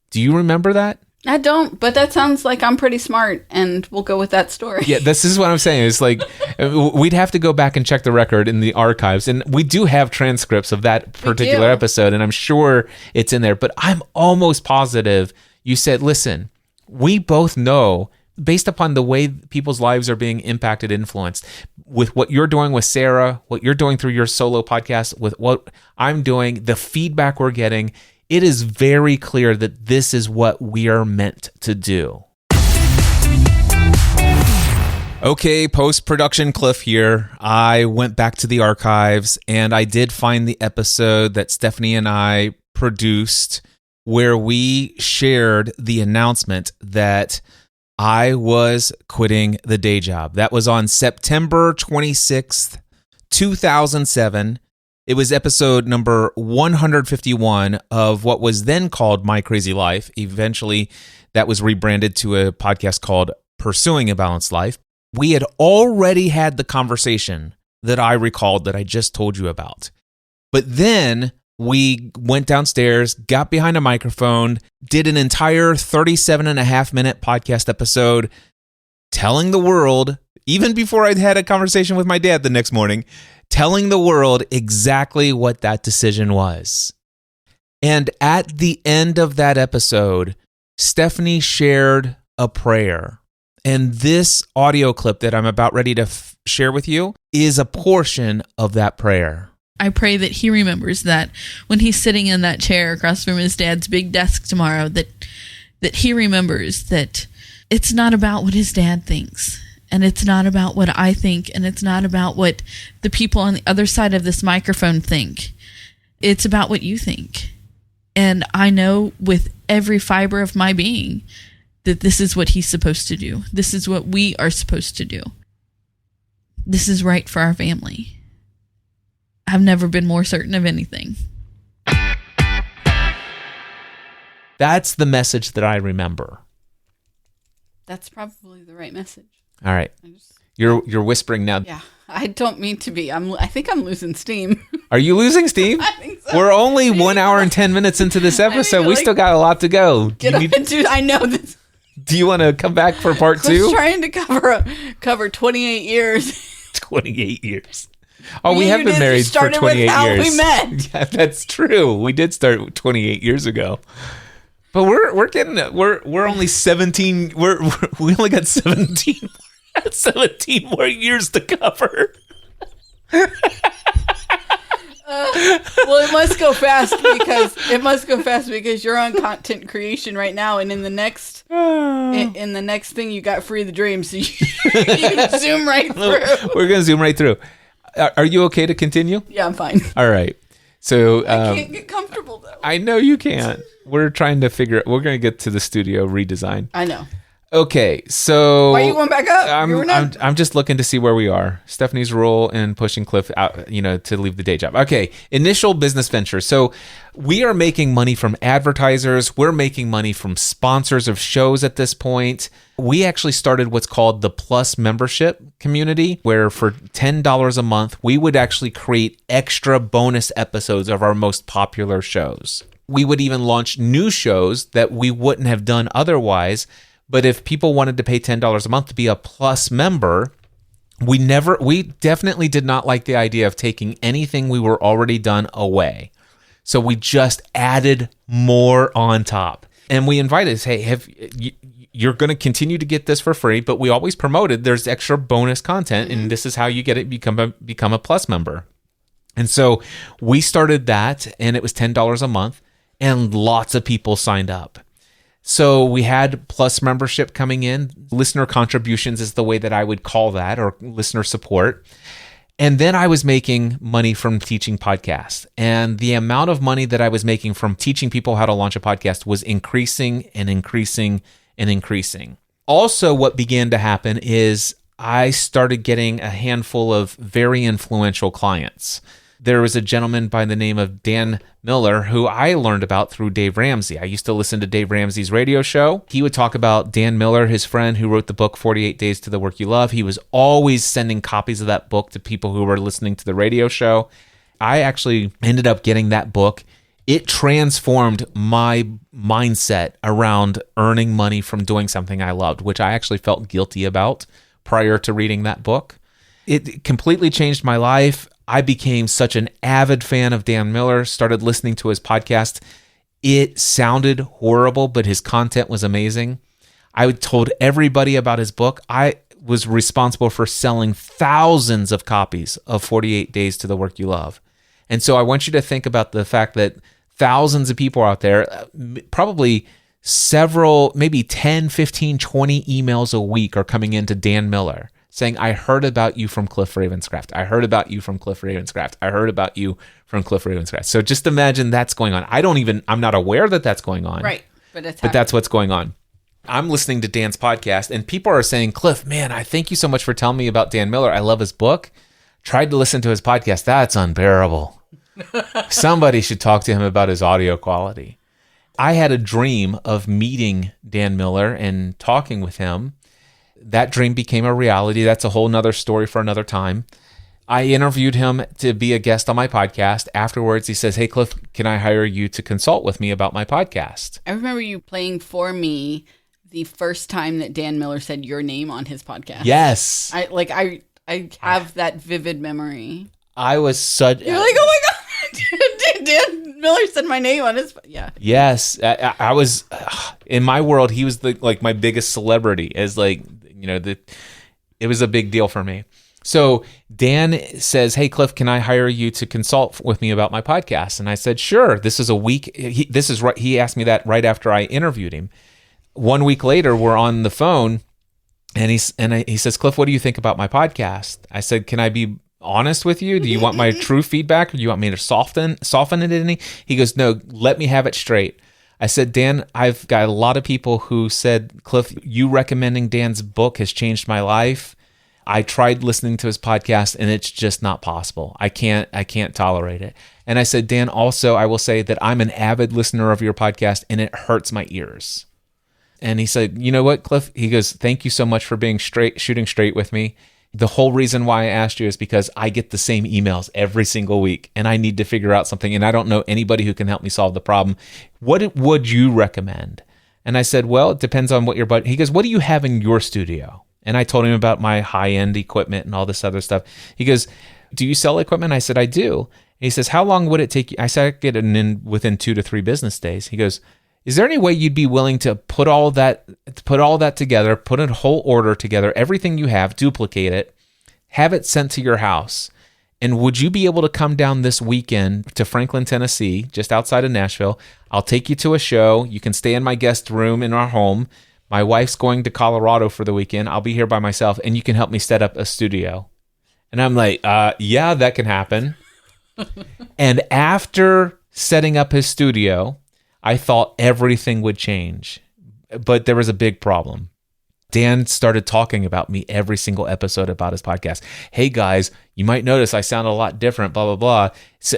Do you remember that? I don't, but that sounds like I'm pretty smart, and we'll go with that story. Yeah, this is what I'm saying. It's like, we'd have to go back and check the record in the archives, and we do have transcripts of that particular episode, and I'm sure it's in there, but I'm almost positive you said, listen, we both know, based upon the way people's lives are being impacted, influenced, with what you're doing with Sarah, what you're doing through your solo podcast, with what I'm doing, the feedback we're getting, it is very clear that this is what we are meant to do. Okay, post-production Cliff here. I went back to the archives and I did find the episode that Stephanie and I produced where we shared the announcement that I was quitting the day job. That was on September 26th, 2007. It was episode number 151 of what was then called My Crazy Life. Eventually, that was rebranded to a podcast called Pursuing a Balanced Life. We had already had the conversation that I recalled that I just told you about. But then we went downstairs, got behind a microphone, did an entire 37.5-minute podcast episode telling the world, even before I'd had a conversation with my dad the next morning, telling the world exactly what that decision was. And at the end of that episode, Stephanie shared a prayer. And this audio clip that I'm about ready to share with you is a portion of that prayer. I pray that he remembers that when he's sitting in that chair across from his dad's big desk tomorrow, that he remembers that it's not about what his dad thinks. And it's not about what I think, and it's not about what the people on the other side of this microphone think. It's about what you think. And I know with every fiber of my being that this is what he's supposed to do. This is what we are supposed to do. This is right for our family. I've never been more certain of anything. That's the message that I remember. That's probably the right message. All right. You're whispering now. Yeah, I don't mean to be. I think I'm losing steam. Are you losing steam? I think so. We're only 1 hour and 10 minutes into this episode. We still got a lot to go. I know this. Do you want to come back for part 2? I was trying to cover 28 years. 28 years. Oh, we have been married for 28 years. We met. Yeah, that's true. We did start 28 years ago. But we're only 17. We only got 17 more years to cover. Well, it must go fast because you're on content creation right now, and in the next thing you got Free the Dream, so you zoom right through. We're gonna zoom right through. Are you okay to continue? Yeah, I'm fine. All right. So I can't get comfortable though. I know you can't. We're trying to figure. We're gonna get to the studio redesign. I know. Okay, so why are you going back up? I'm just looking to see where we are. Stephanie's role in pushing Cliff out, to leave the day job. Okay, initial business venture. So we are making money from advertisers. We're making money from sponsors of shows at this point. We actually started what's called the Plus membership community, where for $10 a month, we would actually create extra bonus episodes of our most popular shows. We would even launch new shows that we wouldn't have done otherwise. But if people wanted to pay $10 a month to be a Plus member, we definitely did not like the idea of taking anything we were already done away. So we just added more on top. And we invited, hey, you're going to continue to get this for free, but we always promoted there's extra bonus content, and this is how you get it, become a Plus member. And so we started that, and it was $10 a month, and lots of people signed up. So we had Plus membership coming in. Listener contributions is the way that I would call that, or listener support. And then I was making money from teaching podcasts. And the amount of money that I was making from teaching people how to launch a podcast was increasing and increasing and increasing. Also, what began to happen is I started getting a handful of very influential clients. There was a gentleman by the name of Dan Miller who I learned about through Dave Ramsey. I used to listen to Dave Ramsey's radio show. He would talk about Dan Miller, his friend who wrote the book 48 Days to the Work You Love. He was always sending copies of that book to people who were listening to the radio show. I actually ended up getting that book. It transformed my mindset around earning money from doing something I loved, which I actually felt guilty about prior to reading that book. It completely changed my life. I became such an avid fan of Dan Miller, started listening to his podcast. It sounded horrible, but his content was amazing. I told everybody about his book. I was responsible for selling thousands of copies of 48 Days to the Work You Love. And so I want you to think about the fact that thousands of people out there, probably several, maybe 10, 15, 20 emails a week are coming into Dan Miller saying, I heard about you from Cliff Ravenscraft. I heard about you from Cliff Ravenscraft. I heard about you from Cliff Ravenscraft. So just imagine that's going on. I'm not aware that that's going on. Right. But that's what's going on. I'm listening to Dan's podcast and people are saying, Cliff, man, I thank you so much for telling me about Dan Miller. I love his book. Tried to listen to his podcast. That's unbearable. Somebody should talk to him about his audio quality. I had a dream of meeting Dan Miller and talking with him. That dream became a reality. That's a whole nother story for another time. I interviewed him to be a guest on my podcast. Afterwards, he says, hey, Cliff, can I hire you to consult with me about my podcast? I remember you playing for me the first time that Dan Miller said your name on his podcast. Yes. I have that vivid memory. I was such... You're like, oh my God. Dan Miller said my name on his... Yeah. Yes. I was... In my world, he was my biggest celebrity. As it was a big deal for me. So Dan says, hey, Cliff, can I hire you to consult with me about my podcast? And I said, sure. This is a week. He asked me that right after I interviewed him. 1 week later, we're on the phone and he says, Cliff, what do you think about my podcast? I said, can I be honest with you? Do you want my true feedback or do you want me to soften it any? He goes, no, let me have it straight. I said, Dan, I've got a lot of people who said, Cliff, you recommending Dan's book has changed my life. I tried listening to his podcast and it's just not possible. I can't tolerate it. And I said, Dan, also, I will say that I'm an avid listener of your podcast and it hurts my ears. And he said, you know what, Cliff? He goes, thank you so much for being shooting straight with me. The whole reason why I asked you is because I get the same emails every single week and I need to figure out something and I don't know anybody who can help me solve the problem. What would you recommend? And I said, well, it depends on what your budget. He goes, what do you have in your studio? And I told him about my high-end equipment and all this other stuff. He goes, do you sell equipment? I said, I do. And he says, how long would it take you? I said, I get it in within 2 to 3 business days. He goes, Is there any way you'd be willing to put all that together, put a whole order together, everything you have, duplicate it, have it sent to your house? And would you be able to come down this weekend to Franklin, Tennessee, just outside of Nashville? I'll take you to a show. You can stay in my guest room in our home. My wife's going to Colorado for the weekend. I'll be here by myself, and you can help me set up a studio. And I'm like, yeah, that can happen. And after setting up his studio, I thought everything would change. But there was a big problem. Dan started talking about me every single episode about his podcast. Hey guys, you might notice I sound a lot different, blah, blah, blah. So,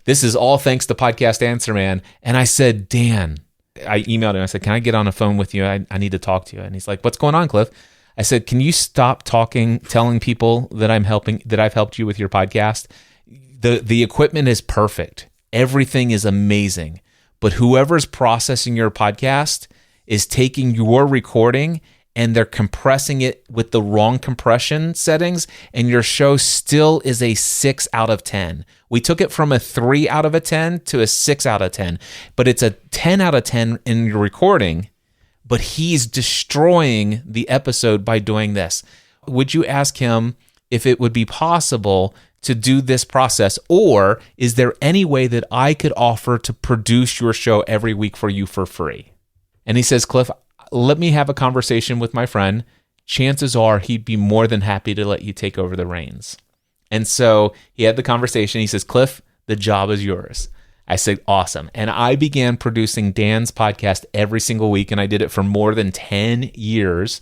this is all thanks to Podcast Answer Man. And I said, Dan, I emailed him. I said, can I get on the phone with you? I need to talk to you. And he's like, what's going on, Cliff? I said, can you stop telling people that I've helped you with your podcast? The equipment is perfect. Everything is amazing. But whoever's processing your podcast is taking your recording and they're compressing it with the wrong compression settings, and your show still is a 6 out of 10. We took it from a 3 out of a 10 to a 6 out of 10, but it's a 10 out of 10 in your recording, but he's destroying the episode by doing this. Would you ask him if it would be possible to do this process, or is there any way that I could offer to produce your show every week for you for free? And he says, Cliff, let me have a conversation with my friend. Chances are he'd be more than happy to let you take over the reins. And so he had the conversation. He says, Cliff, the job is yours. I said, awesome. And I began producing Dan's podcast every single week, and I did it for more than 10 years.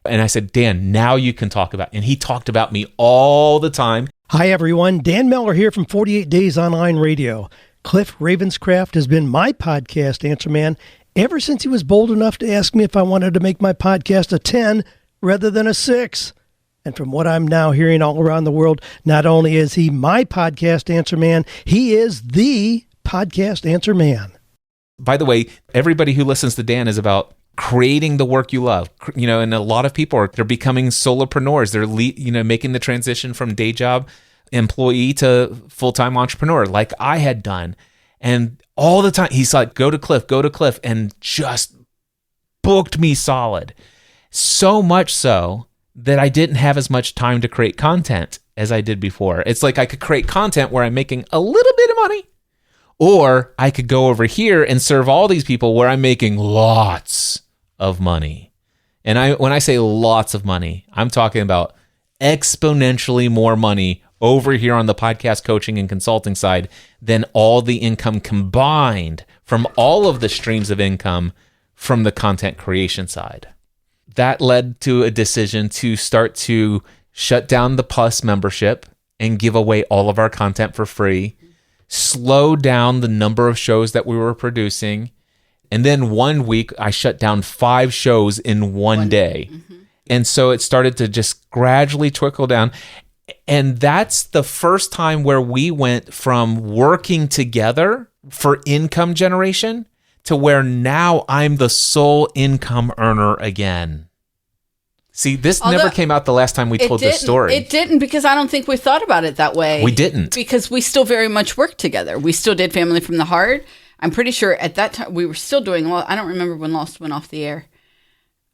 And I said, Dan, now you can talk about it. And he talked about me all the time. Hi, everyone. Dan Mellor here from 48 Days Online Radio. Cliff Ravenscraft has been my podcast answer man ever since he was bold enough to ask me if I wanted to make my podcast a 10 rather than a 6. And from what I'm now hearing all around the world, not only is he my podcast answer man, he is the podcast answer man. By the way, everybody who listens to Dan is about creating the work you love, and a lot of people they're becoming solopreneurs. They're making the transition from day job employee to full-time entrepreneur like I had done. And all the time he's like, go to Cliff, and just booked me solid. So much so that I didn't have as much time to create content as I did before. It's like I could create content where I'm making a little bit of money, or I could go over here and serve all these people where I'm making lots of money. And when I say lots of money, I'm talking about exponentially more money over here on the podcast coaching and consulting side than all the income combined from all of the streams of income from the content creation side. That led to a decision to start to shut down the Plus membership and give away all of our content for free, slow down the number of shows that we were producing. And then one week I shut down 5 shows in one day. Mm-hmm. And so it started to just gradually trickle down. And that's the first time where we went from working together for income generation to where now I'm the sole income earner again. See, this never came out the last time we told this story. It didn't, because I don't think we thought about it that way. We didn't. Because we still very much worked together. We still did Family from the Heart. I'm pretty sure at that time we were still doing, I don't remember when Lost went off the air.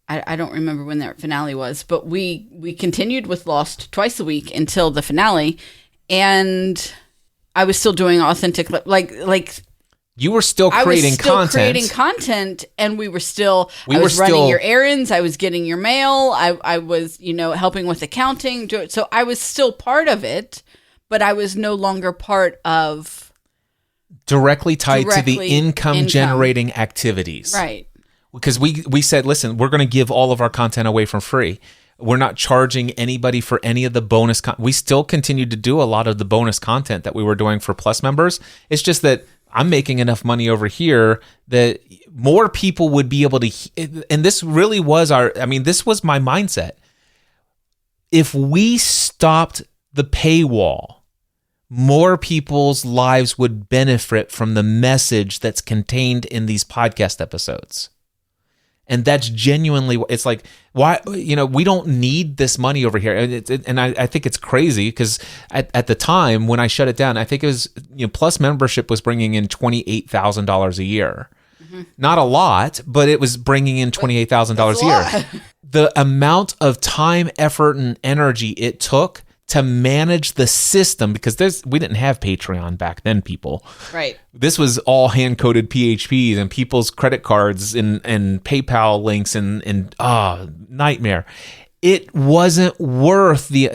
I don't remember when their finale was, but we continued with Lost twice a week until the finale, and I was still doing authentic, like you were still creating content. I was still creating content, and I was running your errands, I was getting your mail, I was, helping with accounting, so I was still part of it, but I was no longer part of directly tied to the income generating activities. Right. Because we said, listen, we're going to give all of our content away for free. We're not charging anybody for any of the bonus. We still continued to do a lot of the bonus content that we were doing for Plus members. It's just that I'm making enough money over here that more people would be able to. And this really was this was my mindset. If we stopped the paywall, more people's lives would benefit from the message that's contained in these podcast episodes. And that's genuinely, it's like, why, we don't need this money over here. And I think it's crazy because at the time when I shut it down, I think it was, Plus membership was bringing in $28,000 a year. Mm-hmm. Not a lot, but it was bringing in $28,000 a year. The amount of time, effort, and energy it took to manage the system, because we didn't have Patreon back then, people. Right. This was all hand-coded PHPs and people's credit cards and PayPal links and nightmare. It wasn't worth the.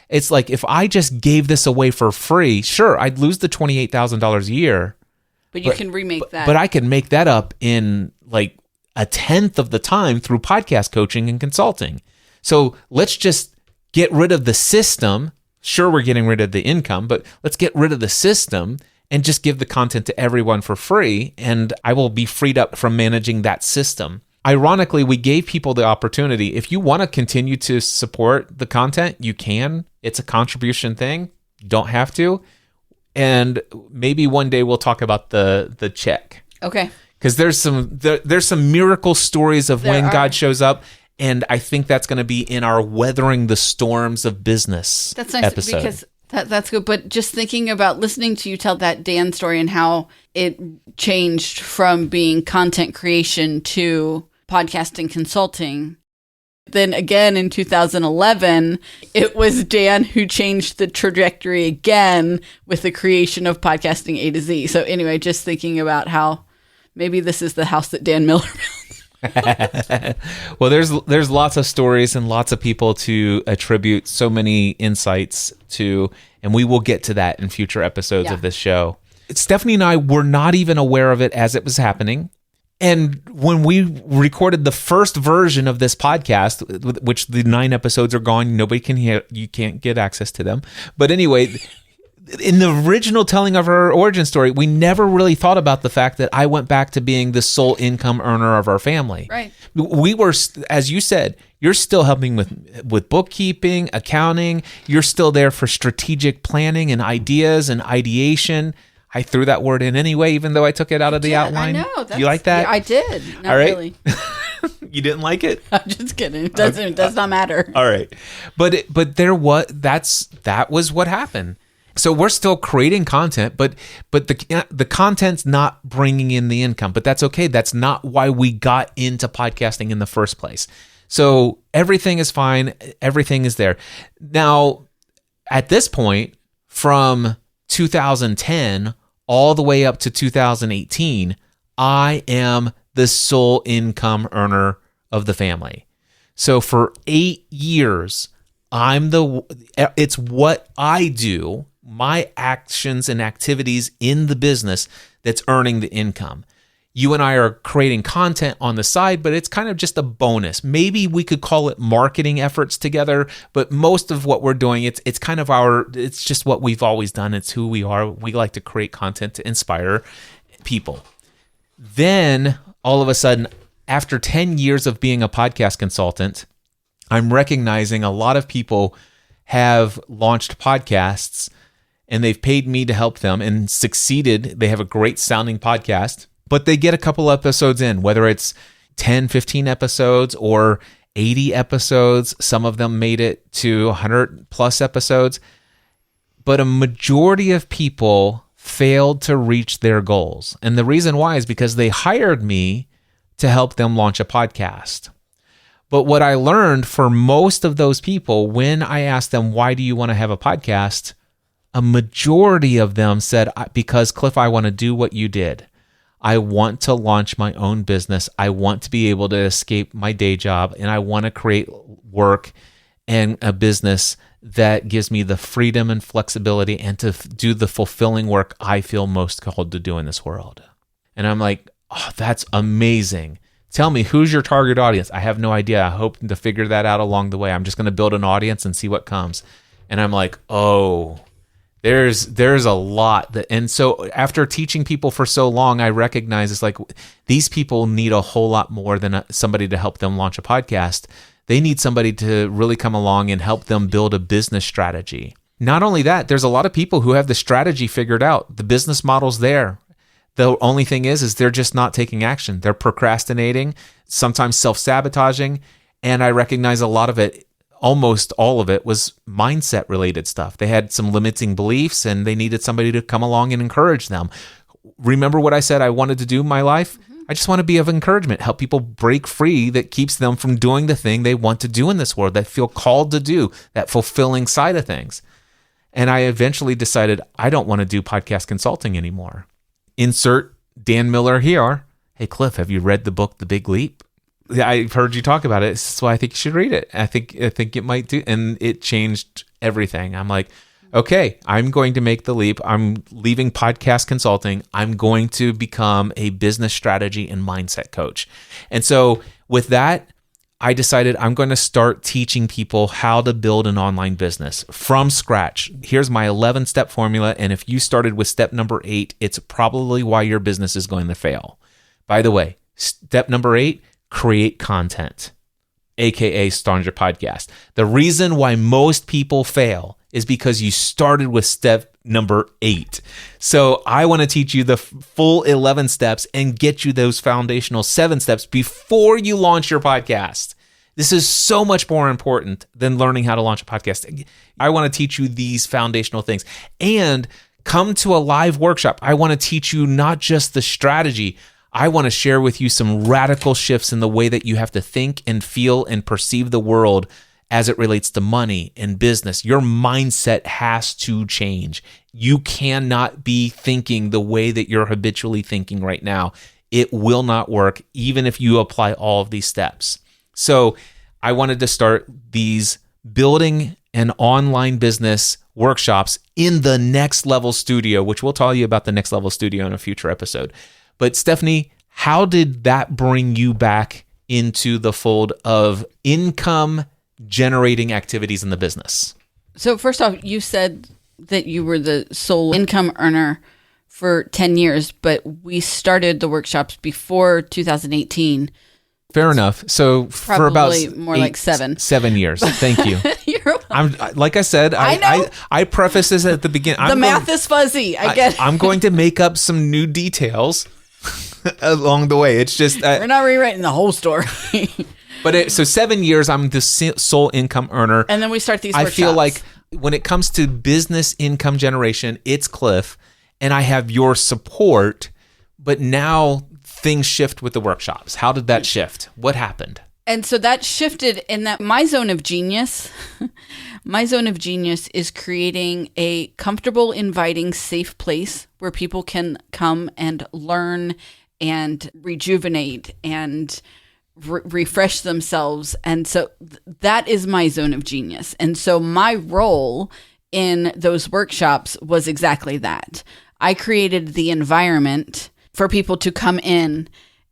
It's like, if I just gave this away for free, sure, I'd lose the $28,000 a year. But you can remake that. But I can make that up in like a tenth of the time through podcast coaching and consulting. So let's just get rid of the system. Sure, we're getting rid of the income, but let's get rid of the system and just give the content to everyone for free. And I will be freed up from managing that system. Ironically, we gave people the opportunity. If you want to continue to support the content, you can. It's a contribution thing. You don't have to. And maybe one day we'll talk about the check. Okay. Because there's some miracle stories of when God shows up. And I think that's going to be in our Weathering the Storms of Business That's nice episode. Because that's good. But just thinking about listening to you tell that Dan story and how it changed from being content creation to podcasting consulting. Then again in 2011, it was Dan who changed the trajectory again with the creation of Podcasting A to Z. So anyway, just thinking about how maybe this is the house that Dan Miller built. Well, there's lots of stories and lots of people to attribute so many insights to, and we will get to that in future episodes of this show. Stephanie and I were not even aware of it as it was happening. And when we recorded the first version of this podcast, which the 9 episodes are gone, nobody can hear, you can't get access to them. But anyway, in the original telling of our origin story, we never really thought about the fact that I went back to being the sole income earner of our family. Right. We were, as you said, you're still helping with bookkeeping, accounting. You're still there for strategic planning and ideas and ideation. I threw that word in anyway, even though I took it out of the outline. I know. Do you like that? Yeah, I did. Not All right. really. You didn't like it? I'm just kidding. It does not matter. All right. But that was what happened. So we're still creating content, but the content's not bringing in the income. But that's okay. That's not why we got into podcasting in the first place. So everything is fine. Everything is there. Now, at this point, from 2010 all the way up to 2018, I am the sole income earner of the family. So for 8 years, it's what I do, my actions and activities in the business that's earning the income. You and I are creating content on the side, but it's kind of just a bonus. Maybe we could call it marketing efforts together, but most of what we're doing, it's kind of it's just what we've always done. It's who we are. We like to create content to inspire people. Then all of a sudden, after 10 years of being a podcast consultant, I'm recognizing a lot of people have launched podcasts and they've paid me to help them and succeeded. They have a great sounding podcast, but they get a couple episodes in, whether it's 10, 15 episodes or 80 episodes. Some of them made it to 100 plus episodes, but a majority of people failed to reach their goals. And the reason why is because they hired me to help them launch a podcast. But what I learned for most of those people, when I asked them, why do you want to have a podcast? A majority of them said, because Cliff, I want to do what you did. I want to launch my own business. I want to be able to escape my day job, and I want to create work and a business that gives me the freedom and flexibility and to do the fulfilling work I feel most called to do in this world. And I'm like, oh, that's amazing. Tell me, who's your target audience? I have no idea. I hope to figure that out along the way. I'm just going to build an audience and see what comes. And I'm like, oh, there's a lot that, and so after teaching people for so long, I recognize it's like these people need a whole lot more than somebody to help them launch a podcast. They need somebody to really come along and help them build a business strategy. Not only that, there's a lot of people who have the strategy figured out. The business model's there. The only thing is they're just not taking action. They're procrastinating, sometimes self-sabotaging, and I recognize a lot of it, almost all of it, was mindset related stuff. They had some limiting beliefs and they needed somebody to come along and encourage them. Remember what I said I wanted to do in my life? I just want to be of encouragement, help people break free that keeps them from doing the thing they want to do in this world, that feel called to do, that fulfilling side of things. And I eventually decided I don't want to do podcast consulting anymore. Insert Dan Miller here. Hey, Cliff, have you read the book, The Big Leap? I've heard you talk about it, so I think you should read it. I think it might do, and it changed everything. I'm like, okay, I'm going to make the leap. I'm leaving podcast consulting. I'm going to become a business strategy and mindset coach. And so with that, I decided I'm going to start teaching people how to build an online business from scratch. Here's my 11-step formula, and if you started with step number 8, it's probably why your business is going to fail. By the way, step number 8, create content, aka start your podcast. The reason why most people fail is because you started with step number 8. So I want to teach you the full 11 steps and get you those foundational 7 steps before you launch your podcast. This is so much more important than learning how to launch a podcast. I want to teach you these foundational things. And come to a live workshop. I want to teach you not just the strategy. I want to share with you some radical shifts in the way that you have to think and feel and perceive the world as it relates to money and business. Your mindset has to change. You cannot be thinking the way that you're habitually thinking right now. It will not work, even if you apply all of these steps. So I wanted to start these building an online business workshops in the Next Level Studio, which we'll tell you about the Next Level Studio in a future episode. But Stephanie, how did that bring you back into the fold of income generating activities in the business? So first off, you said that you were the sole income earner for 10 years, but we started the workshops before 2018. Fair enough. So for about more like 7 years. Thank you. Like I said, I preface this at the beginning. The math is fuzzy. I get it. I'm going to make up some new details along the way. It's just we're not rewriting the whole story. But so 7 years, I'm the sole income earner. And then we start these workshops. I feel like when it comes to business income generation, it's Cliff, and I have your support. But now things shift with the workshops. How did that shift? What happened? And so that shifted in that my zone of genius is creating a comfortable, inviting, safe place where people can come and learn and rejuvenate and refresh themselves. And so that is my zone of genius. And so my role in those workshops was exactly that. I created the environment for people to come in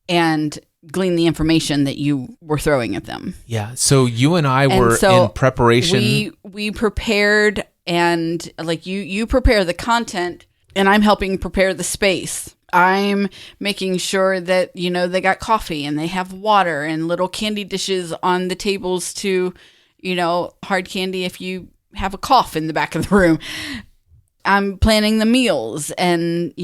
and glean the information that you were throwing at them. Yeah. So you and I were in preparation. We prepared, and like you prepare the content, and I'm helping prepare the space. I'm making sure that, they got coffee and they have water and little candy dishes on the tables to, hard candy if you have a cough in the back of the room. I'm planning the meals, and,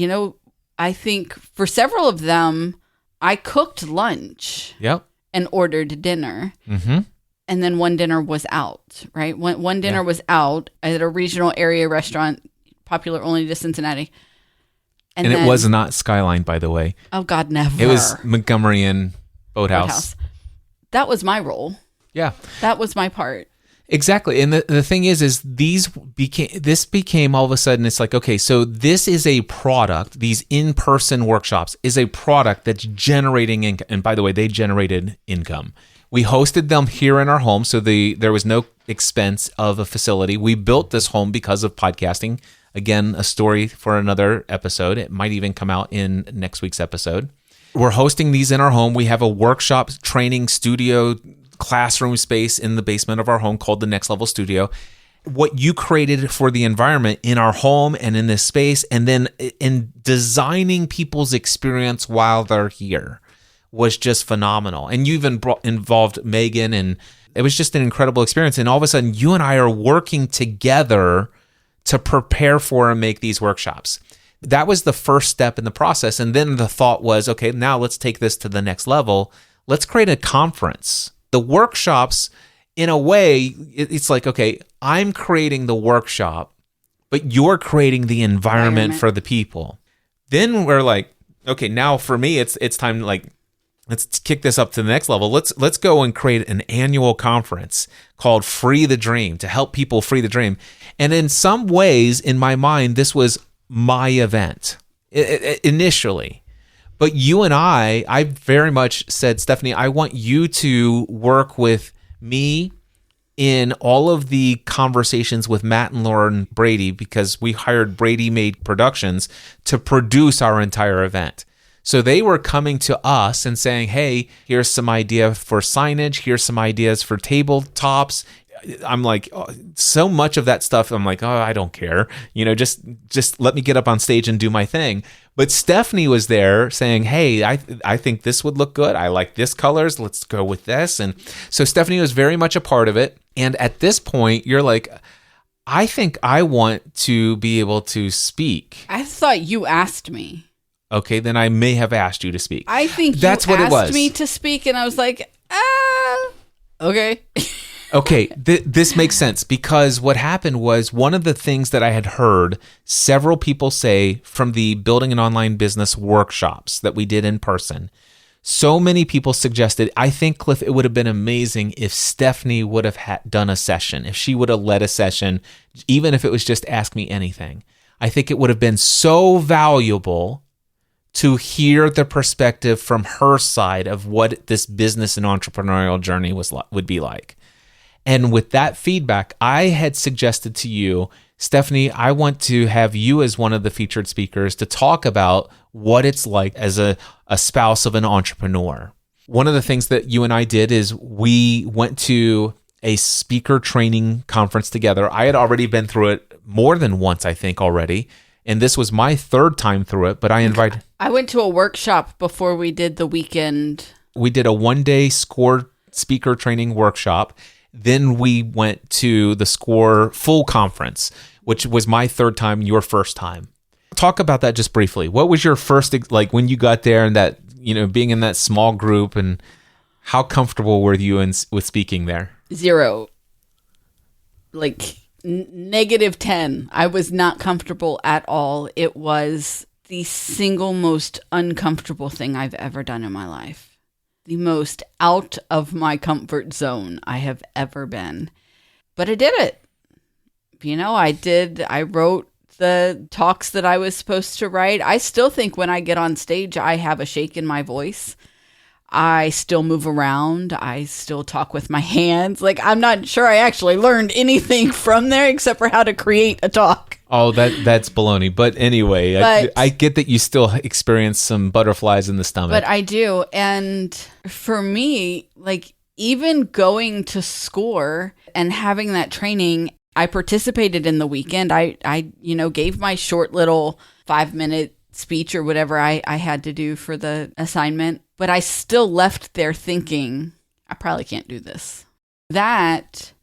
I think for several of them, I cooked lunch. Yep. And ordered dinner. Mm-hmm. And then one dinner was out, right? One dinner was out at a regional area restaurant, popular only to Cincinnati. And it was not Skyline, by the way. Oh, God, never. It was Montgomery and Boathouse. That was my role. Yeah. That was my part. Exactly. And the thing is this became all of a sudden, it's like, okay, so this is a product. These in-person workshops is a product that's generating income. And by the way, they generated income. We hosted them here in our home, so there was no expense of a facility. We built this home because of podcasting. Again, a story for another episode. It might even come out in next week's episode. We're hosting these in our home. We have a workshop training studio classroom space in the basement of our home called the Next Level Studio. What you created for the environment in our home and in this space, and then in designing people's experience while they're here, was just phenomenal. And you even involved Megan, and it was just an incredible experience. And all of a sudden, you and I are working together to prepare for and make these workshops. That was the first step in the process. And then the thought was, okay, now let's take this to the next level. Let's create a conference. The workshops, in a way, it's like, okay, I'm creating the workshop, but you're creating the environment for the people. Then we're like, okay, now for me, it's time to let's kick this up to the next level. Let's go and create an annual conference called Free the Dream to help people free the dream. And in some ways, in my mind, this was my event initially. But you and I very much said, Stephanie, I want you to work with me in all of the conversations with Matt and Lauren Brady, because we hired Brady Made Productions to produce our entire event. So they were coming to us and saying, hey, here's some idea for signage. Here's some ideas for tabletops. I'm like, oh, so much of that stuff. I'm like, oh, I don't care. Just let me get up on stage and do my thing. But Stephanie was there saying, hey, I think this would look good. I like this colors. Let's go with this. And so Stephanie was very much a part of it. And at this point, you're like, I think I want to be able to speak. I thought you asked me. Okay, then I may have asked you to speak. I think that's you what asked it was. Me to speak, and I was like, okay. Okay, this makes sense, because what happened was one of the things that I had heard several people say from the Building an Online Business workshops that we did in person. So many people suggested, I think, Cliff, it would have been amazing if Stephanie would have done a session, if she would have led a session, even if it was just Ask Me Anything. I think it would have been so valuable to hear the perspective from her side of what this business and entrepreneurial journey would be like. And with that feedback, I had suggested to you, Stephanie, I want to have you as one of the featured speakers to talk about what it's like as a spouse of an entrepreneur. One of the things that you and I did is we went to a speaker training conference together. I had already been through it more than once, I think, already. And this was my third time through it, but I went to a workshop before we did the weekend. We did a one-day SCORE speaker training workshop. Then we went to the SCORE full conference, which was my third time, your first time. Talk about that just briefly. What was your first, like when you got there and that, being in that small group, and how comfortable were you with speaking there? 0. Negative 10. I was not comfortable at all. It was the single most uncomfortable thing I've ever done in my life. The most out of my comfort zone I have ever been. But I did it. I wrote the talks that I was supposed to write. I still think when I get on stage, I have a shake in my voice. I still move around. I still talk with my hands. I'm not sure I actually learned anything from there except for how to create a talk. Oh, that's baloney. But anyway, I get that you still experience some butterflies in the stomach. But I do. And for me, even going to SCORE and having that training, I participated in the weekend. I gave my short little 5-minute speech or whatever I had to do for the assignment. But I still left there thinking, I probably can't do this. That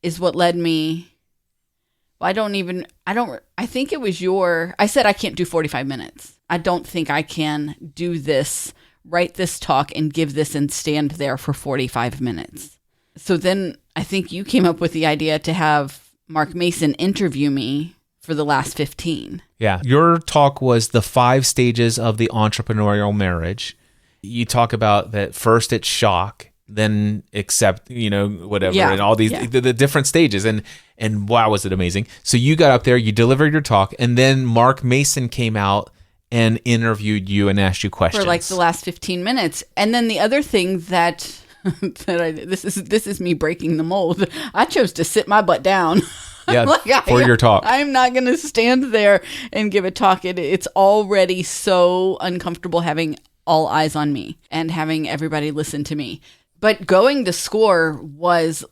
is what led me. I think it was I said I can't do 45 minutes. I don't think I can do this, write this talk and give this and stand there for 45 minutes. So then I think you came up with the idea to have Mark Mason interview me for the last 15. Yeah. Your talk was the 5 stages of the entrepreneurial marriage. You talk about that first it's shock, then accept, whatever, and all these the different stages, and wow, was it amazing. So you got up there, you delivered your talk, and then Mark Mason came out and interviewed you and asked you questions for the last 15 minutes. And then the other thing that this is me breaking the mold. I chose to sit my butt down. Yeah, for your talk. I'm not going to stand there and give a talk. It's already so uncomfortable having all eyes on me and having everybody listen to me. But going to SCORE was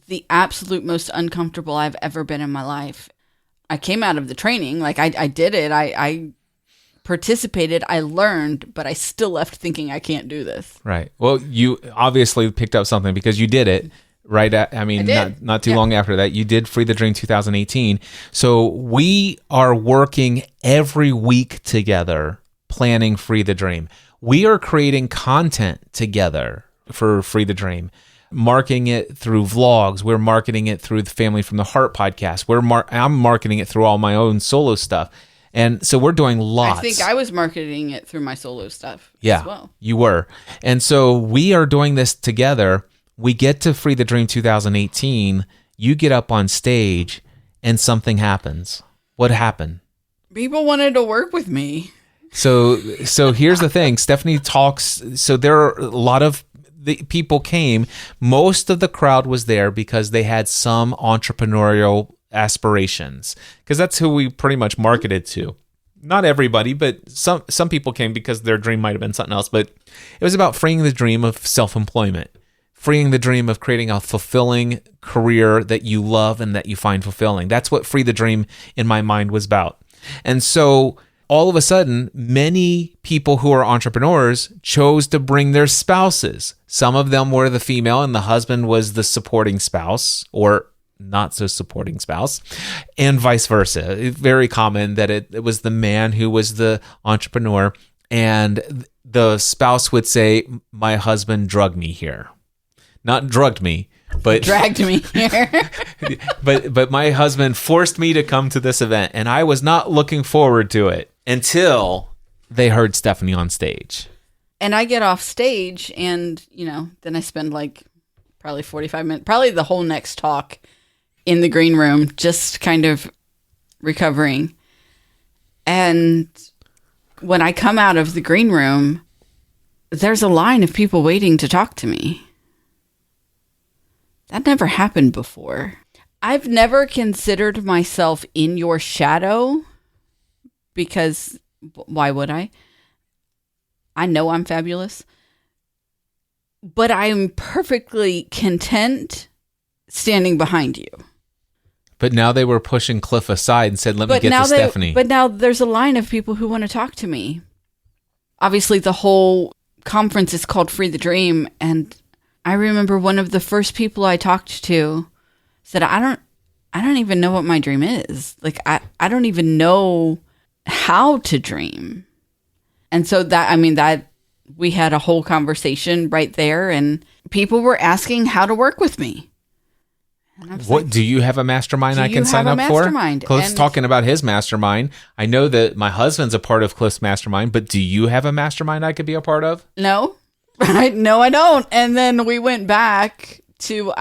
the absolute most uncomfortable I've ever been in my life. I came out of the training, I did it. I participated, I learned, but I still left thinking I can't do this. Right. Well, you obviously picked up something because you did it. Right. Not too long after that, you did Free the Dream 2018. So we are working every week together planning Free the Dream. We are creating content together for Free the Dream, marketing it through vlogs. We're marketing it through the Family from the Heart podcast. I'm marketing it through all my own solo stuff. And so we're doing lots. I think I was marketing it through my solo stuff as well. You were. And so we are doing this together. We get to Free the Dream 2018. You get up on stage and something happens. What happened? People wanted to work with me. So here's the thing. Stephanie talks. So there are a lot of the people came. Most of the crowd was there because they had some entrepreneurial aspirations, because that's who we pretty much marketed to. Not everybody, but some people came because their dream might have been something else. But it was about freeing the dream of self-employment, freeing the dream of creating a fulfilling career that you love and that you find fulfilling. That's what Free the Dream in my mind was about. And so all of a sudden, many people who are entrepreneurs chose to bring their spouses. Some of them were the female and the husband was the supporting spouse or not so supporting spouse, and vice versa. It's very common that it was the man who was the entrepreneur and the spouse would say, my husband drugged me here. Not drugged me, but dragged me here. but my husband forced me to come to this event, and I was not looking forward to it until they heard Stephanie on stage. And I get off stage, and then I spend like probably 45 minutes, probably the whole next talk in the green room, just kind of recovering. And when I come out of the green room, there's a line of people waiting to talk to me. That never happened before. I've never considered myself in your shadow because why would I? I know I'm fabulous, but I'm perfectly content standing behind you. But now they were pushing Cliff aside and said, let me get to Stephanie. But now there's a line of people who want to talk to me. Obviously, the whole conference is called Free the Dream. And I remember one of the first people I talked to said, I don't even know what my dream is. Like, I don't even know how to dream. And so that we had a whole conversation right there, and people were asking how to work with me. What do you have a mastermind I can sign up for? Cliff's talking about his mastermind. I know that my husband's a part of Cliff's mastermind, but do you have a mastermind I could be a part of? No, no, I don't. And then we went back to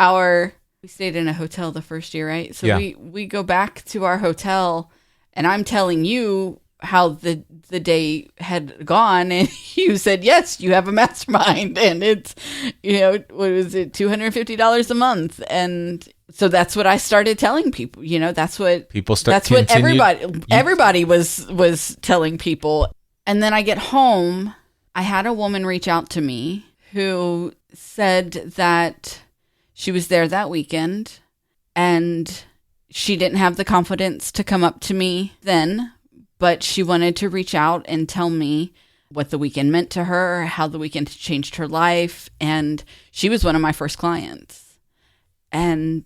we stayed in a hotel the first year, right? So yeah. we go back to our hotel, and I'm telling you how the day had gone, and you said, yes, you have a mastermind, and it's, what was it, $250 a month. And so that's what I started telling people, that's what everybody was telling people. And then I get home, I had a woman reach out to me who said that she was there that weekend and she didn't have the confidence to come up to me then, but she wanted to reach out and tell me what the weekend meant to her, how the weekend changed her life. And she was one of my first clients. And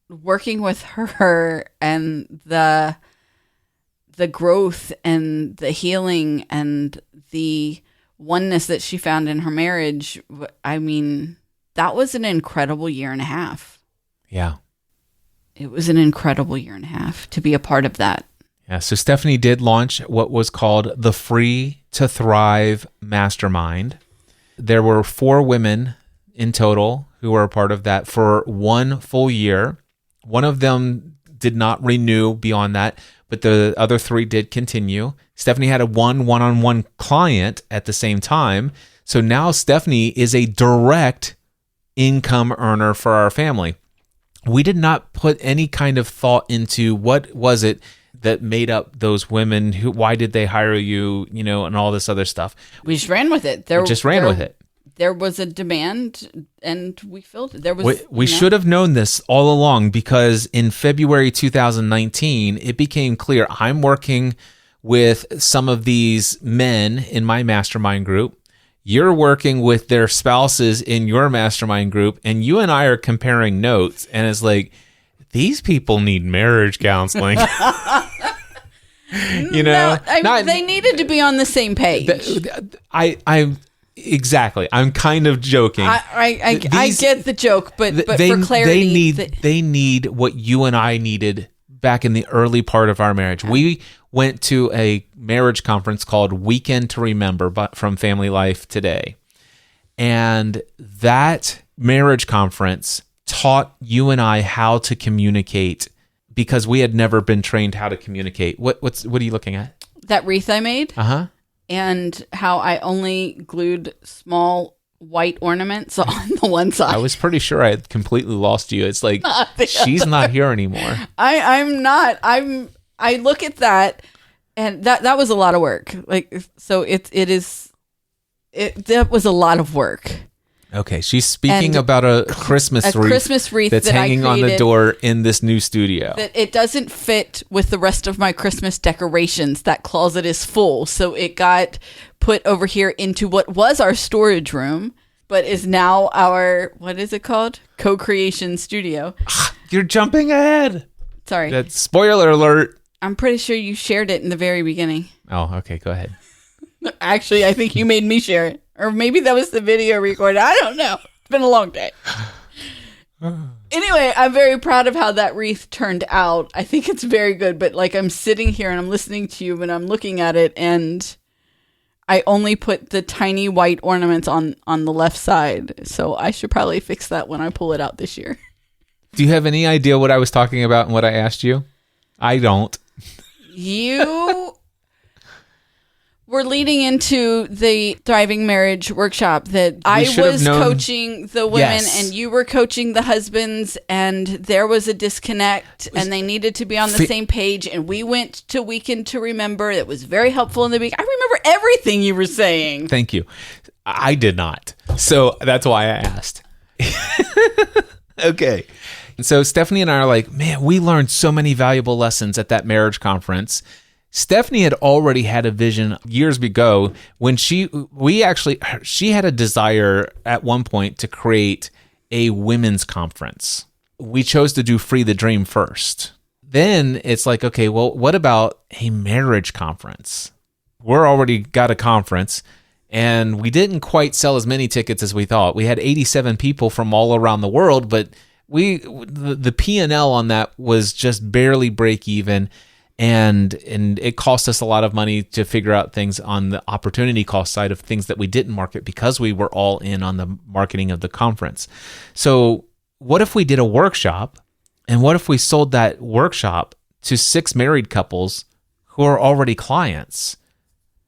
working with her and the growth and the healing and the oneness that she found in her marriage, that was an incredible year and a half. Yeah. It was an incredible year and a half to be a part of that. Yeah, so Stephanie did launch what was called the Free to Thrive Mastermind. There were 4 women in total who were a part of that for 1 full year. One of them did not renew beyond that, but the other 3 did continue. Stephanie had a one-on-one client at the same time. So now Stephanie is a direct income earner for our family. We did not put any kind of thought into what was it that made up those women, why did they hire you, and all this other stuff. We just ran with it. There was a demand, and we filled it. We should have known this all along, because in February 2019, it became clear I'm working with some of these men in my mastermind group. You're working with their spouses in your mastermind group, and you and I are comparing notes, and it's like, these people need marriage counseling. They needed to be on the same page. Exactly. I'm kind of joking. I get the joke, but for clarity, they need what you and I needed back in the early part of our marriage. We went to a marriage conference called Weekend to Remember from Family Life Today. And that marriage conference taught you and I how to communicate because we had never been trained how to communicate. What are you looking at? That wreath I made. Uh-huh. And how I only glued small white ornaments on the one side. I was pretty sure I had completely lost you. It's like, she's not here anymore. I'm not. I look at that, and that was a lot of work. Like, so that was a lot of work. Okay, she's speaking about a Christmas wreath that's hanging on the door in this new studio. That it doesn't fit with the rest of my Christmas decorations. That closet is full, so it got put over here into what was our storage room, but is now our, what is it called? Co-creation studio. You're jumping ahead. Sorry. That's spoiler alert. I'm pretty sure you shared it in the very beginning. Oh, okay, go ahead. Actually, I think you made me share it. Or maybe that was the video recorded. I don't know. It's been a long day. Anyway, I'm very proud of how that wreath turned out. I think it's very good. But like, I'm sitting here and I'm listening to you and I'm looking at it, and I only put the tiny white ornaments on the left side. So I should probably fix that when I pull it out this year. Do you have any idea what I was talking about and what I asked you? I don't. You were leading into the Thriving Marriage workshop that I was coaching the women, and you were coaching the husbands, and there was a disconnect, and they needed to be on the same page, and we went to Weekend to Remember. It was very helpful in the week. I remember everything you were saying. Thank you. I did not. So that's why I asked. Okay. So Stephanie and I are like, man, we learned so many valuable lessons at that marriage conference. Stephanie had already had a vision years ago when she had a desire at one point to create a women's conference. We chose to do Free the Dream first. Then it's like, okay, well, what about a marriage conference? We're already got a conference, and we didn't quite sell as many tickets as we thought. We had 87 people from all around the world, but the P&L on that was just barely break even. And it cost us a lot of money to figure out things on the opportunity cost side of things that we didn't market because we were all in on the marketing of the conference. So what if we did a workshop, and what if we sold that workshop to 6 married couples who are already clients?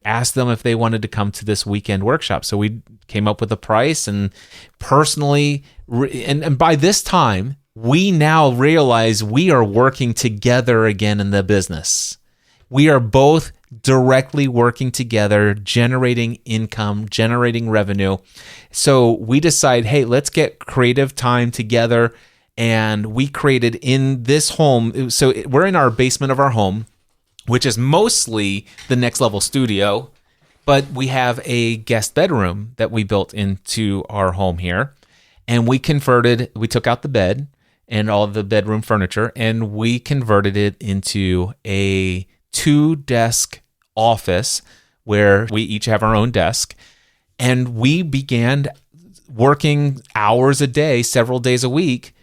Asked them if they wanted to come to this weekend workshop. So we came up with a price, and personally, and by this time, we now realize we are working together again in the business. We are both directly working together, generating income, generating revenue. So we decide, hey, let's get creative time together. And we created in this home. So we're in our basement of our home, which is mostly the Next Level studio, but we have a guest bedroom that we built into our home here. And we took out the bed and all of the bedroom furniture, and we converted it into a 2-desk office where we each have our own desk. And we began working hours a day, several days a week,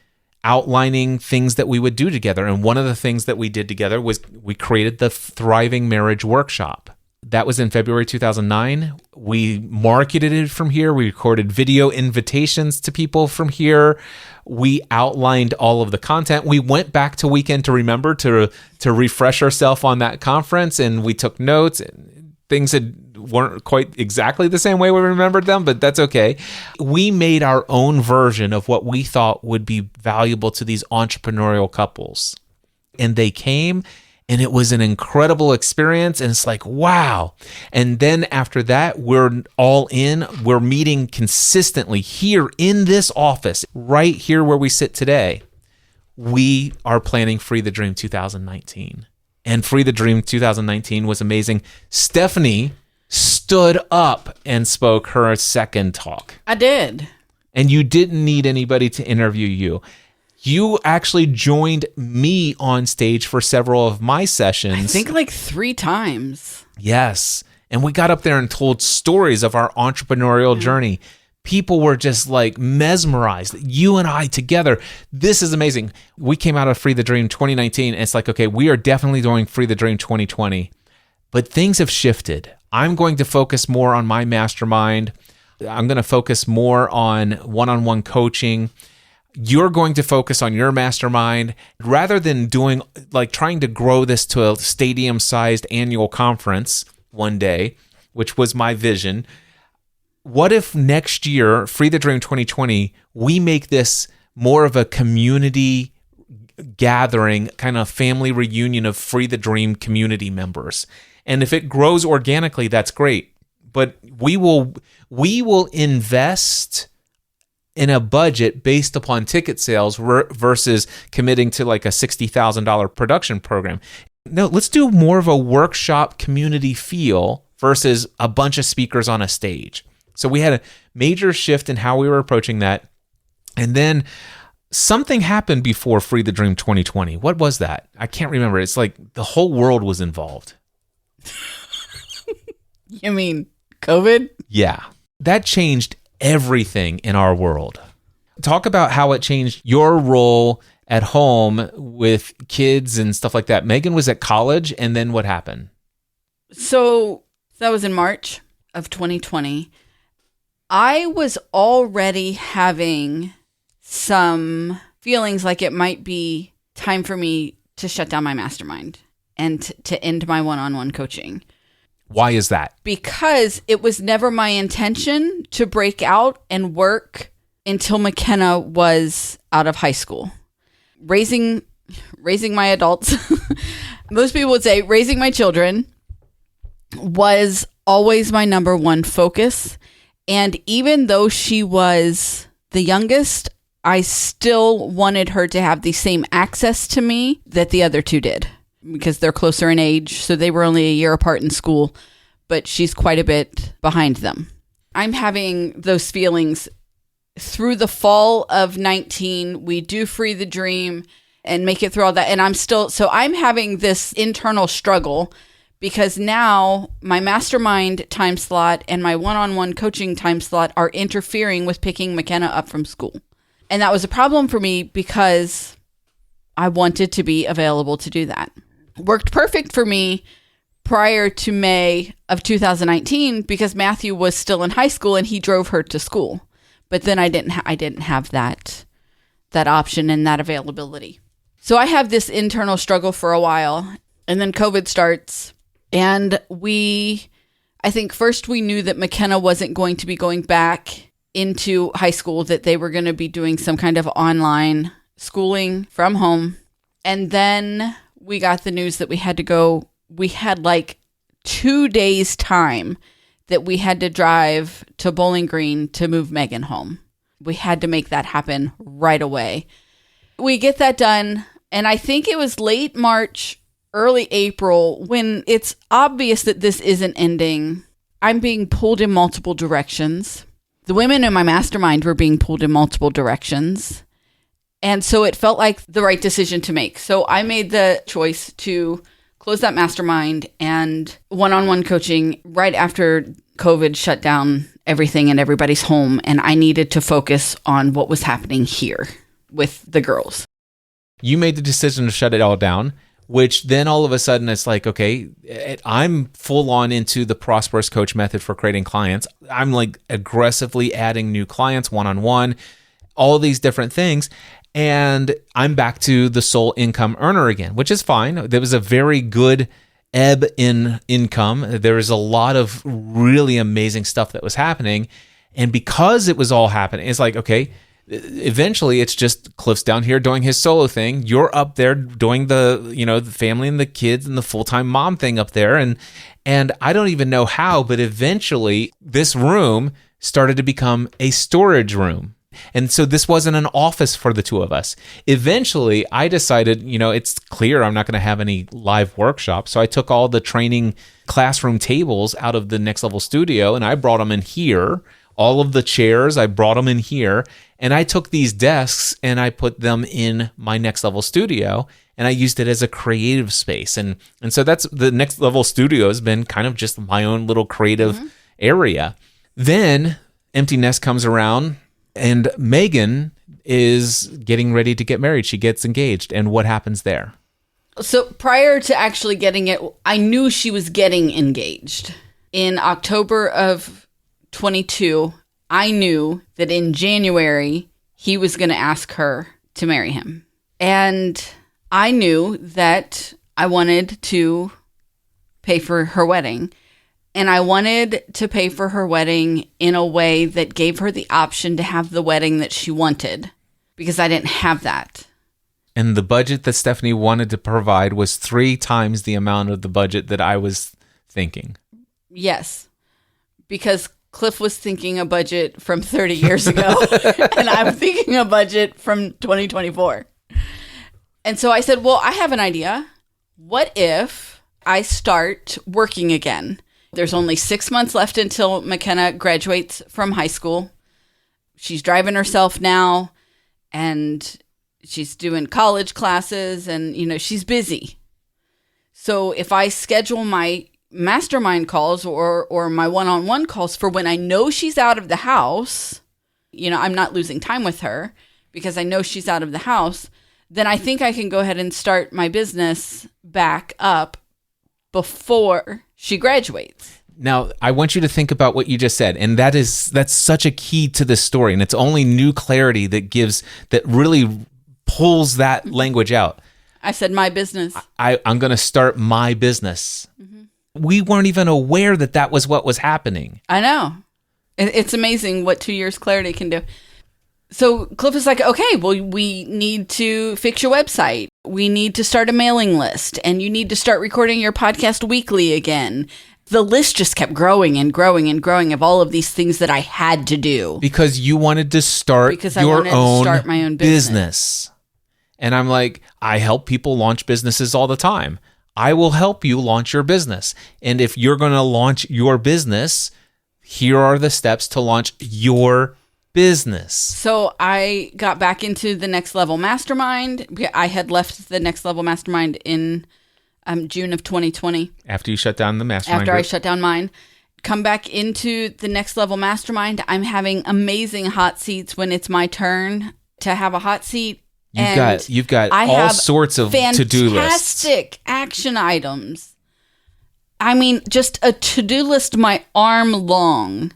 outlining things that we would do together. And one of the things that we did together was we created the Thriving Marriage Workshop. That was in February 2009. We marketed it from here. We recorded video invitations to people from here. We outlined all of the content. We went back to Weekend to Remember to refresh ourselves on that conference, and we took notes. Things weren't quite exactly the same way we remembered them, but that's okay. We made our own version of what we thought would be valuable to these entrepreneurial couples. And they came, and it was an incredible experience. And it's like, wow. And then after that, we're all in. We're meeting consistently here in this office, right here where we sit today. We are planning Free the Dream 2019. And Free the Dream 2019 was amazing. Stephanie stood up and spoke her second talk. I did. And you didn't need anybody to interview you. You actually joined me on stage for several of my sessions. I think like 3 times. Yes. And we got up there and told stories of our entrepreneurial journey. people were just like mesmerized. You and I together, this is amazing. We came out of Free the Dream 2019, and it's like, okay, we are definitely doing Free the Dream 2020, but things have shifted. I'm going to focus more on my mastermind. I'm going to focus more on one-on-one coaching. You're going to focus on your mastermind rather than doing like trying to grow this to a stadium-sized annual conference one day, which was my vision. What if next year, Free the Dream 2020, we make this more of a community gathering, kind of family reunion of Free the Dream community members? And if it grows organically, that's great. But we will invest in a budget based upon ticket sales versus committing to like a $60,000 production program. No, let's do more of a workshop community feel versus a bunch of speakers on a stage. So we had a major shift in how we were approaching that. And then something happened before Free the Dream 2020. What was that? I can't remember. It's like the whole world was involved. You mean COVID? Yeah. That changed everything in our world. Talk about how it changed your role at home with kids and stuff like that. Megan was at college, and then what happened? So that was in March of 2020. I was already having some feelings like it might be time for me to shut down my mastermind and to end my one-on-one coaching. Why is that? Because it was never my intention to break out and work until McKenna was out of high school. Raising my adults, most people would say raising my children was always my number one focus. And even though she was the youngest, I still wanted her to have the same access to me that the other two did, because they're closer in age. So they were only a year apart in school, but she's quite a bit behind them. I'm having those feelings through the fall of 19. We do Free the Dream and make it through all that. And I'm having this internal struggle because now my mastermind time slot and my one-on-one coaching time slot are interfering with picking McKenna up from school. And that was a problem for me because I wanted to be available to do that. Worked perfect for me prior to May of 2019 because Matthew was still in high school and he drove her to school. But then I didn't have that option and that availability. So I have this internal struggle for a while, and then COVID starts, and I think first we knew that McKenna wasn't going to be going back into high school, that they were going to be doing some kind of online schooling from home. And then we got the news that we had to go. We had like 2 days time that we had to drive to Bowling Green to move Megan home. We had to make that happen right away. We get that done, and I think it was late March, early April, when it's obvious that this isn't ending. I'm being pulled in multiple directions. The women in my mastermind were being pulled in multiple directions. And so it felt like the right decision to make. So I made the choice to close that mastermind and one-on-one coaching right after COVID shut down everything and everybody's home. And I needed to focus on what was happening here with the girls. You made the decision to shut it all down, which then all of a sudden it's like, okay, I'm full on into the Prosperous Coach method for creating clients. I'm like aggressively adding new clients one-on-one, all these different things. And I'm back to the sole income earner again, which is fine. There was a very good ebb in income. There was a lot of really amazing stuff that was happening. And because it was all happening, it's like, okay, eventually it's just Cliff's down here doing his solo thing. You're up there doing the family and the kids and the full-time mom thing up there. And I don't even know how, but eventually this room started to become a storage room. And so this wasn't an office for the two of us. Eventually, I decided, it's clear I'm not going to have any live workshops. So I took all the training classroom tables out of the Next Level studio and I brought them in here. All of the chairs, I brought them in here. And I took these desks and I put them in my Next Level studio. And I used it as a creative space. And so that's the Next Level studio has been kind of just my own little creative area. Then empty nest comes around, and Megan is getting ready to get married. She gets engaged. And what happens there? So prior to actually getting it, I knew she was getting engaged. In October of 22, I knew that in January, he was going to ask her to marry him. And I knew that I wanted to pay for her wedding. And I wanted to pay for her wedding in a way that gave her the option to have the wedding that she wanted, because I didn't have that. And the budget that Stephanie wanted to provide was 3 times the amount of the budget that I was thinking. Yes, because Cliff was thinking a budget from 30 years ago, and I'm thinking a budget from 2024. And so I said, well, I have an idea. What if I start working again? There's only 6 months left until McKenna graduates from high school. She's driving herself now, and she's doing college classes, and, you know, she's busy. So if I schedule my mastermind calls or my one-on-one calls for when I know she's out of the house, you know, I'm not losing time with her because I know she's out of the house, then I think I can go ahead and start my business back up before she graduates. Now, I want you to think about what you just said, and that's such a key to this story, and it's only new clarity that really pulls that language out. I said my business. I'm going to start my business. Mm-hmm. We weren't even aware that was what was happening. I know. It's amazing what 2 years clarity can do. So Cliff is like, okay, well, we need to fix your website. We need to start a mailing list, and you need to start recording your podcast weekly again. The list just kept growing and growing and growing of all of these things that I had to do. Because you wanted to start my own business. And I'm like, I help people launch businesses all the time. I will help you launch your business. And if you're going to launch your business, here are the steps to launch your business. So I got back into the Next Level Mastermind. I had left the Next Level Mastermind in June of 2020. After you shut down the mastermind After group. I shut down mine. Come back into the Next Level Mastermind. I'm having amazing hot seats when it's my turn to have a hot seat. You've got all sorts of to-do lists. Fantastic action items. I mean, just a to-do list my arm long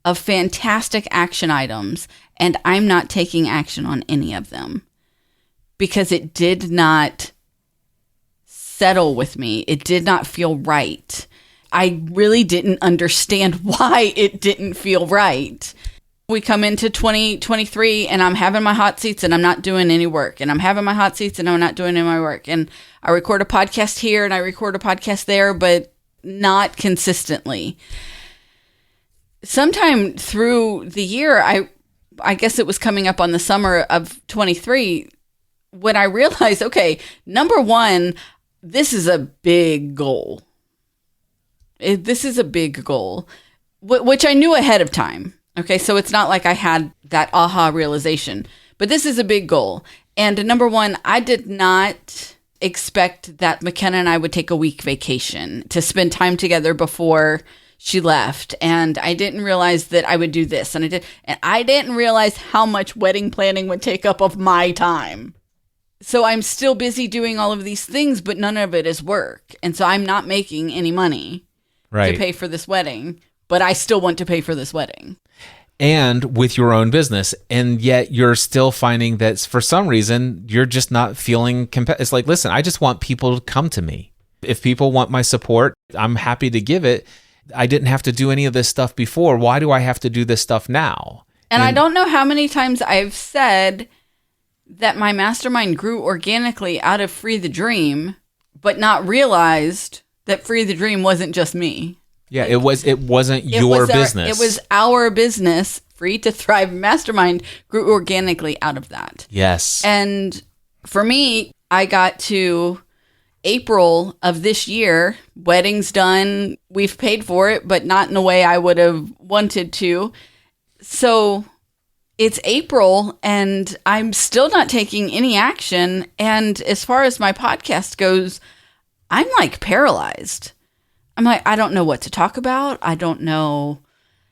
of fantastic action items, and I'm not taking action on any of them because it did not settle with me. It did not feel right. I really didn't understand why it didn't feel right. We come into 2023 and I'm having my hot seats and I'm not doing any work. And I'm having my hot seats and I'm not doing any of my work. And I record a podcast here and I record a podcast there, but not consistently. Sometime through the year, I guess it was coming up on the summer of 23, when I realized, okay, number one, this is a big goal. This is a big goal, which I knew ahead of time. Okay, so it's not like I had that aha realization, but this is a big goal. And number one, I did not expect that McKenna and I would take a week vacation to spend time together before she left. And I didn't realize that I would do this. And I didn't realize how much wedding planning would take up of my time. So I'm still busy doing all of these things, but none of it is work. And so I'm not making any money to pay for this wedding, but I still want to pay for this wedding. And with your own business. And yet you're still finding that for some reason, you're just not feeling it's like, listen, I just want people to come to me. If people want my support, I'm happy to give it. I didn't have to do any of this stuff before. Why do I have to do this stuff now? And I don't know how many times I've said that my mastermind grew organically out of Free the Dream, but not realized that Free the Dream wasn't just me. Yeah, it wasn't your business. It was our business. Free to Thrive Mastermind grew organically out of that. Yes. And for me, I got to April of this year, wedding's done. We've paid for it, but not in a way I would have wanted to. So it's April and I'm still not taking any action. And as far as my podcast goes, I'm like paralyzed. I'm like, I don't know what to talk about. I don't know.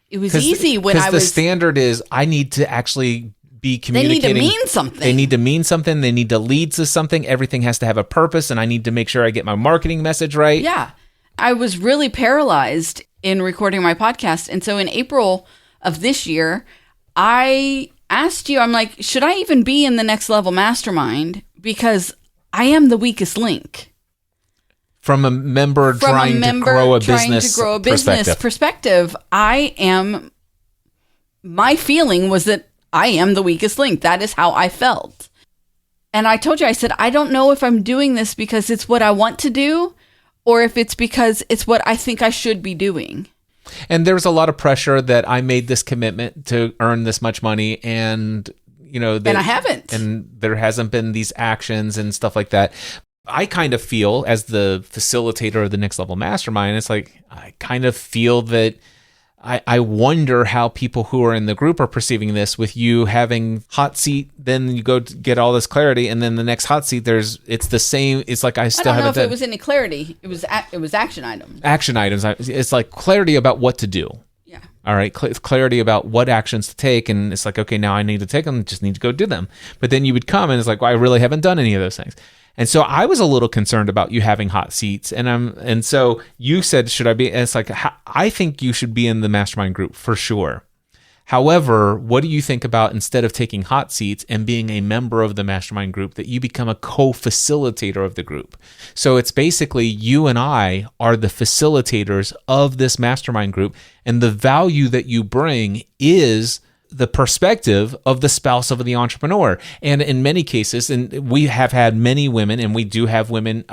It was easy when I was... Because the standard is I need to actually be communicating. They need to mean something. They need to mean something. They need to lead to something. Everything has to have a purpose, and I need to make sure I get my marketing message right. Yeah. I was really paralyzed in recording my podcast. And so in April of this year, I asked you, I'm like, should I even be in the Next Level Mastermind? Because I am the weakest link. From a member trying to grow a business perspective, my feeling was that I am the weakest link. That is how I felt. And I told you, I said, I don't know if I'm doing this because it's what I want to do or if it's because it's what I think I should be doing. And there's a lot of pressure that I made this commitment to earn this much money and, and I haven't. And there hasn't been these actions and stuff like that. I kind of feel, as the facilitator of the Next Level Mastermind, it's like I kind of feel that I wonder how people who are in the group are perceiving this with you having hot seat, then you go to get all this clarity, and then the next hot seat, it's the same. It's like I don't know if it was any clarity. It was action items. Action items. It's like clarity about what to do. Yeah. All right. Clarity about what actions to take, and it's like, okay, now I need to take them. Just need to go do them. But then you would come, and it's like, well, I really haven't done any of those things. And so I was a little concerned about you having hot seats, and so you said, should I be? And it's like, I think you should be in the mastermind group for sure. However, what do you think about instead of taking hot seats and being a member of the mastermind group, that you become a co-facilitator of the group? So it's basically you and I are the facilitators of this mastermind group, and the value that you bring is the perspective of the spouse of the entrepreneur. And in many cases, and we have had many women, and we do have women,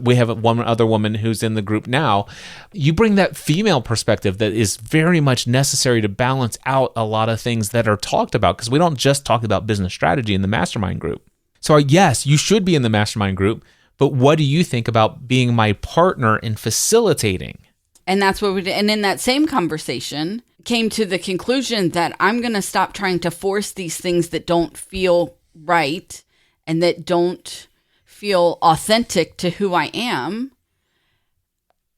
we have one other woman who's in the group now, you bring that female perspective that is very much necessary to balance out a lot of things that are talked about, because we don't just talk about business strategy in the mastermind group. So yes, you should be in the mastermind group, but what do you think about being my partner in facilitating? And that's what we did. And in that same conversation, came to the conclusion that I'm going to stop trying to force these things that don't feel right and that don't feel authentic to who I am.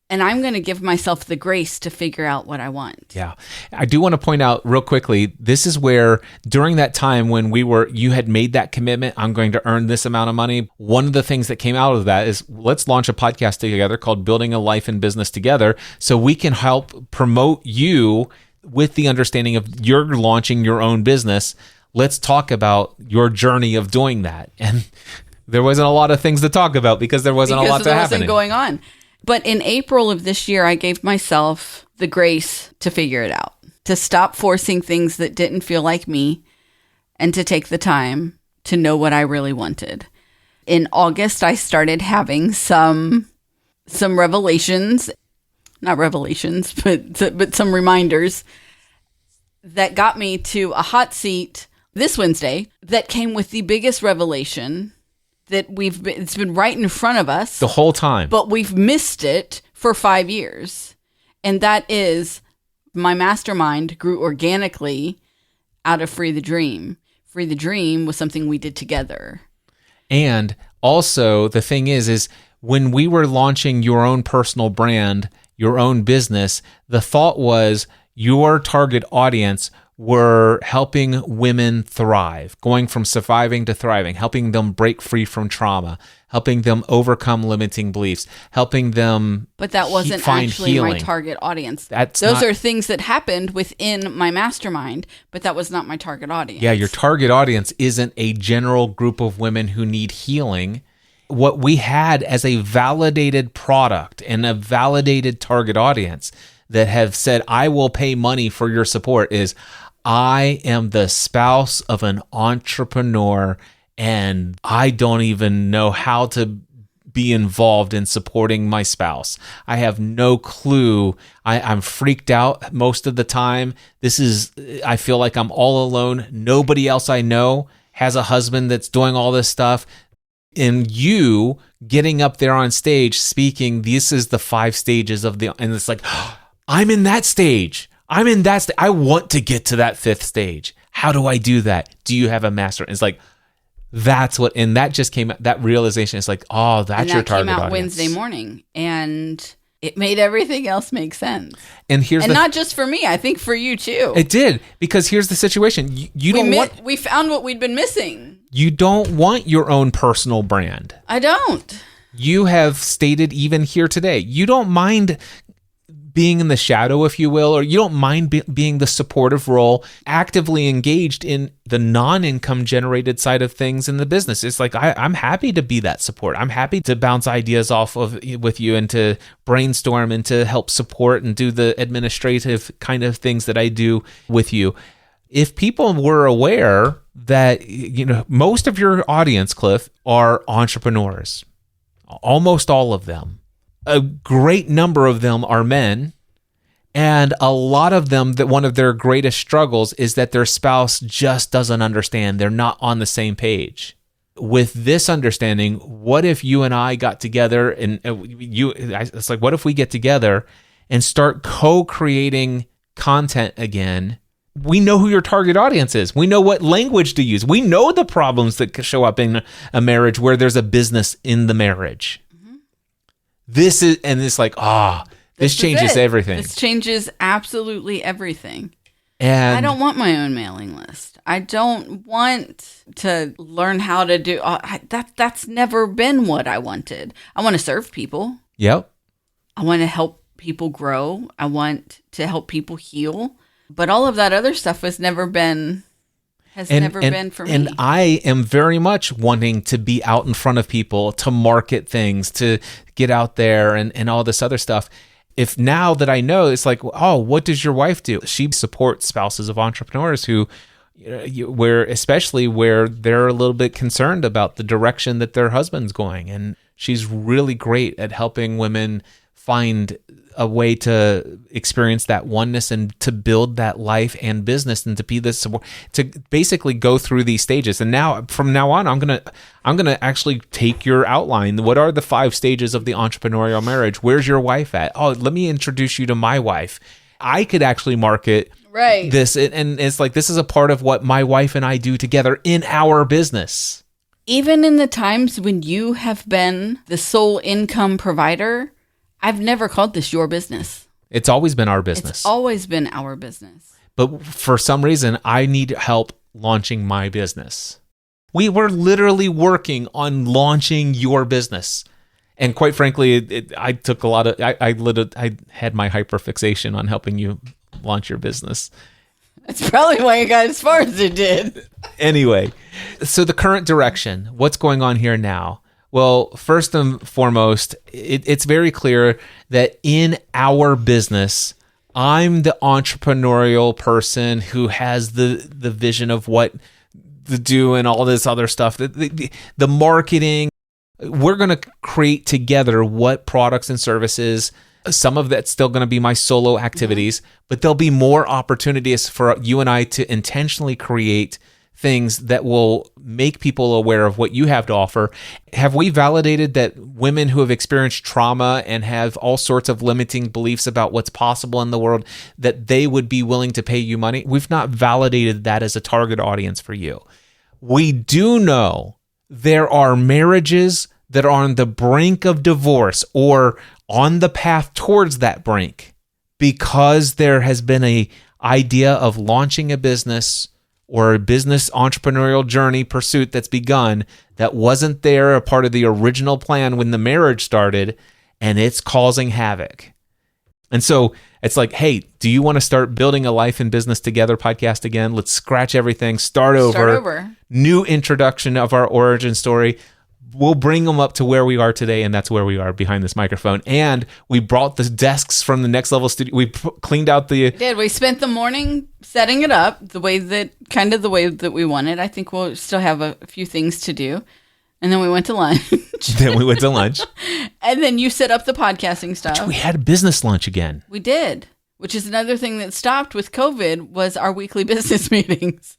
And I'm going to give myself the grace to figure out what I want. Yeah. I do want to point out real quickly, this is where during that time when you had made that commitment, I'm going to earn this amount of money. One of the things that came out of that is, let's launch a podcast together called Building a Life and Business Together, so we can help promote you with the understanding of you're launching your own business. Let's talk about your journey of doing that. And there wasn't a lot of things to talk about because there wasn't a lot to happen going on. But in April of this year, I gave myself the grace to figure it out, to stop forcing things that didn't feel like me, and to take the time to know what I really wanted. In August, I started having some revelations. Not revelations, but some reminders that got me to a hot seat this Wednesday that came with the biggest revelation that it's been right in front of us the whole time, but we've missed it for 5 years. And that is, my mastermind grew organically out of Free the Dream. Free the Dream was something we did together. And also the thing is when we were launching your own personal brand, your own business, the thought was your target audience were helping women thrive, going from surviving to thriving, helping them break free from trauma, helping them overcome limiting beliefs, helping them But that wasn't actually healing. My target audience. Those are things that happened within my mastermind, but that was not my target audience. Yeah, your target audience isn't a general group of women who need healing. What we had as a validated product and a validated target audience that have said, I will pay money for your support, is I am the spouse of an entrepreneur and I don't even know how to be involved in supporting my spouse. I have no clue. I'm freaked out most of the time. I feel like I'm all alone. Nobody else I know has a husband that's doing all this stuff. And you getting up there on stage speaking, this is the 5 stages and it's like, oh, I'm in that stage. I'm in that stage. I want to get to that 5th stage. How do I do that? Do you have a master? It's like, and that just came, that realization is like, oh, that's your target audience. That came out Wednesday morning. And it made everything else make sense. And not just for me, I think for you too. It did, because here's the situation. We found what we'd been missing. You don't want your own personal brand. I don't. You have stated even here today, you don't mind being in the shadow, if you will, or you don't mind being the supportive role, actively engaged in the non-income generated side of things in the business. It's like, I'm happy to be that support. I'm happy to bounce ideas off of with you and to brainstorm and to help support and do the administrative kind of things that I do with you. If people were aware that, most of your audience, Cliff, are entrepreneurs, almost all of them. A great number of them are men, and a lot of them, that one of their greatest struggles is that their spouse just doesn't understand. They're not on the same page. With this understanding, what if you and I got together and it's like, what if we get together and start co-creating content again? We know who your target audience is. We know what language to use. We know the problems that show up in a marriage where there's a business in the marriage. This is, and it's like, this changes everything. This changes absolutely everything. And I don't want my own mailing list. I don't want to learn how to do that's never been what I wanted. I want to serve people. Yep. I want to help people grow. I want to help people heal. But all of that other stuff has never been for me. And I am very much wanting to be out in front of people, to market things, to get out there and all this other stuff. If now that I know, it's like, what does your wife do? She supports spouses of entrepreneurs especially where they're a little bit concerned about the direction that their husband's going. And she's really great at helping women find a way to experience that oneness and to build that life and business and to be this, to basically go through these stages. And now, from now on, I'm gonna actually take your outline. What are the 5 stages of the entrepreneurial marriage? Where's your wife at? Let me introduce you to my wife. I could actually market this, and it's like, this is a part of what my wife and I do together in our business. Even in the times when you have been the sole income provider, I've never called this your business. It's always been our business. It's always been our business. But for some reason, I need help launching my business. We were literally working on launching your business. And quite frankly, I took a lot of, I had my hyperfixation on helping you launch your business. That's probably why you got as far as it did. Anyway, so the current direction, what's going on here now? Well, first and foremost, it's very clear that in our business, I'm the entrepreneurial person who has the vision of what to do and all this other stuff. The marketing, we're going to create together what products and services. Some of that's still going to be my solo activities, but there'll be more opportunities for you and I to intentionally create things that will make people aware of what you have to offer. Have we validated that women who have experienced trauma and have all sorts of limiting beliefs about what's possible in the world, that they would be willing to pay you money? We've not validated that as a target audience for you. We do know there are marriages that are on the brink of divorce or on the path towards that brink because there has been an idea of launching a business or a business entrepreneurial journey pursuit that's begun that wasn't there, a part of the original plan when the marriage started, and it's causing havoc. And so it's like, hey, do you want to start building a life and business together podcast again? Let's scratch everything, start over. New introduction of our origin story. We'll bring them up to where we are today, and that's where we are behind this microphone. And we brought the desks from the Next Level Studio. We cleaned out the... We spent the morning setting it up the way that we wanted. I think we'll still have a few things to do. And then we went to lunch. And then you set up the podcasting stuff. We had a business lunch again. We did, which is another thing that stopped with COVID was our weekly business meetings.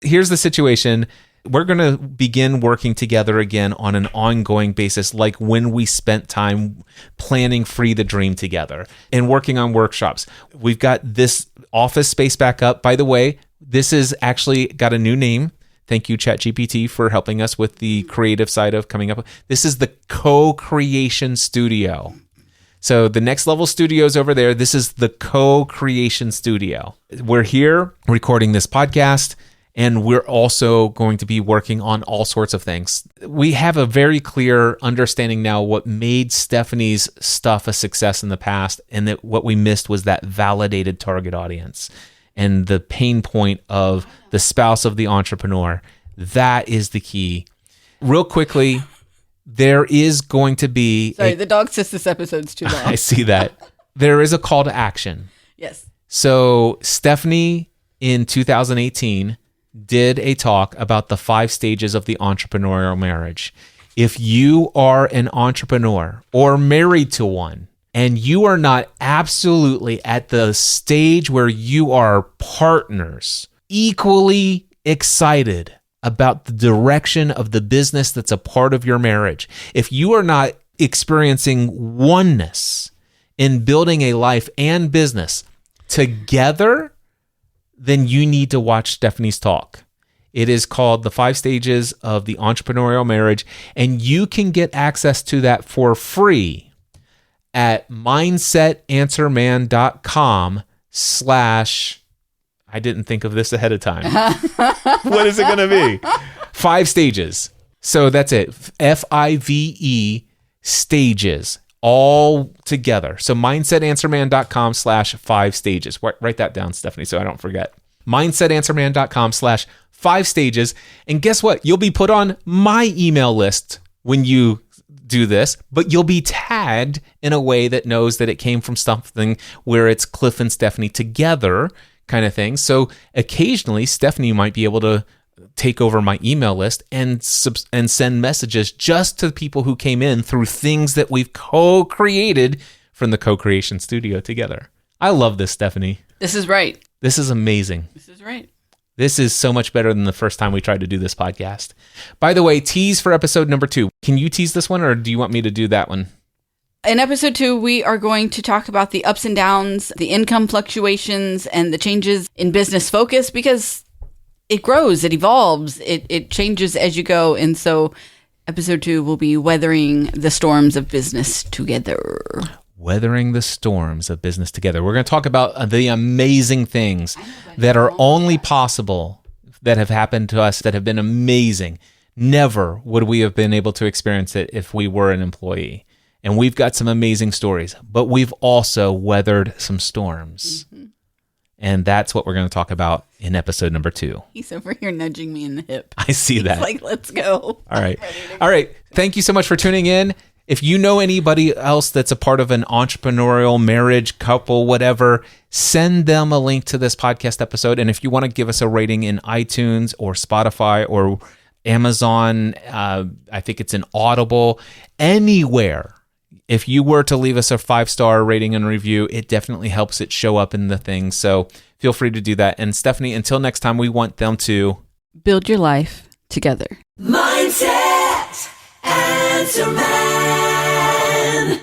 Here's the situation. We're going to begin working together again on an ongoing basis, like when we spent time planning Free the Dream together and working on workshops. We've got this office space back up. By the way, this is actually got a new name. Thank you, ChatGPT, for helping us with the creative side of coming up. This is the Co-Creation Studio. So the Next Level Studios over there, this is the co-creation studio. We're here recording this podcast, and we're also going to be working on all sorts of things. We have a very clear understanding now what made Stephanie's stuff a success in the past, and that what we missed was that validated target audience and the pain point of the spouse of the entrepreneur. That is the key. Real quickly, there is going to be... Sorry, the dog says this episode's too long. I see that. There is a call to action. Yes. So Stephanie, in 2018, did a talk about the 5 stages of the entrepreneurial marriage. If you are an entrepreneur or married to one, and you are not absolutely at the stage where you are partners, equally excited about the direction of the business that's a part of your marriage, if you are not experiencing oneness in building a life and business together, then you need to watch Stephanie's talk. It is called The 5 Stages of the Entrepreneurial Marriage, and you can get access to that for free at mindsetanswerman.com/ I didn't think of this ahead of time. What is it going to be? 5 stages. So that's it. FIVE stages all together. So mindsetanswerman.com/5 stages. Write that down, Stephanie, so I don't forget. mindsetanswerman.com/5 stages. And guess what? You'll be put on my email list when you do this, but you'll be tagged in a way that knows that it came from something where it's Cliff and Stephanie together kind of thing. So occasionally Stephanie might be able to take over my email list and send messages just to people who came in through things that we've co-created from the co-creation studio together. I love this, Stephanie. This is right. This is amazing. This is right. This is so much better than the first time we tried to do this podcast. By the way, tease for episode number 2. Can you tease this one, or do you want me to do that one? In episode 2, we are going to talk about the ups and downs, the income fluctuations, and the changes in business focus, because it grows, it evolves, it changes as you go. And so episode 2 will be weathering the storms of business together. Weathering the storms of business together. We're going to talk about the amazing things that are only possible, that have happened to us, that have been amazing. Never would we have been able to experience it if we were an employee. And we've got some amazing stories, but we've also weathered some storms. Mm-hmm. And that's what we're going to talk about in episode number 2. He's over here nudging me in the hip. I see that. He's like, let's go. All right. All right. Thank you so much for tuning in. If you know anybody else that's a part of an entrepreneurial marriage, couple, whatever, send them a link to this podcast episode. And if you want to give us a rating in iTunes or Spotify or Amazon, I think it's an Audible, anywhere. If you were to leave us a 5-star rating and review, it definitely helps it show up in the thing. So feel free to do that. And Stephanie, until next time, we want them to build your life together. Mindset Answer Man.